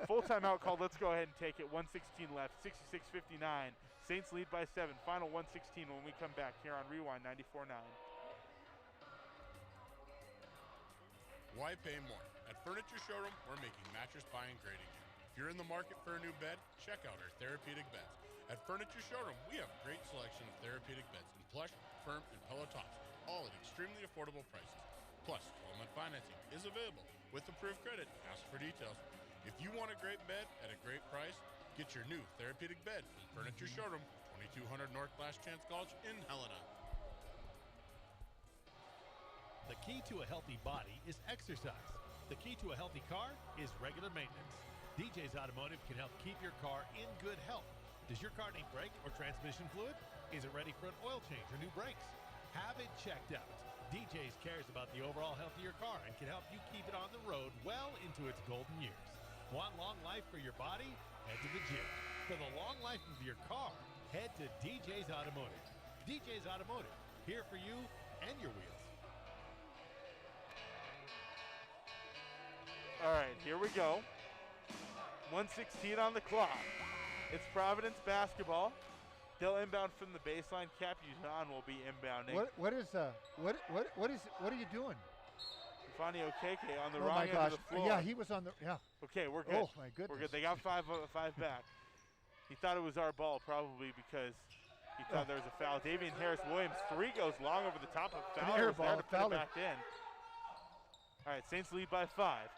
Full timeout called. Let's go ahead and take it. 1:16 left. 66-59. Saints lead by 7. Final 1:16 when we come back here on Rewind 94.9. Why pay more? At Furniture Showroom, we're making mattress buying great again. If you're in the market for a new bed, check out our therapeutic beds. At Furniture Showroom, we have a great selection of therapeutic beds in plush, firm, and pillow tops, all at extremely affordable prices. Plus, 12-month financing is available with approved credit. Ask for details. If you want a great bed at a great price, get your new therapeutic bed from Furniture Showroom, 2200 North Last Chance College in Helena. The key to a healthy body is exercise. The key to a healthy car is regular maintenance. DJ's Automotive can help keep your car in good health. Does your car need brake or transmission fluid? Is it ready for an oil change or new brakes? Have it checked out. DJ's cares about the overall health of your car and can help you keep it on the road well into its golden years. Want long life for your body? Head to the gym. For the long life of your car, head to DJ's Automotive. DJ's Automotive, here for you and your wheels. All right, here we go. 1:16 on the clock. It's Providence basketball. They'll inbound from the baseline. Cap Uzan will be inbounding. What are you doing? Fanny Okeke on the Oh wrong my end gosh. of the floor. Yeah, he was on the Okay, we're good. Oh my goodness. We're good. They got five back. He thought it was our ball probably because he thought there was a foul. Davian Harris-Williams, 3 goes long over the top of Fowler. air Was there ball to to put it Fowler. back in. All right, Saints lead by 5.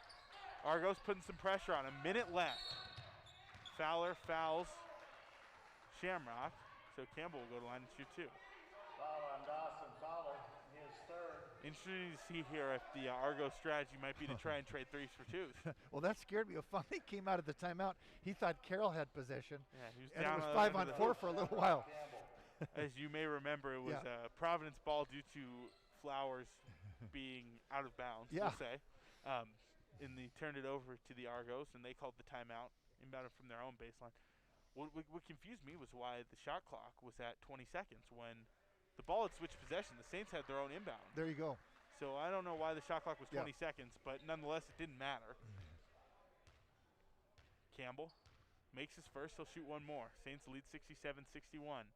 Argos putting some pressure on. A minute left. Fowler fouls Shamrock, so Campbell will go to line and shoot 2. Foul on Dawson Fowler, his third. Interesting to see here if the Argos strategy might be to try and trade 3s for 2s. Well, that scared me. Finally came out of the timeout. He thought Carroll had possession. Yeah, he was and down it was on 5 the on hoop. 4 for a little while. As you may remember, it was Providence ball due to Flowers being out of bounds, Yeah. we'll say. And they turned it over to the Argos, and they called the timeout, inbounded from their own baseline. What confused me was why the shot clock was at 20 seconds when the ball had switched possession. The Saints had their own inbound. There you go. So I don't know why the shot clock was 20 Yeah. seconds, but nonetheless, it didn't matter. Campbell makes his first. He'll shoot one more. Saints lead 67-61.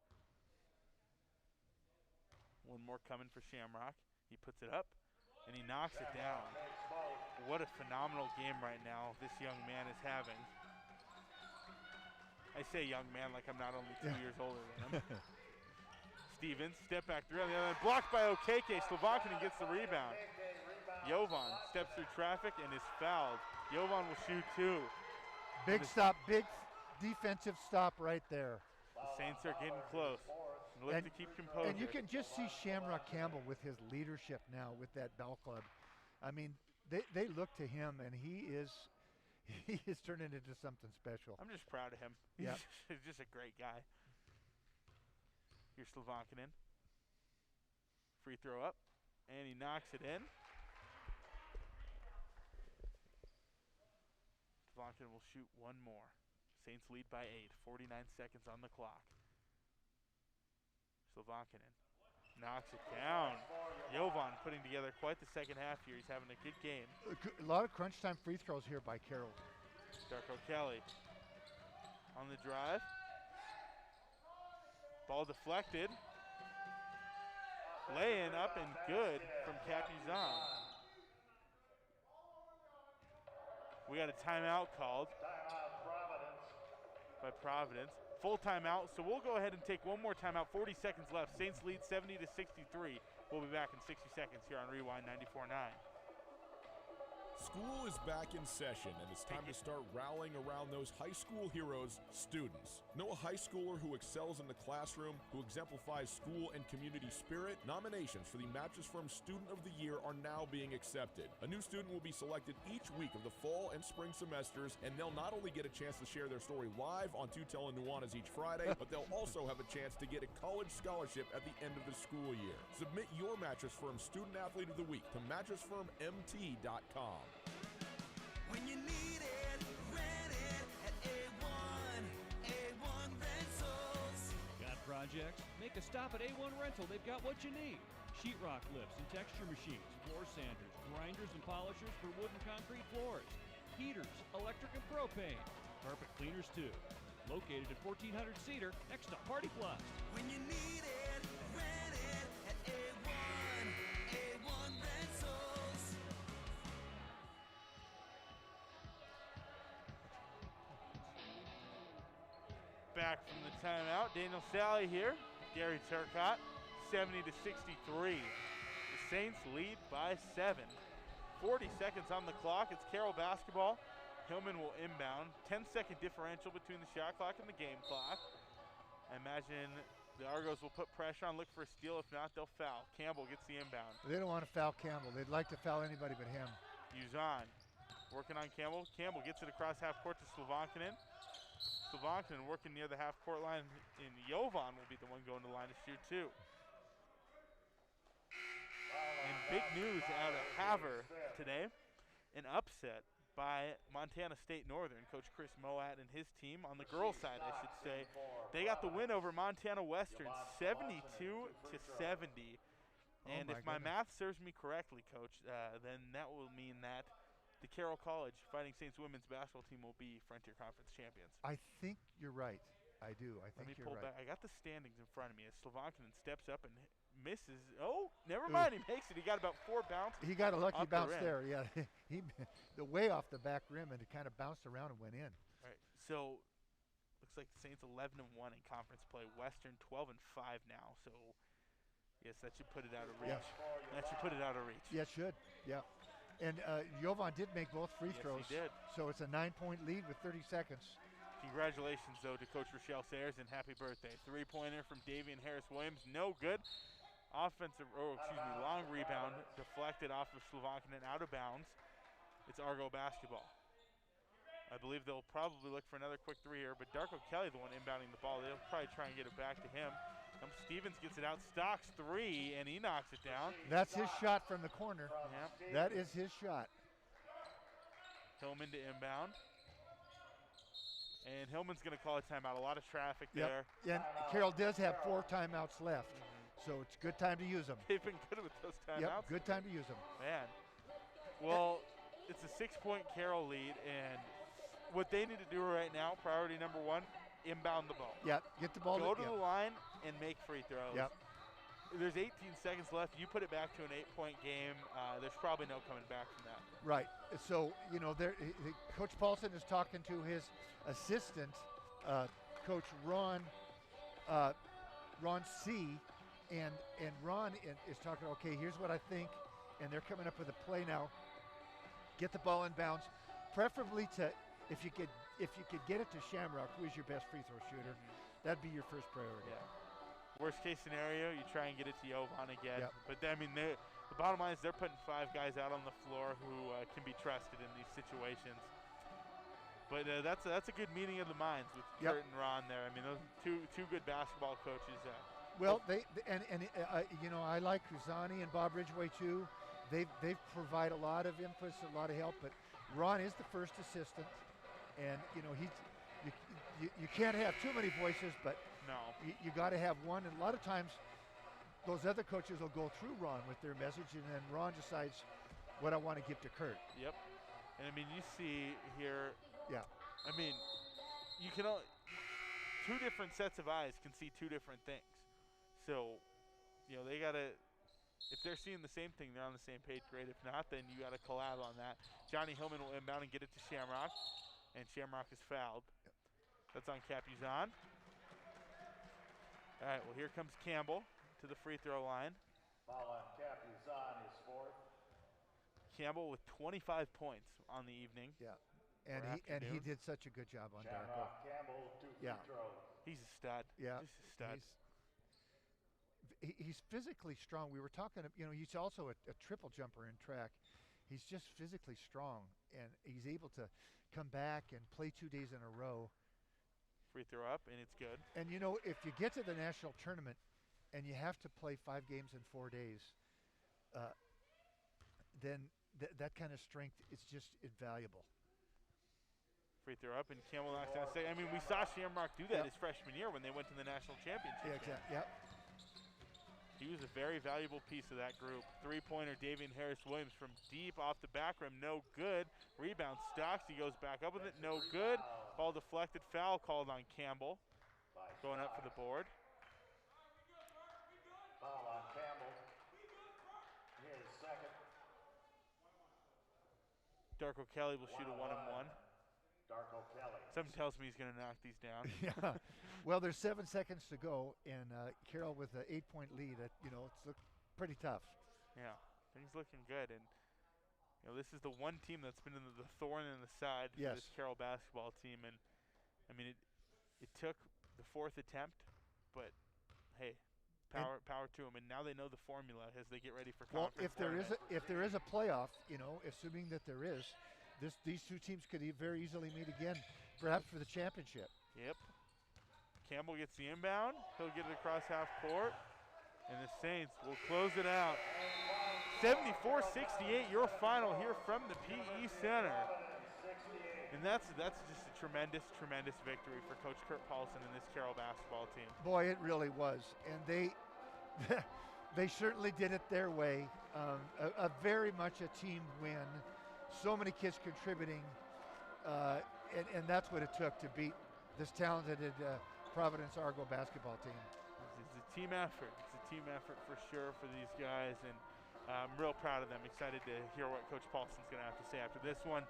One more coming for Shamrock. He puts it up, and he knocks it down. What a phenomenal game right now this young man is having. I say young man like I'm not only 2 years older than him. Stevens, step back 3 on the other end. Blocked by Okeke. Slavankinen gets the rebound. Jovan steps through traffic and is fouled. Jovan will shoot 2. Big stop, big defensive stop right there. The Saints are getting close. Look to keep composure. And you can just see Shamrock Campbell with his leadership now with that ball club. I mean, they look to him, and he is turning into something special. I'm just proud of him. Yeah. He's just a great guy. Here's Slovankinen. Free throw up, and he knocks it in. Slovankinen will shoot one more. Saints lead by 8, 49 seconds on the clock. Slovankinen knocks it down. Jovan putting together quite the second half here. He's having a good game. A lot of crunch time free throws here by Carroll. Darko Kelly on the drive. Ball deflected. Laying up and good from Capuzan. We got a timeout called by Providence. Full timeout, so we'll go ahead and take one more timeout. 40 seconds left. Saints lead 70-63. We'll be back in 60 seconds here on Rewind 94.9. School is back in session, and it's time to start rallying around those high school heroes, students. Know a high schooler who excels in the classroom, who exemplifies school and community spirit? Nominations for the Mattress Firm Student of the Year are now being accepted. A new student will be selected each week of the fall and spring semesters, and they'll not only get a chance to share their story live on Tutel and Nuanez each Friday, but they'll also have a chance to get a college scholarship at the end of the school year. Submit your Mattress Firm Student Athlete of the Week to mattressfirmmt.com. When you need it, rent it at A1 Rentals. Got projects? Make a stop at A1 Rental. They've got what you need. Sheetrock lifts and texture machines, floor sanders, grinders and polishers for wood and concrete floors, heaters, electric and propane, carpet cleaners too. Located at 1400 Cedar, next to Party Plus. When you need it, rent it at A1 Rentals. Back from the timeout, Daniel Sally here. Gary Turcotte, 70-63. The Saints lead by 7. 40 seconds on the clock. It's Carroll basketball. Hillman will inbound. 10-second differential between the shot clock and the game clock. I imagine the Argos will put pressure on, look for a steal. If not, they'll foul. Campbell gets the inbound. They don't want to foul Campbell. They'd like to foul anybody but him. Uzan working on Campbell. Campbell gets it across half court to Slovankinen. Slovankinen working near the half court line, and Jovan will be the one going to the line to shoot too. And big news out of Havre today, an upset by Montana State Northern. Coach Chris Moat and his team on the girls' side, I should say. They got the win over Montana Western, 72-70. And if my math serves me correctly, Coach, then that will mean that the Carroll College Fighting Saints women's basketball team will be Frontier Conference champions. I think you're right. I do. I think you're right. Back. I got the standings in front of me as Slovankinen steps up and misses. Oh, never mind. He makes it. He got about 4 bounces. He got a lucky bounce there. Yeah, the way off the back rim, and it kind of bounced around and went in. All right. So looks like the Saints 11-1 in conference play. Western 12-5 now. So yes, that should put it out of reach. Yeah. That should put it out of reach. Yeah, it should. Yeah. And Jovan did make both free throws. Yes, he did. So it's a 9-point lead with 30 seconds. Congratulations, though, to Coach Rochelle Sayers, and happy birthday. Three-pointer from Davian Harris-Williams, no good. Long rebound deflected off of Slovankinen out of bounds. It's Argo basketball. I believe they'll probably look for another quick three here, but Darko Kelly, the one inbounding the ball, they'll probably try and get it back to him. Stevens gets it out, Stocks three, and he knocks it down. That's his shot from the corner. Yep. That is his shot. Hillman to inbound. And Hillman's going to call a timeout. A lot of traffic there. And Carroll does have 4 timeouts left, so it's a good time to use them. They've been good with those timeouts. Yep, good time to use them. Man. Well, it's a 6-point Carroll lead, and what they need to do right now, priority number 1, inbound the ball. Yeah, get the ball. Go to the line and make free throws. Yep. There's 18 seconds left. You put it back to an 8-point game. There's probably no coming back from that. Right. So, Coach Paulson is talking to his assistant, Coach Ron C. And Ron is talking, okay, here's what I think. And they're coming up with a play now. Get the ball in bounds. Preferably if you could get it to Shamrock, who is your best free throw shooter, that'd be your first priority. Yeah. Worst case scenario, you try and get it to Jovan again. Yep. But I mean, the bottom line is they're putting 5 guys out on the floor who can be trusted in these situations. But that's a good meeting of the minds with Kurt and Ron there. I mean, those two good basketball coaches. Well, I like Cruzani and Bob Ridgway too. They provide a lot of inputs, a lot of help. But Ron is the first assistant, and you can't have too many voices, but no, you got to have one. And a lot of times, those other coaches will go through Ron with their message, and then Ron decides what I want to give to Kurt. Yep. And I mean, you see here. Yeah. I mean, you can two different sets of eyes can see two different things. So, they gotta. If they're seeing the same thing, they're on the same page. Great. If not, then you got to collab on that. Johnny Hillman will inbound and get it to Shamrock, and Shamrock is fouled. That's on Capuzon. All right. Well, here comes Campbell to the free throw line. Foul on Capuzon, his 4th. Campbell with 25 points on the evening. Yeah. And he did such a good job on Darko. Campbell, 2 free throws. He's a stud. Yeah. Just a stud. He's physically strong. We were talking, he's also a triple jumper in track. He's just physically strong, and he's able to come back and play 2 days in a row. Free throw up, and it's good. And, if you get to the national tournament and you have to play 5 games in 4 days, then that kind of strength is just invaluable. Free throw up, and Campbell knocks down 6. I mean, we saw Shamrock do that his freshman year when they went to the national championship. Yeah, exactly. Yep. He was a very valuable piece of that group. 3-pointer, Davian Harris-Williams from deep off the back rim, no good. Rebound Stocks, he goes back up with it, no good. Ball deflected, foul called on Campbell. Going up for the board. Foul on Campbell. His 2nd. Darko Kelly will shoot a 1-and-1. Darko Kelly. Something tells me he's going to knock these down. Yeah. Well, there's 7 seconds to go, and Carroll with an 8-point lead. It's looked pretty tough. Yeah, things looking good, and this is the one team that's been in the thorn in the side for this Carroll basketball team, and I mean it took the 4th attempt, but hey, power to them, and now they know the formula as they get ready for conference. Well, if there is a playoff, assuming that there is. These two teams could very easily meet again, perhaps for the championship. Yep. Campbell gets the inbound. He'll get it across half court. And the Saints will close it out. 74-68, your final here from the PE Center. And that's just a tremendous, tremendous victory for Coach Kurt Paulson and this Carroll basketball team. Boy, it really was. And they certainly did it their way. A very much a team win. So many kids contributing, and that's what it took to beat this talented Providence Argo basketball team. It's a team effort. It's a team effort for sure for these guys, and I'm real proud of them. Excited to hear what Coach Paulson's going to have to say after this one.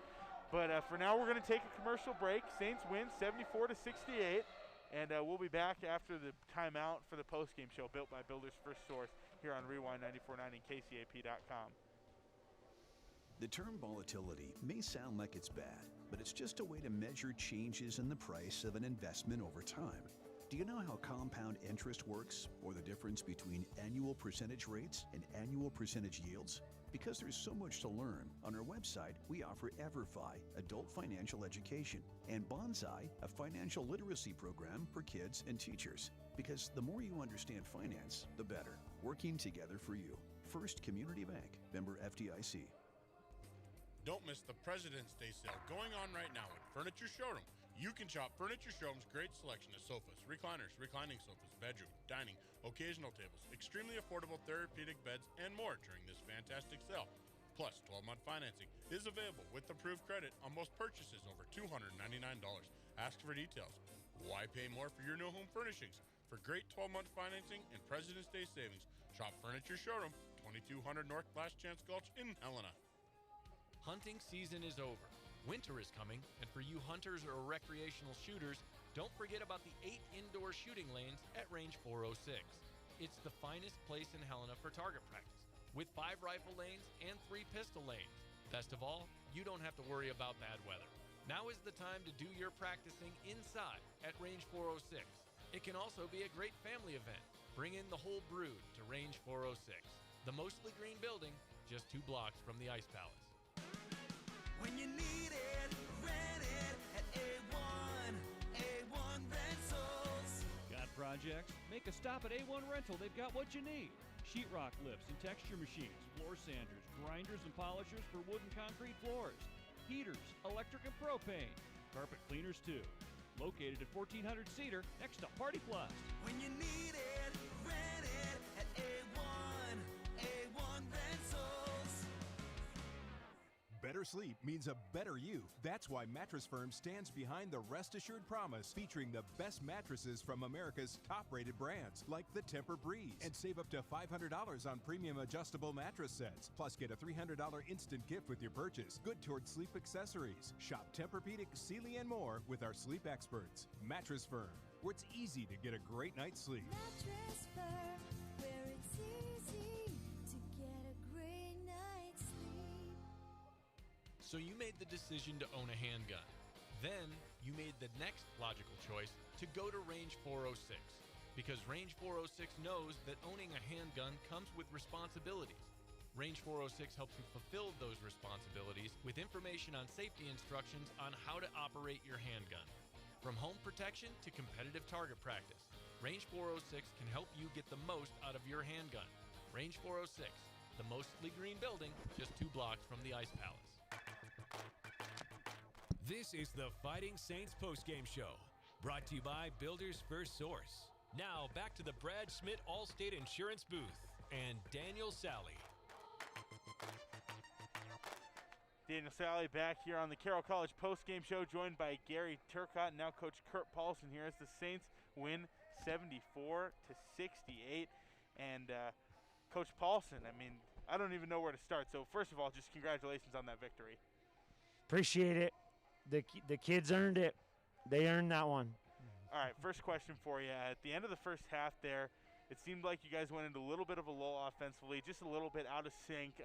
But for now, we're going to take a commercial break. Saints win 74-68, and we'll be back after the timeout for the postgame show built by Builders First Source here on Rewind 94.9 and KCAP.com. The term volatility may sound like it's bad, but it's just a way to measure changes in the price of an investment over time. Do you know how compound interest works, or the difference between annual percentage rates and annual percentage yields? Because there's so much to learn, on our website we offer EverFi, adult financial education, and Bonsai, a financial literacy program for kids and teachers. Because the more you understand finance, the better. Working together for you. First Community Bank, member FDIC. Don't miss the President's Day sale going on right now at Furniture Showroom. You can shop Furniture Showroom's great selection of sofas, recliners, reclining sofas, bedroom, dining, occasional tables, extremely affordable therapeutic beds, and more during this fantastic sale. Plus, 12-month financing is available with approved credit on most purchases over $299. Ask for details. Why pay more for your new home furnishings? For great 12-month financing and President's Day savings, shop Furniture Showroom, 2200 North Last Chance Gulch in Helena. Hunting season is over. Winter is coming, and for you hunters or recreational shooters, don't forget about the 8 indoor shooting lanes at Range 406. It's the finest place in Helena for target practice, with 5 rifle lanes and 3 pistol lanes. Best of all, you don't have to worry about bad weather. Now is the time to do your practicing inside at Range 406. It can also be a great family event. Bring in the whole brood to Range 406. the mostly green building just 2 blocks from the Ice Palace. When you need it, rent it at A1 Rentals. Got projects? Make a stop at A1 Rental. They've got what you need. Sheetrock lifts and texture machines, floor sanders, grinders and polishers for wood and concrete floors, heaters, electric and propane, carpet cleaners too. Located at 1400 Cedar next to Party Plus. When you need it, rent it at A1 Rentals. Better sleep means a better you. That's why Mattress Firm stands behind the Rest Assured Promise, featuring the best mattresses from America's top-rated brands, like the Tempur-Breeze. And save up to $500 on premium adjustable mattress sets. Plus, get a $300 instant gift with your purchase. Good towards sleep accessories. Shop Tempur-Pedic, Sealy, and more with our sleep experts. Mattress Firm, where it's easy to get a great night's sleep. Mattress Firm, where it's easy to get a great night's sleep. So you made the decision to own a handgun. Then you made the next logical choice to go to Range 406, because Range 406 knows that owning a handgun comes with responsibilities. Range 406 helps you fulfill those responsibilities with information on safety instructions on how to operate your handgun. From home protection to competitive target practice, Range 406 can help you get the most out of your handgun. Range 406, the mostly green building just 2 blocks from the Ice Palace. This is the Fighting Saints postgame show, brought to you by Builders First Source. Now back to the Brad Schmidt Allstate Insurance booth and Daniel Sally. Daniel Sally back here on the Carroll College postgame show, joined by Gary Turcotte. Now Coach Kurt Paulson here as the Saints win 74-68. And Coach Paulson, I mean, I don't even know where to start. So first of all, just congratulations on that victory. Appreciate it. The kids earned it. They earned that one. All right, first question for you. At the end of the first half there, it seemed like you guys went into a little bit of a lull offensively, just a little bit out of sync.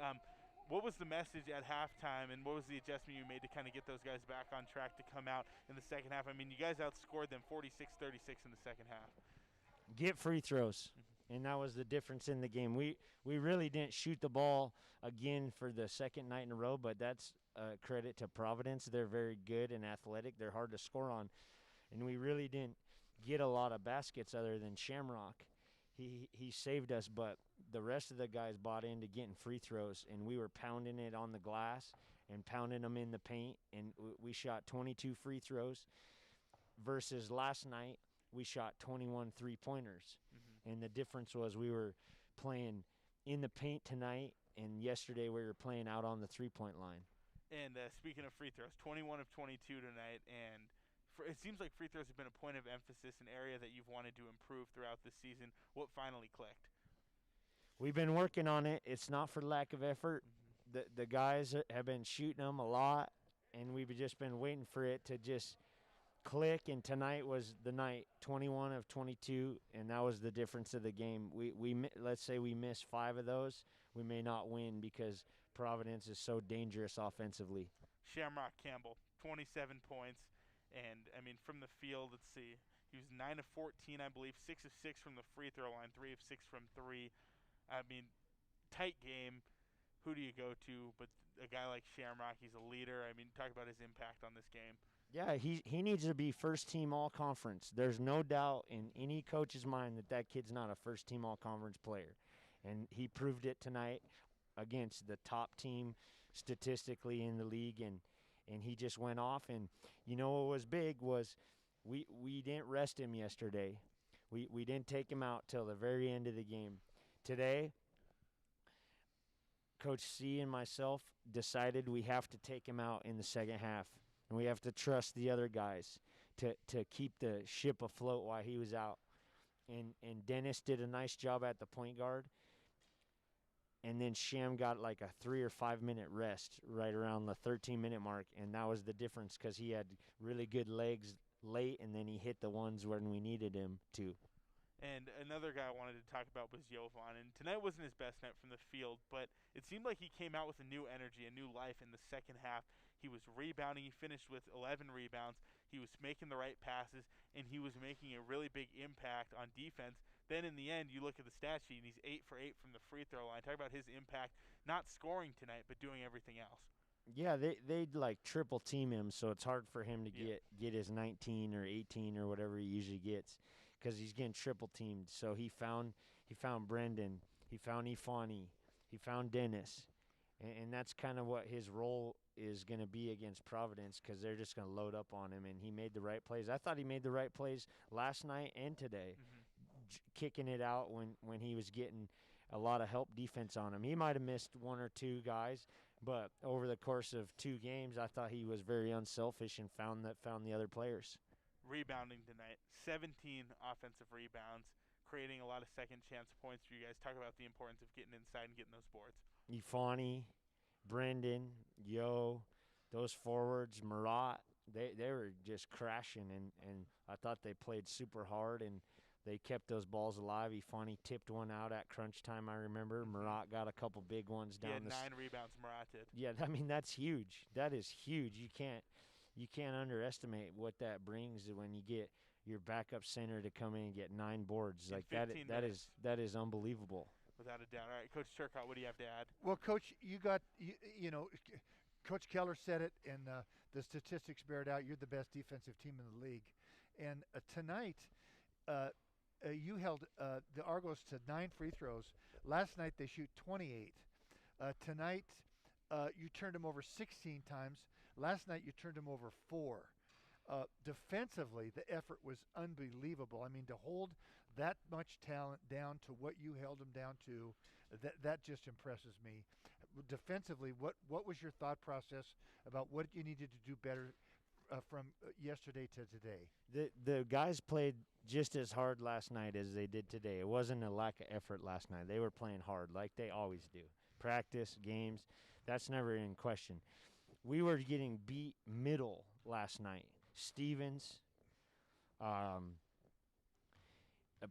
What was the message at halftime, and what was the adjustment you made to kind of get those guys back on track to come out in the second half? I mean, you guys outscored them 46-36 in the second half. Get free throws, and that was the difference in the game. We really didn't shoot the ball again for the second night in a row, but that's credit to Providence. They're very good and athletic. They're hard to score on, and we really didn't get a lot of baskets other than Shamrock. He saved us, but the rest of the guys bought into getting free throws, and we were pounding it on the glass and pounding them in the paint, and we shot 22 free throws versus last night we shot 21 three-pointers. And the difference was we were playing in the paint tonight, and yesterday we were playing out on the three-point line. And speaking of free throws, 21 of 22 tonight, and it seems like free throws have been a point of emphasis, an area that you've wanted to improve throughout this season. What finally clicked? We've been working on it. It's not for lack of effort. The guys have been shooting them a lot, and we've just been waiting for it to just click, and tonight was the night, 21 of 22, and that was the difference of the game. Let's say we miss 5 of those, we may not win because Providence is so dangerous offensively. Shamrock Campbell, 27 points. And, I mean, from the field, let's see. He was 9 of 14, I believe, 6 of 6 from the free throw line, 3 of 6 from 3. I mean, tight game. Who do you go to? But a guy like Shamrock, he's a leader. I mean, talk about his impact on this game. Yeah, he needs to be first-team all-conference. There's no doubt in any coach's mind that kid's not a first-team all-conference player. And he proved it tonight against the top team statistically in the league, and he just went off. And you know what was big was we didn't rest him yesterday. We didn't take him out till the very end of the game. Today, Coach C and myself decided we have to take him out in the second half, and we have to trust the other guys to keep the ship afloat while he was out. And Dennis did a nice job at the point guard. And then Sham got like a 3 or 5 minute rest right around the 13-minute mark, and that was the difference because he had really good legs late, and then he hit the ones when we needed him to. And another guy I wanted to talk about was Jovan. And tonight wasn't his best night from the field, but it seemed like he came out with a new energy, a new life in the second half. He was rebounding. He finished with 11 rebounds. He was making the right passes, and he was making a really big impact on defense. Then in the end, you look at the stat sheet, and he's 8 for 8 from the free throw line. Talk about his impact, not scoring tonight, but doing everything else. Yeah, they'd like triple team him, so it's hard for him to get his 19 or 18 or whatever he usually gets, because he's getting triple teamed. So he found Brendan, he found Ifani, he found Dennis, and that's kind of what his role is going to be against Providence, because they're just going to load up on him. And he made the right plays. I thought he made the right plays last night and today, kicking it out when he was getting a lot of help defense on him. He might have missed one or two guys, but over the course of 2 games, I thought he was very unselfish and found the other players. Rebounding tonight, 17 offensive rebounds, creating a lot of second chance points for you guys. Talk about the importance of getting inside and getting those boards. Ifani, Brendan, Yo, those forwards, Murat, they were just crashing, and I thought they played super hard, and they kept those balls alive. Ifani tipped one out at crunch time, I remember. Murat got a couple big ones down the 9 rebounds Murat did. Yeah, I mean, that's huge. That is huge. You can't underestimate what that brings when you get your backup center to come in and get 9 boards. Like that is unbelievable. Without a doubt. All right, Coach Turcotte, what do you have to add? Well, Coach, you know, Coach Keller said it, and the statistics bear it out. You're the best defensive team in the league. And tonight, you held the Argos to 9 free throws. Last night they shoot 28. Tonight you turned them over 16 times. Last night you turned them over 4. Defensively, the effort was unbelievable. I mean, to hold that much talent down to what you held them down to, that just impresses me. Defensively, what was your thought process about what you needed to do better from yesterday to today? The guys played just as hard last night as they did today. It wasn't a lack of effort last night. They were playing hard like they always do. Practice, games, that's never in question. We were getting beat middle last night. Stevens,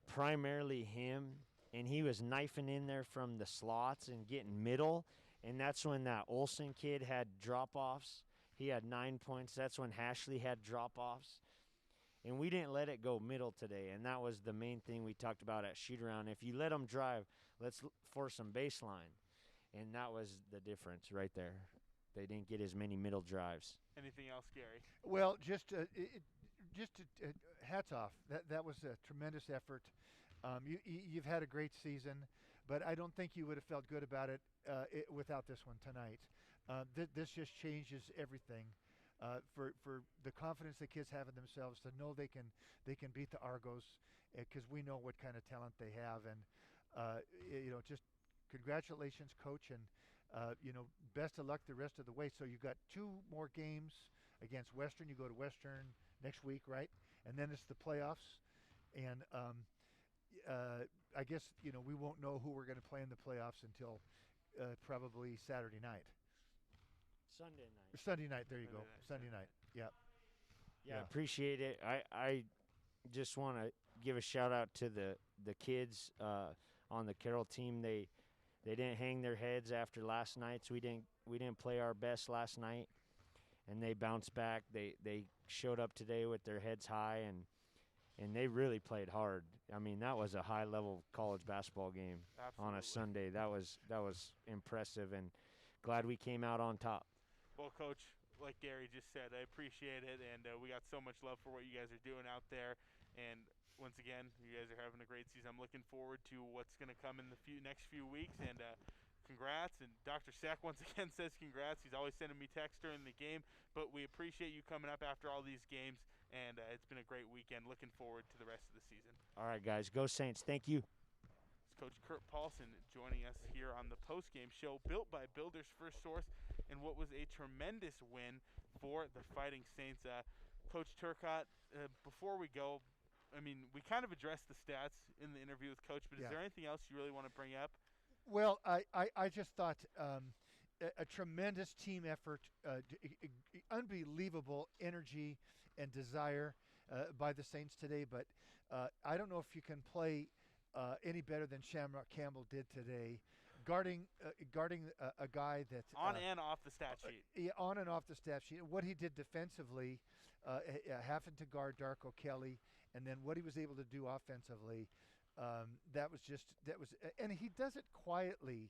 primarily him, and he was knifing in there from the slots and getting middle, and that's when that Olsen kid had drop-offs. He had 9 points. That's when Hashley had drop-offs. And we didn't let it go middle today, and that was the main thing we talked about at shoot-around. If you let them drive, let's force some baseline. And that was the difference right there. They didn't get as many middle drives. Anything else, Gary? Well, just hats off. That was a tremendous effort. You've had a great season, but I don't think you would have felt good about it, without this one tonight. This just changes everything. For the confidence the kids have in themselves to know they can beat the Argos, because we know what kind of talent they have, and just congratulations, Coach, and best of luck the rest of the way. So you got 2 more games against Western. You go to Western next week, right? And then it's the playoffs, and I guess we won't know who we're going to play in the playoffs until probably Saturday night. Sunday night. There you go. Sunday night. Yeah. Yeah, I appreciate it. I just want to give a shout out to the kids on the Carroll team. They didn't hang their heads after last night's. We didn't play our best last night, and they bounced back. They showed up today with their heads high, and they really played hard. I mean, that was a high-level college basketball game. Absolutely. On a Sunday. That was impressive, and glad we came out on top. Well, Coach, like Gary just said, I appreciate it, and we got so much love for what you guys are doing out there. And once again, you guys are having a great season. I'm looking forward to what's going to come in the next few weeks, and congrats. And Dr. Sack once again says congrats. He's always sending me texts during the game, but we appreciate you coming up after all these games, and it's been a great weekend. Looking forward to the rest of the season. All right, guys. Go Saints. Thank you. It's Coach Kurt Paulson joining us here on the postgame show, built by Builders First Source, and what was a tremendous win for the Fighting Saints. Coach Turcotte, before we go, I mean, we kind of addressed the stats in the interview with Coach, but is there anything else you really want to bring up? Well, I just thought a tremendous team effort, unbelievable energy and desire by the Saints today, but I don't know if you can play any better than Shamrock Campbell did today, guarding a guy that on and off the stat sheet. Yeah, on and off the stat sheet. What he did defensively, having to guard Darko Kelly, and then what he was able to do offensively, that was, and he does it quietly.